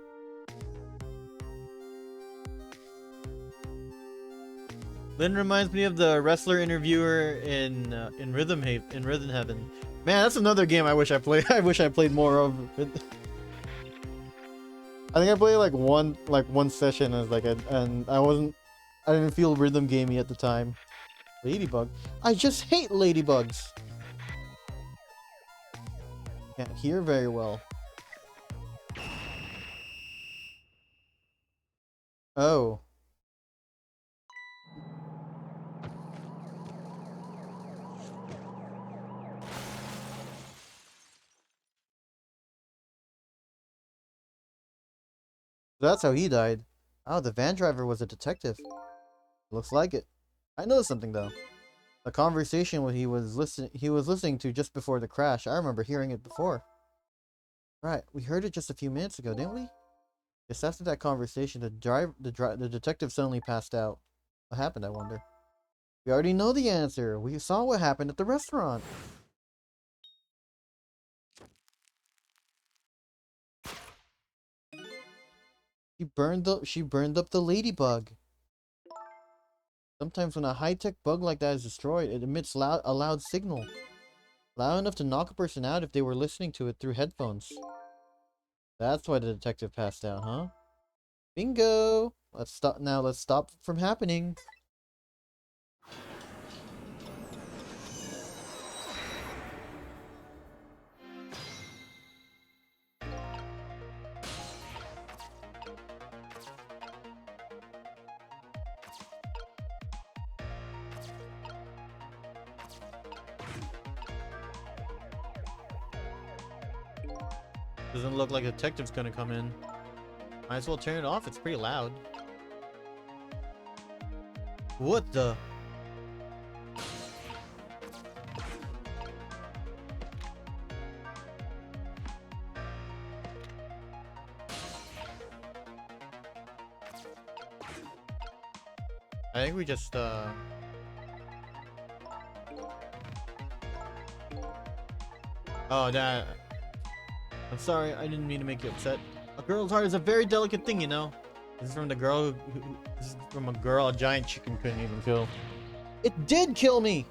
Lynn reminds me of the wrestler interviewer in Rhythm Heaven. Man, that's another game I wish I played. I wish I played more of. I think I played like one session as and I didn't feel rhythm gamey at the time. Ladybug. I just hate ladybugs. Can't hear very well. Oh. That's how he died. Oh, the van driver was a detective. Looks like it. I know something though. The conversation he was listening to just before the crash. I remember hearing it before. Right, we heard it just a few minutes ago, didn't we? Just after that conversation, the detective suddenly passed out. What happened, I wonder? We already know the answer. We saw what happened at the restaurant. She burned up the ladybug. Sometimes when a high-tech bug like that is destroyed, it emits a loud signal. Loud enough to knock a person out if they were listening to it through headphones. That's why the detective passed out, huh? Bingo! Let's stop from happening. Doesn't look like a detective's gonna come in. Might as well turn it off, it's pretty loud. What the? I think we just, Oh, that... I'm sorry, I didn't mean to make you upset. A girl's heart is a very delicate thing, you know. This is from the girl this is from a girl a giant chicken couldn't even kill. It did kill me!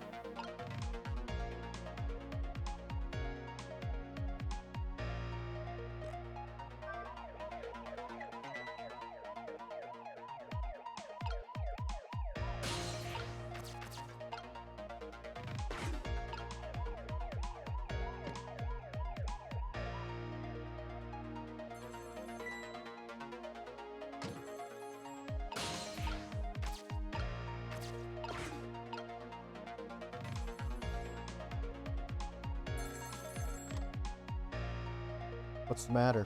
What's the matter?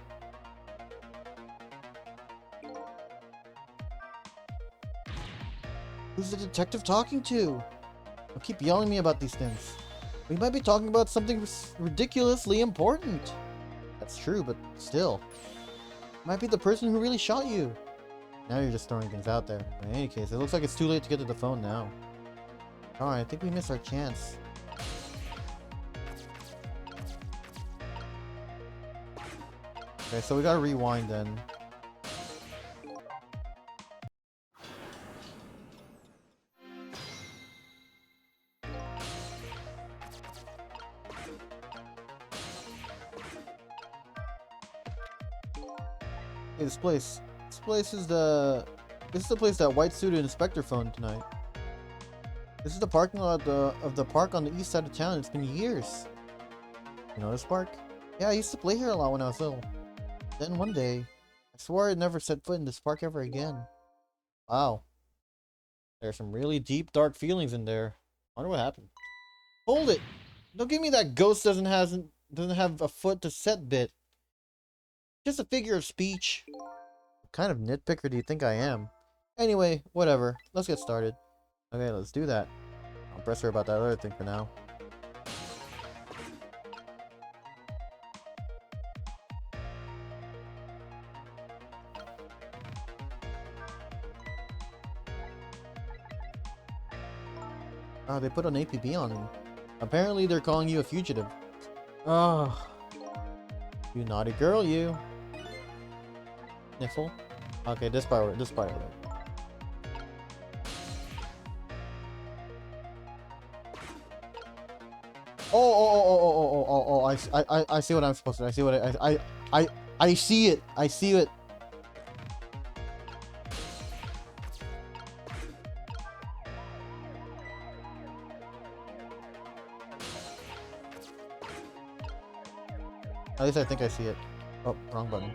Who's the detective talking to? Don't keep yelling at me about these things. We might be talking about something ridiculously important. That's true, but still. Might be the person who really shot you. Now you're just throwing things out there. In any case, it looks like it's too late to get to the phone now. Alright, I think we missed our chance. Okay, so we gotta rewind then. Hey, this place. This is the place that white suited inspector phoned tonight. This is the parking lot of the park on the east side of town. It's been years. You know this park? Yeah, I used to play here a lot when I was little. Then one day, I swore I'd never set foot in this park ever again. Wow. There's some really deep, dark feelings in there. I wonder what happened. Hold it! Don't give me that ghost doesn't have a foot to set bit. Just a figure of speech. What kind of nitpicker do you think I am? Anyway, whatever. Let's get started. Okay, let's do that. I'll press her about that other thing for now. Oh, they put an APB on him. Apparently they're calling you a fugitive. Oh. You naughty girl, you. Sniffle. Okay, this part right. Oh, I see what I'm supposed to do. I see what I see it. I see it. At least I think I see it. Oh, wrong button.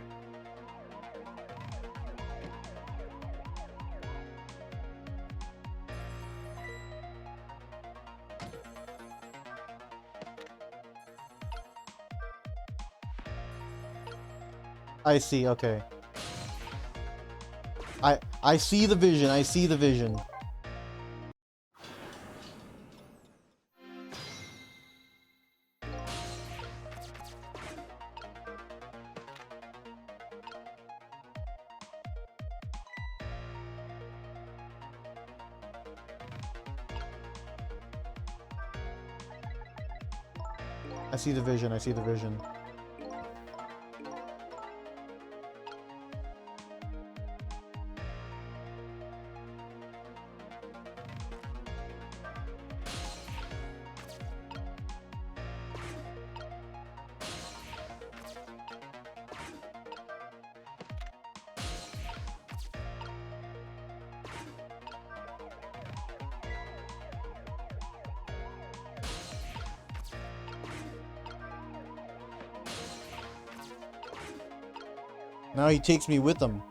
I see, okay. I see the vision. I see the vision. I see the vision. I see the vision. Now he takes me with him.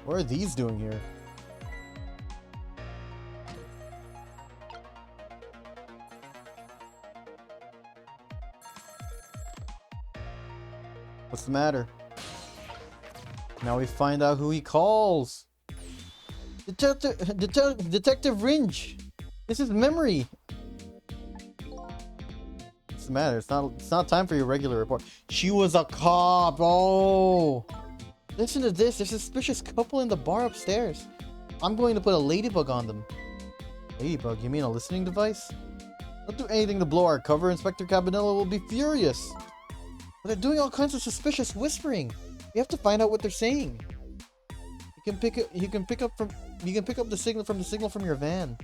What are these doing here? What's the matter? Now we find out who he calls. Detective Ringe. This is Memory. What's the matter? It's not time for your regular report. She was a cop. Oh. Listen to this. There's a suspicious couple in the bar upstairs. I'm going to put a ladybug on them. Ladybug? You mean a listening device? Don't do anything to blow our cover. Inspector Cabanilla will be furious. But they're doing all kinds of suspicious whispering. We have to find out what they're saying. You can pick up the signal from your van.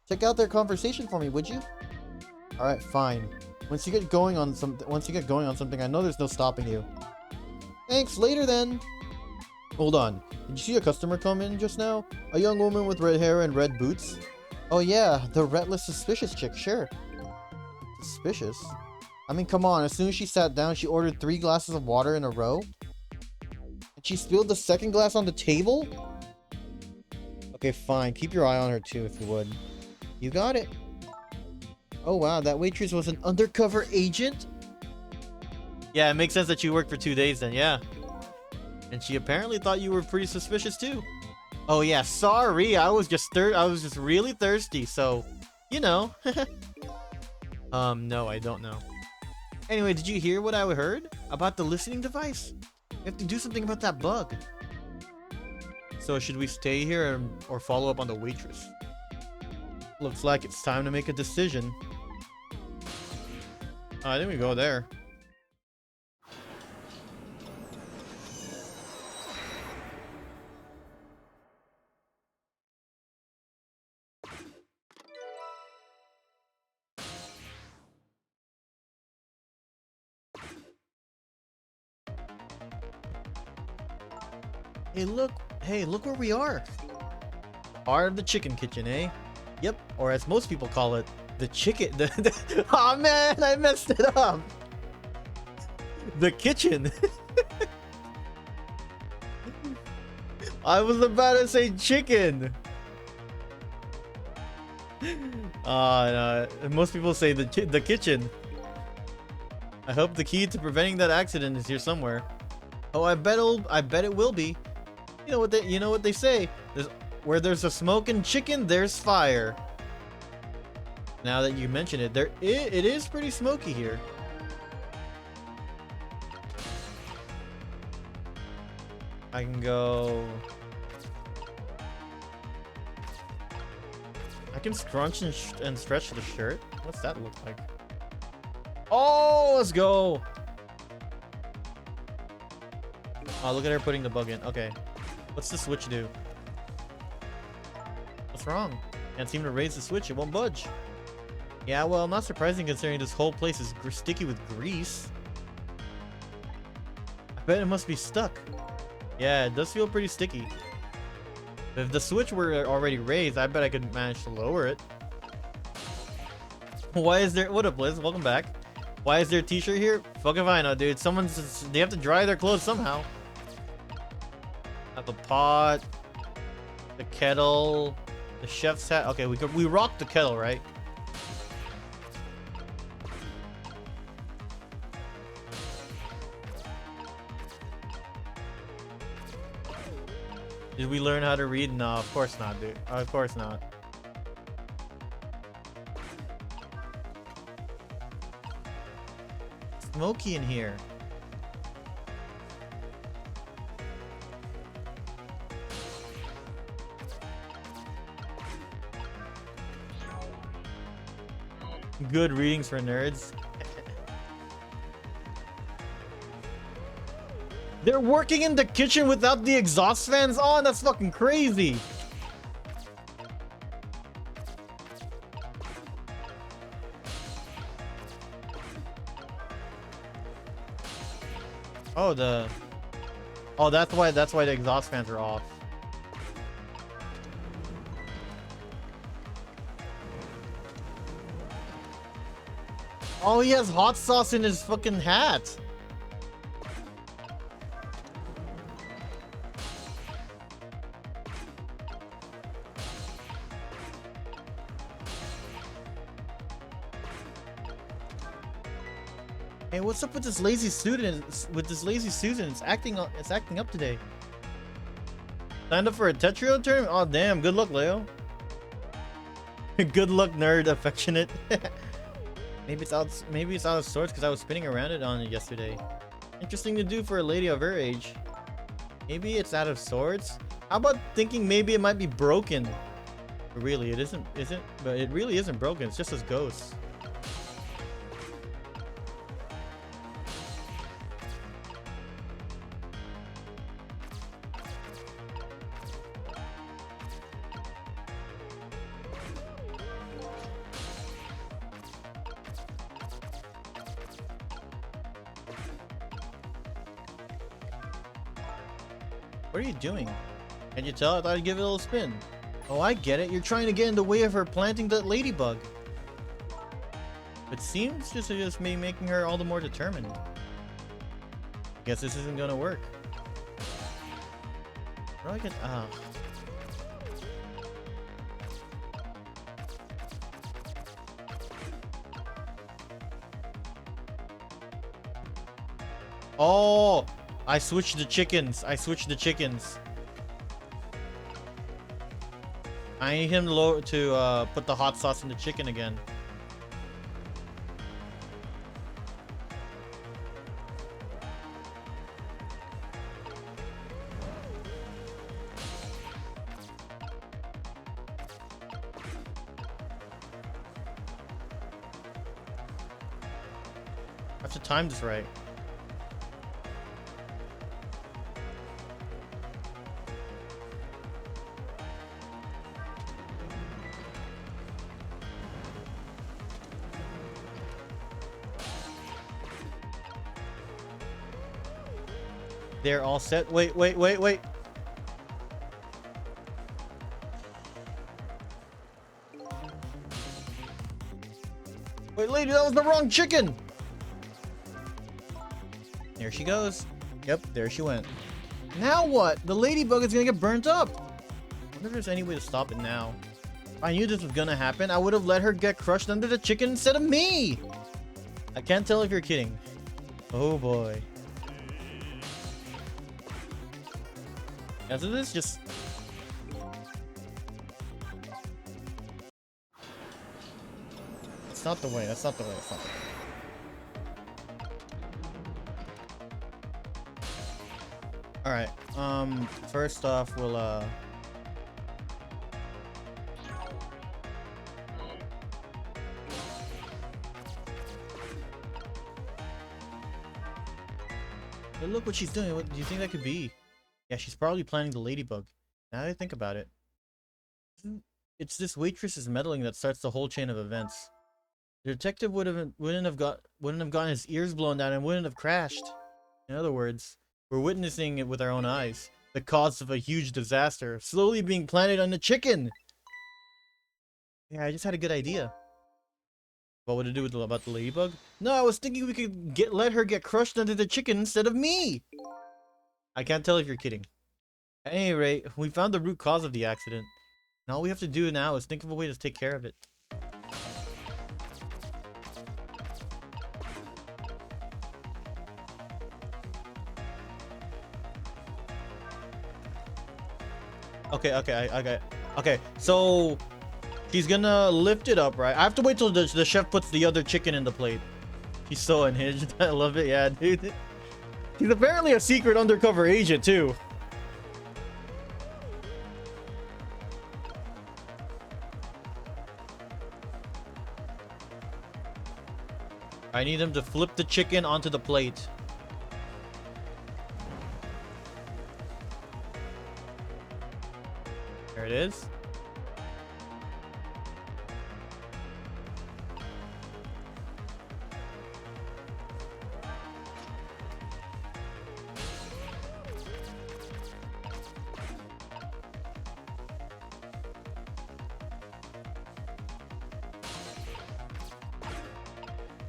Check out their conversation for me, would you? All right, fine. Once you get going on something, I know there's no stopping you. Thanks. Later then. Hold on. Did you see a customer come in just now? A young woman with red hair and red boots? Oh yeah, the relentless suspicious chick. Sure. Suspicious? I mean, come on. As soon as she sat down, she ordered 3 glasses of water in a row. And she spilled the second glass on the table? Okay, fine. Keep your eye on her too, if you would. You got it. Oh wow, that waitress was an undercover agent? Yeah, it makes sense that you worked for 2 days then, yeah. And she apparently thought you were pretty suspicious too. Oh yeah, sorry, I was just really thirsty, so, you know. No, I don't know. Anyway, did you hear what I heard? About the listening device? We have to do something about that bug. So should we stay here or follow up on the waitress? Looks like it's time to make a decision. I think we go there. Hey, look where we are. Heart of the chicken kitchen, eh? Yep, or as most people call it, the chicken. Oh man, I messed it up. The kitchen. I was about to say chicken. No, most people say the kitchen. I hope the key to preventing that accident is here somewhere. Oh, I bet it will be. You know what they say. Where there's a smoking chicken, there's fire. Now that you mention it, it is pretty smoky here. I can go. I can scrunch and stretch the shirt. What's that look like? Oh, let's go. Oh, look at her putting the bug in. Okay. What's the switch do? What's wrong? Can't seem to raise the switch. It won't budge. Yeah, well, not surprising considering this whole place is sticky with grease. I bet it must be stuck. Yeah, it does feel pretty sticky. If the switch were already raised, I bet I could manage to lower it. Why is there... What up, Liz? Welcome back. Why is there a t-shirt here? Fuck if I know, dude. They have to dry their clothes somehow. Have a pot, the kettle, the chef's hat. Okay, we rocked the kettle, right? Did we learn how to read? No, of course not, dude. Of course not. Smoky in here. Good readings for nerds. They're working in the kitchen without the exhaust fans on? That's fucking crazy. Oh, that's why the exhaust fans are off. Oh, he has hot sauce in his fucking hat. Hey, what's up with this lazy student? It's acting up today. Signed up for a Tetrio tournament? Oh damn, good luck, Leo. Good luck, nerd affectionate. Maybe it's out of sorts because I was spinning around it on it yesterday. Interesting to do for a lady of her age. Maybe it's out of sorts? How about thinking maybe it might be broken? Really, it isn't, but it really isn't broken, it's just as ghosts. What are you doing? Can you tell? I thought I'd give it a little spin. Oh, I get it. You're trying to get in the way of her planting that ladybug. It seems just me making her all the more determined. Guess this isn't gonna work. Where do I get... Ah. Oh! I switched the chickens. I need him to put the hot sauce in the chicken again. I have to time this right. They're all set. Wait. Wait, lady, that was the wrong chicken! There she goes. Yep, there she went. Now what? The ladybug is gonna get burnt up. I wonder if there's any way to stop it now. If I knew this was gonna happen, I would have let her get crushed under the chicken instead of me! I can't tell if you're kidding. Oh boy. After this, just... That's not the way, that's not the way. Alright, first off, we'll, Hey, look what she's doing. What do you think that could be? Yeah, she's probably planning the ladybug. Now that I think about it. It's this waitress's meddling that starts the whole chain of events. The detective wouldn't have gotten his ears blown out and wouldn't have crashed. In other words, we're witnessing it with our own eyes. The cause of a huge disaster slowly being planted on the chicken. Yeah, I just had a good idea. What would it do about the ladybug? No, I was thinking we could let her get crushed under the chicken instead of me. I can't tell if you're kidding. At any rate, we found the root cause of the accident. And all we have to do now is think of a way to take care of it. Okay, so she's gonna lift it up, right? I have to wait till the chef puts the other chicken in the plate. She's so unhinged. I love it. Yeah, dude. He's apparently a secret undercover agent, too. I need him to flip the chicken onto the plate. There it is.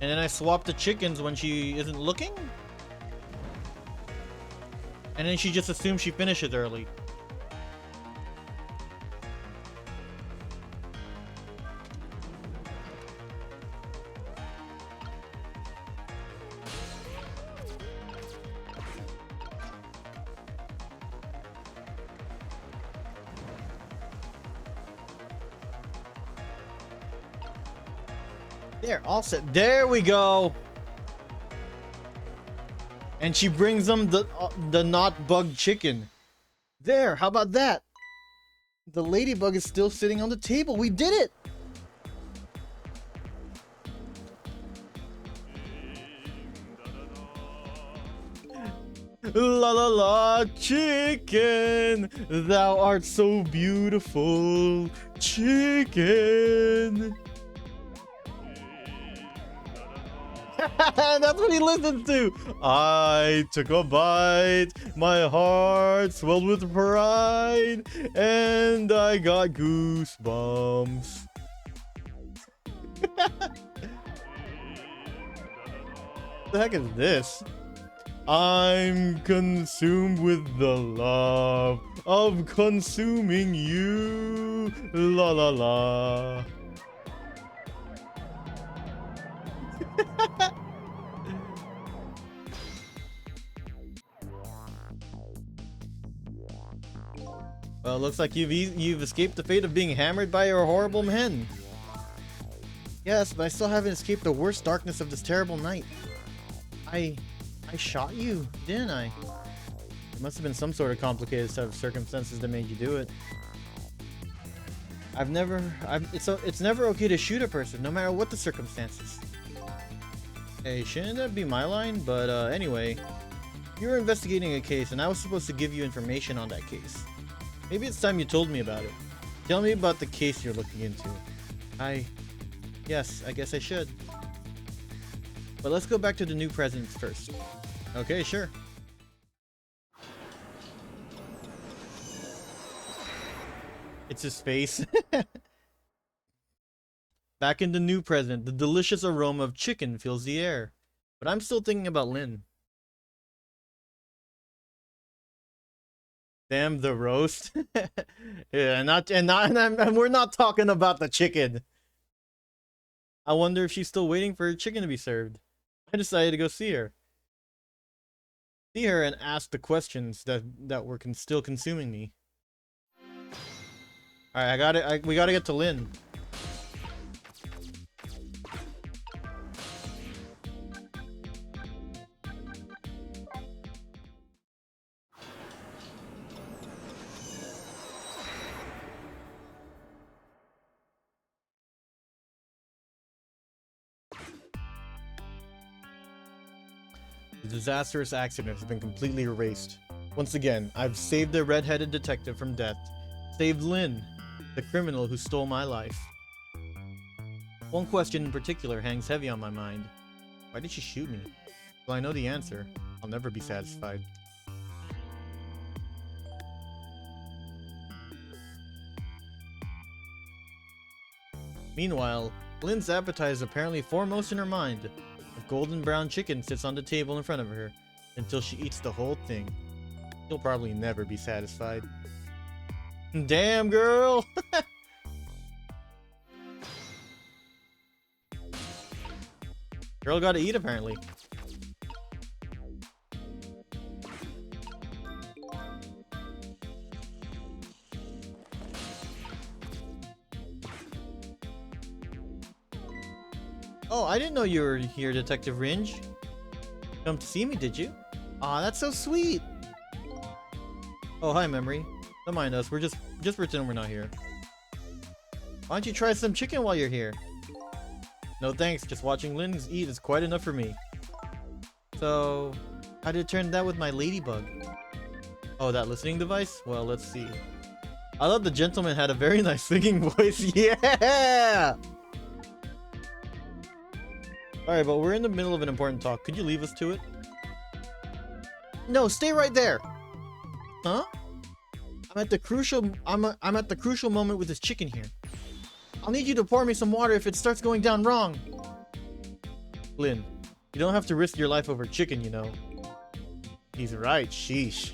And then I swap the chickens when she isn't looking? And then she just assumes she finishes early. There, all set. There we go. And she brings them the not bugged chicken. There, how about that? The ladybug is still sitting on the table. We did it. La la la, chicken, thou art so beautiful, chicken. That's what he listens to. I took a bite, my heart swelled with pride, and I got goosebumps. What the heck is this? I'm consumed with the love of consuming you. La la la. Well, looks like you've escaped the fate of being hammered by your horrible hen. Yes, but I still haven't escaped the worst darkness of this terrible night. I shot you, didn't I? It must have been some sort of complicated set of circumstances that made you do it. It's never okay to shoot a person, no matter what the circumstances. Hey, shouldn't that be my line? But anyway, you were investigating a case, and I was supposed to give you information on that case. Maybe it's time you told me about it. Tell me about the case you're looking into. Yes, I guess I should. But let's go back to the new presidents first. Okay, sure. It's his face. Back in the new president, the delicious aroma of chicken fills the air. But I'm still thinking about Lynn. Damn the roast. Yeah, and we're not talking about the chicken. I wonder if she's still waiting for her chicken to be served. I decided to go see her. See her and ask the questions that were still consuming me. Alright, we gotta get to Lynn. The disastrous accident has been completely erased. Once again, I've saved the red-headed detective from death. Saved Lynn, the criminal who stole my life. One question in particular hangs heavy on my mind. Why did she shoot me? Well, I know the answer. I'll never be satisfied. Meanwhile, Lynn's appetite is apparently foremost in her mind. A golden brown chicken sits on the table in front of her until she eats the whole thing. She'll probably never be satisfied. Damn, girl! Girl gotta eat, apparently. Oh, I didn't know you were here, Detective Ringe. Come to see me, did you? Aw, that's so sweet. Oh, hi, Memory. Don't mind us. We're just pretend we're not here. Why don't you try some chicken while you're here? No thanks. Just watching Lynn eat is quite enough for me. So, how did it turn out with my ladybug? Oh, that listening device? Well, let's see. I thought the gentleman had a very nice singing voice. Yeah! Alright, but we're in the middle of an important talk. Could you leave us to it? No, stay right there! Huh? I'm at the crucial moment with this chicken here. I'll need you to pour me some water if it starts going down wrong. Lynn, you don't have to risk your life over chicken, you know. He's right, sheesh.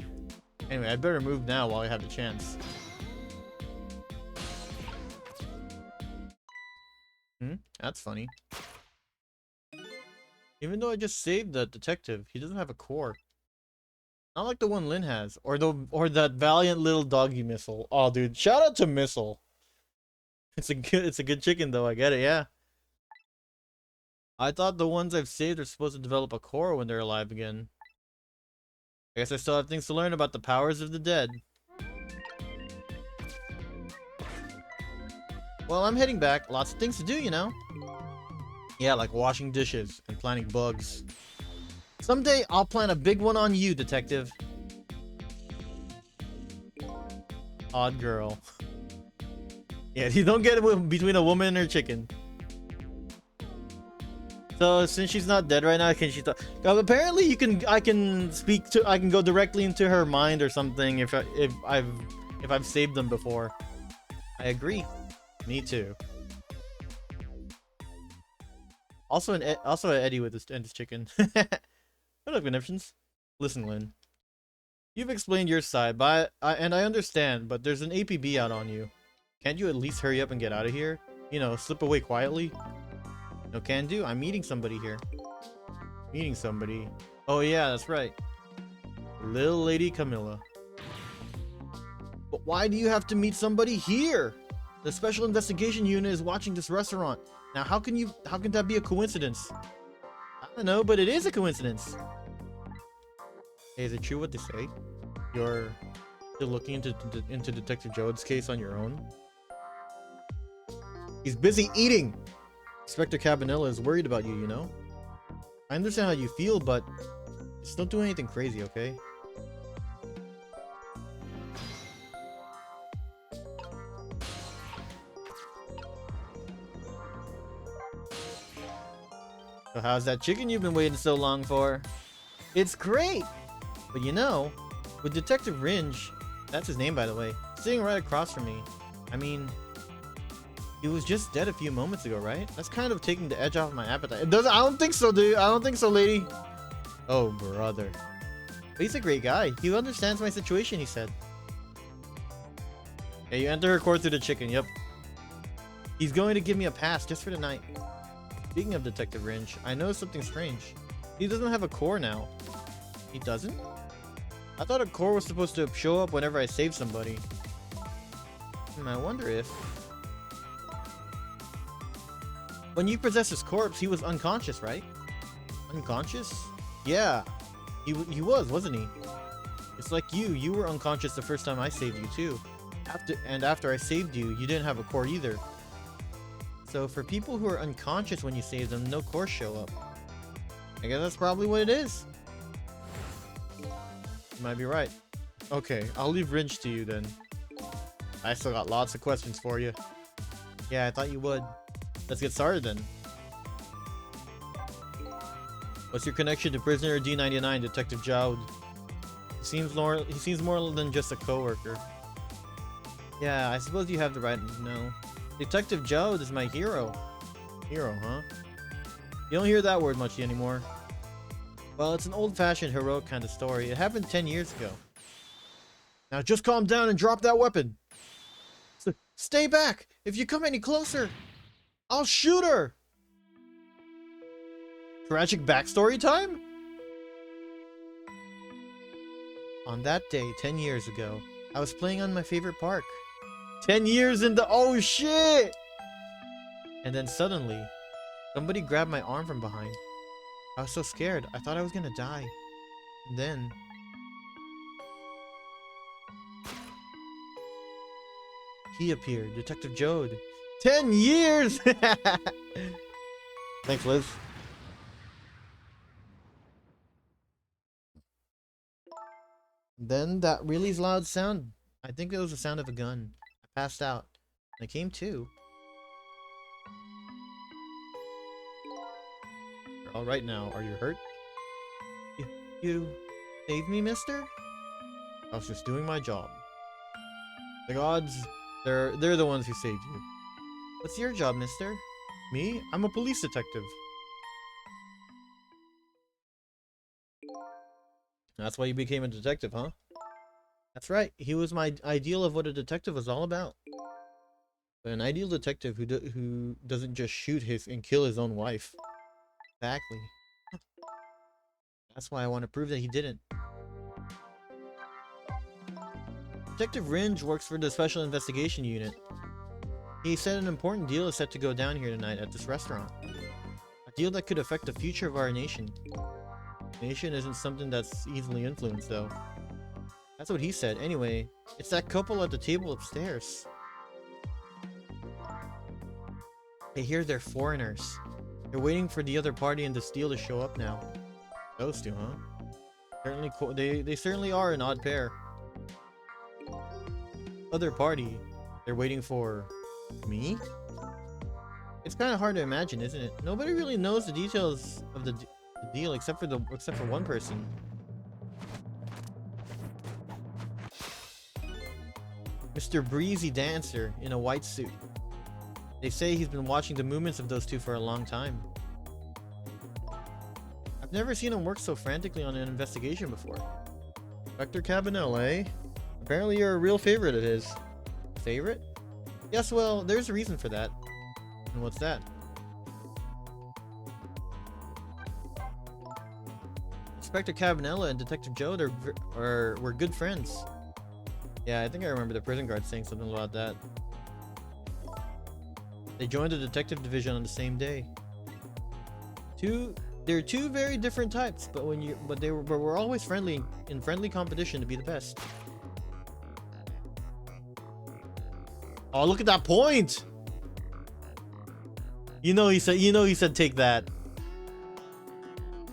Anyway, I'd better move now while I have the chance. That's funny. Even though I just saved the detective, he doesn't have a core. Not like the one Lynn has, or that valiant little doggy Missile. Oh, dude, shout out to Missile. It's a good chicken though. I get it, yeah. I thought the ones I've saved are supposed to develop a core when they're alive again. I guess I still have things to learn about the powers of the dead. Well, I'm heading back. Lots of things to do, you know. Yeah, like washing dishes and planting bugs. Someday I'll plant a big one on you, detective. Odd girl. Yeah, you don't get it between a woman and her chicken. So since she's not dead right now, can she talk? Apparently, I can go directly into her mind or something if I've saved them before. I agree. Me too. Also an Eddie with his chicken. What up, conniptions? Listen, Lynn. You've explained your side, and I understand, but there's an APB out on you. Can't you at least hurry up and get out of here? You know, slip away quietly? No can do. I'm meeting somebody here. Meeting somebody. Oh yeah, that's right. Little Lady Camilla. But why do you have to meet somebody here? The Special Investigation Unit is watching this restaurant. Now how can that be a coincidence? I don't know, but it is a coincidence. Hey, is it true what they say? You're looking into Detective Joad's case on your own? He's busy eating! Inspector Cabanilla is worried about you, you know? I understand how you feel, but just don't do anything crazy, okay? So how's that chicken you've been waiting so long for? It's great! But you know, with Detective Ringe, that's his name by the way, sitting right across from me. I mean, he was just dead a few moments ago, right? That's kind of taking the edge off my appetite. I don't think so, dude. I don't think so, lady. Oh, brother. But he's a great guy. He understands my situation, he said. Yeah, you enter her court through the chicken, yep. He's going to give me a pass just for tonight. Speaking of Detective Ringe, I noticed something strange. He doesn't have a core now. He doesn't? I thought a core was supposed to show up whenever I save somebody. I wonder if... When you possessed his corpse, he was unconscious, right? Unconscious? Yeah. He was, wasn't he? It's like you were unconscious the first time I saved you too. After I saved you, you didn't have a core either. So for people who are unconscious when you save them, no cores show up. I guess that's probably what it is. You might be right. Okay, I'll leave Ringe to you then. I still got lots of questions for you. Yeah, I thought you would. Let's get started then. What's your connection to prisoner D99, Detective Joad? He seems more than just a coworker. Yeah, I suppose you have the right to know. Detective Joad is my hero. Hero, huh? You don't hear that word much anymore. Well, it's an old-fashioned heroic kind of story. It happened 10 years ago. Now just calm down and drop that weapon. Stay back! If you come any closer, I'll shoot her! Tragic backstory time? On that day, 10 years ago, I was playing on my favorite park. 10 years into— oh shit! And then suddenly, Somebody grabbed my arm from behind. I was so scared. I thought I was gonna die. And then... he appeared. Detective Jode. 10 years! Thanks, Liz. Then that really loud sound. I think it was the sound of a gun. I passed out. I came to. You're all right now. Are you hurt? You saved me, mister? I was just doing my job. The gods, they're the ones who saved you. What's your job, mister? Me? I'm a police detective. That's why you became a detective, huh? That's right. He was my ideal of what a detective was all about. But an ideal detective who doesn't just shoot his and kill his own wife. Exactly. That's why I want to prove that he didn't. Detective Ringe works for the Special Investigation Unit. He said an important deal is set to go down here tonight at this restaurant. A deal that could affect the future of our nation. Nation isn't something that's easily influenced, though. That's what he said. Anyway, it's that couple at the table upstairs. I hear they're foreigners. They're waiting for the other party in this deal to show up now. Those two, huh? Certainly cool. They certainly are an odd pair. Other party. They're waiting for me? It's kind of hard to imagine, isn't it? Nobody really knows the details of the deal except for one person. Mr. Breezy Dancer in a white suit. They say he's been watching the movements of those two for a long time. I've never seen him work so frantically on an investigation before. Inspector Cabanel, eh? Apparently you're a real favorite of his. Favorite? Yes, well, there's a reason for that. And what's that? Inspector Cabanella and Detective Jode were good friends. Yeah, I think I remember the prison guard saying something about that. They joined the detective division on the same day. They're two very different types, but we're always friendly in friendly competition to be the best. Oh, look at that point! You know he said take that.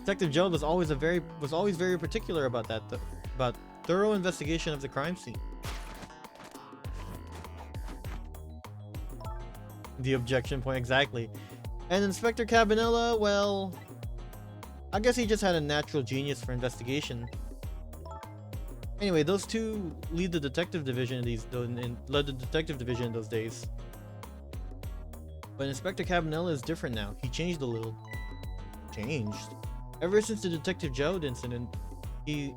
Detective Joe was always very particular about that, about thorough investigation of the crime scene. The objection point, exactly. And Inspector Cabanella, well, I guess he just had a natural genius for investigation. Anyway, those two lead the detective division led the detective division in those days. But Inspector Cabanella is different now. He changed a little. Changed? Ever since the Detective Jode incident, he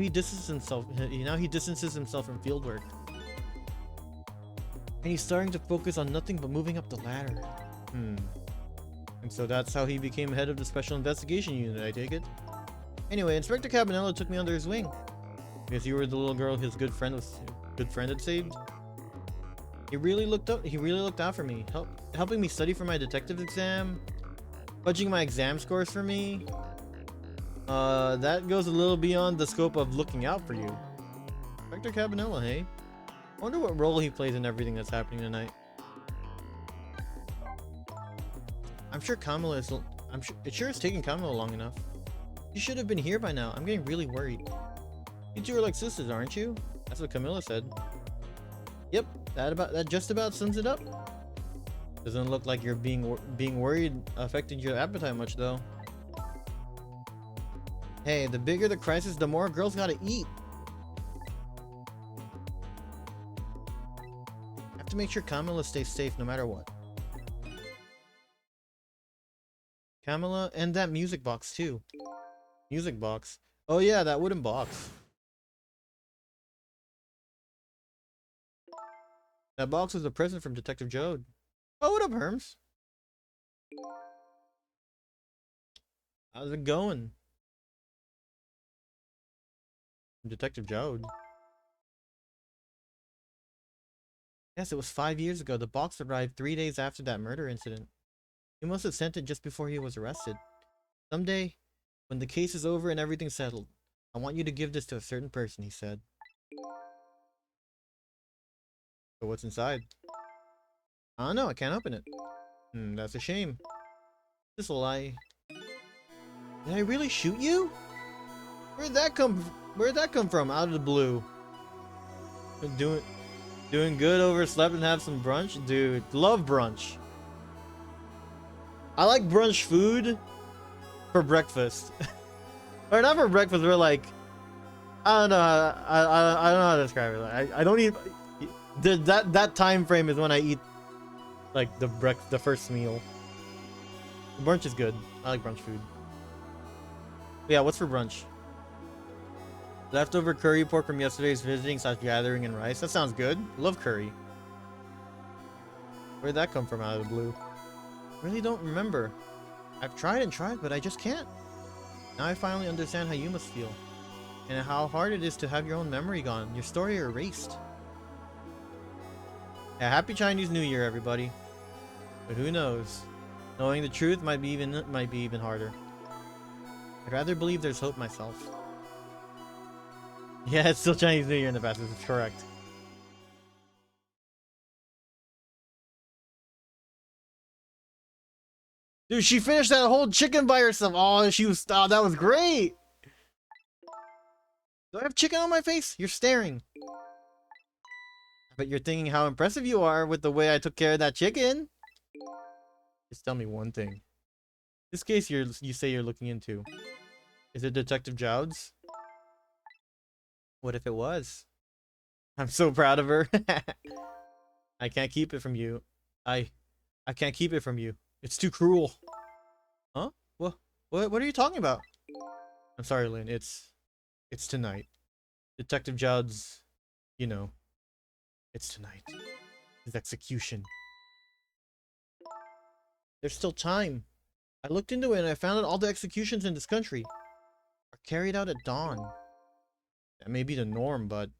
distances himself from fieldwork. And he's starting to focus on nothing but moving up the ladder. And so that's how he became head of the Special Investigation Unit, I take it. Anyway, Inspector Cabanella took me under his wing. Because you were the little girl his good friend had saved. He really looked out for me, helping me study for my detective exam, fudging my exam scores for me. That goes a little beyond the scope of looking out for you. Inspector Cabanella, hey? I wonder what role he plays in everything that's happening tonight. It sure is taking Kamala long enough. You should have been here by now. I'm getting really worried. You two are like sisters, aren't you? That's what Camilla said. Yep, that just about sums it up. Doesn't look like you're being worried affected your appetite much though. Hey, the bigger the crisis, the more girls gotta eat. Have to make sure Kamala stays safe no matter what. Kamala and that music box too. Music box. Oh yeah, that wooden box. That box was a present from Detective Jode. Oh, what up, Herms? How's it going? Detective Jode. Yes, it was 5 years ago. The box arrived 3 days after that murder incident. He must have sent it just before he was arrested. Someday, when the case is over and everything's settled, I want you to give this to a certain person, he said. So what's inside? I don't know, I can't open it. That's a shame. This'll lie. Did I really shoot you? Where'd that come from? Out of the blue. Doing good, overslept and have some brunch? Dude, love brunch. I like brunch food for breakfast. Or not for breakfast, but like, I don't know. I don't know how to describe it. I don't eat. That time frame is when I eat like the first meal. Brunch is good. I like brunch food. Yeah, what's for brunch? Leftover curry pork from yesterday's visiting / gathering and rice. That sounds good. Love curry. Where'd that come from out of the blue? Really don't remember. I've tried and tried, but I just can't. Now I finally understand how you must feel. And how hard it is to have your own memory gone. Your story erased. Yeah, happy Chinese New Year, everybody. But who knows? Knowing the truth might be even harder. I'd rather believe there's hope myself. Yeah, it's still Chinese New Year in the past, this is correct. Dude, she finished that whole chicken by herself. Oh, that was great. Do I have chicken on my face? You're staring. But you're thinking how impressive you are with the way I took care of that chicken. Just tell me one thing. This case you say you're looking into. Is it Detective Jowd's? What if it was? I'm so proud of her. I can't keep it from you. I can't keep it from you. It's too cruel. Huh? What are you talking about? I'm sorry, Lynn. It's tonight. Detective Jowd's, you know, it's tonight. His execution. There's still time. I looked into it and I found out all the executions in this country are carried out at dawn. That may be the norm, but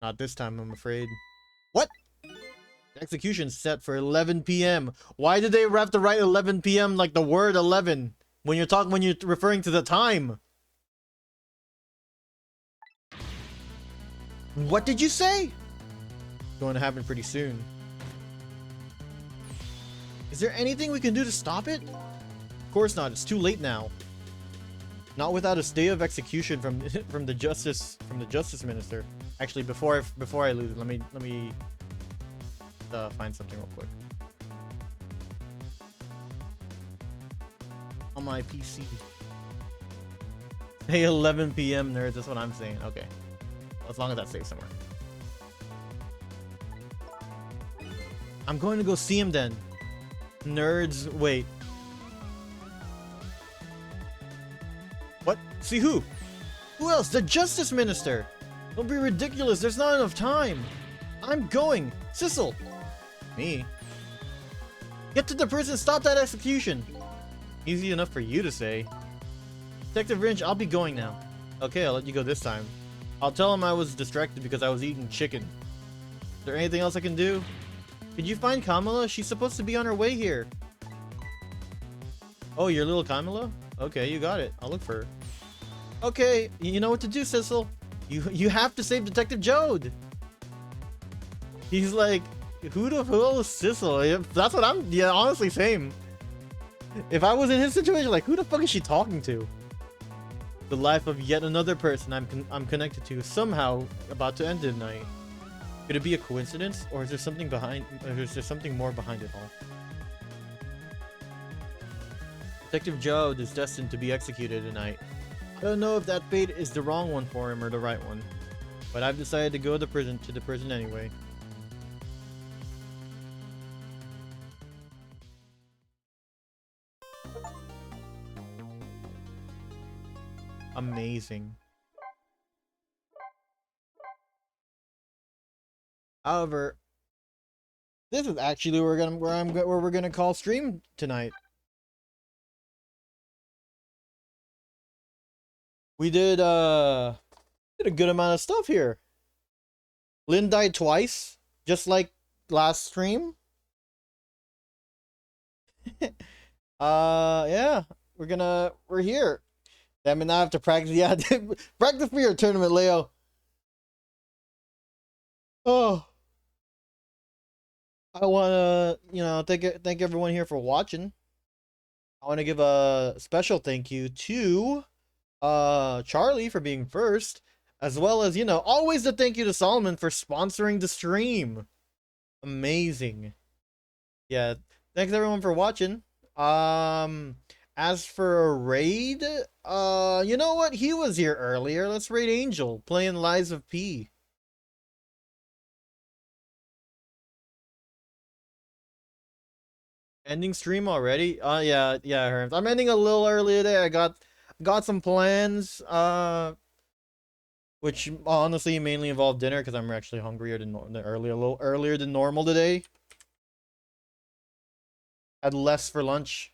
not this time, I'm afraid. What? The execution's set for 11 p.m. Why did they have to write 11 p.m. like the word 11 when you're referring to the time? What did you say? It's going to happen pretty soon. Is there anything we can do to stop it? Of course not. It's too late now. Not without a stay of execution from the justice minister. Actually, before I lose it, let me find something real quick on my PC. Hey, 11 p.m. nerds. That's what I'm saying. Okay, well, as long as that stays somewhere. I'm going to go see him then. Nerds, wait. What? See who? Who else? The Justice Minister! Don't be ridiculous, there's not enough time! I'm going! Sissel! Me? Get to the prison, stop that execution! Easy enough for you to say. Detective Wrench, I'll be going now. Okay, I'll let you go this time. I'll tell him I was distracted because I was eating chicken. Is there anything else I can do? Could you find Kamala? She's supposed to be on her way here. Oh, your little Kamala? Okay, you got it. I'll look for her. Okay, you know what to do, Sissel. You have to save Detective Jowd. He's like, who the hell is Sissel? That's what I'm. Yeah, honestly, same. If I was in his situation, like, who the fuck is she talking to? The life of yet another person I'm connected to is somehow about to end tonight. Could it be a coincidence, or is there something more behind it all? Detective Jowd is destined to be executed tonight. I don't know if that fate is the wrong one for him or the right one, but I've decided to go to the prison anyway. Amazing. However, this is actually where we're gonna call stream tonight. We did a good amount of stuff here. Lynn died twice, just like last stream. Yeah, we're here. Damn it, now I have to practice. Yeah, practice for your tournament, Leo. Oh, I wanna, thank everyone here for watching. I want to give a special thank you to Charlie for being first, as well as, always a thank you to Solomon for sponsoring the stream. Amazing. Yeah, thanks everyone for watching. As for a raid, you know what? He was here earlier. Let's raid Angel, playing Lies of P. Ending stream already? Yeah, Herms. I'm ending a little early today. I got some plans, which honestly mainly involve dinner because I'm actually hungrier than a little earlier than normal today. Had less for lunch.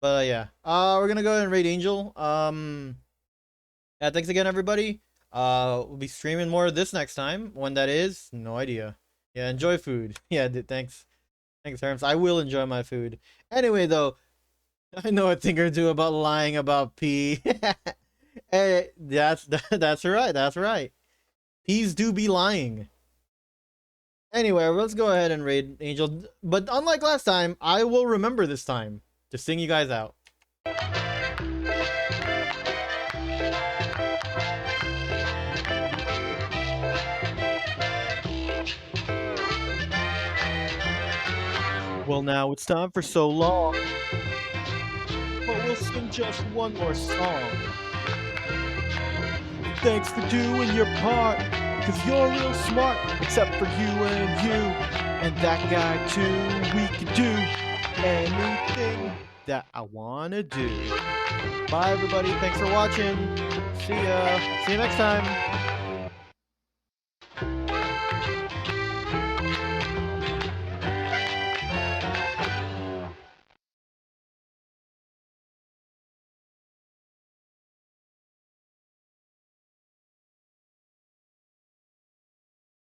But yeah. We're gonna go ahead and raid Angel. Yeah, thanks again everybody. We'll be streaming more of this next time. When that is, no idea. Yeah, enjoy food. Yeah, thanks. Thanks, Herms. I will enjoy my food. Anyway, though, I know a thing or two about lying about pee. Hey, that's right. That's right. Peas do be lying. Anyway, let's go ahead and raid Angel. But unlike last time, I will remember this time to sing you guys out. Well, now it's time for So Long. But we'll sing just one more song. Thanks for doing your part, cause you're real smart, except for you and you, and that guy too. We can do anything that I wanna do. Bye everybody, thanks for watching. See ya. See you next time.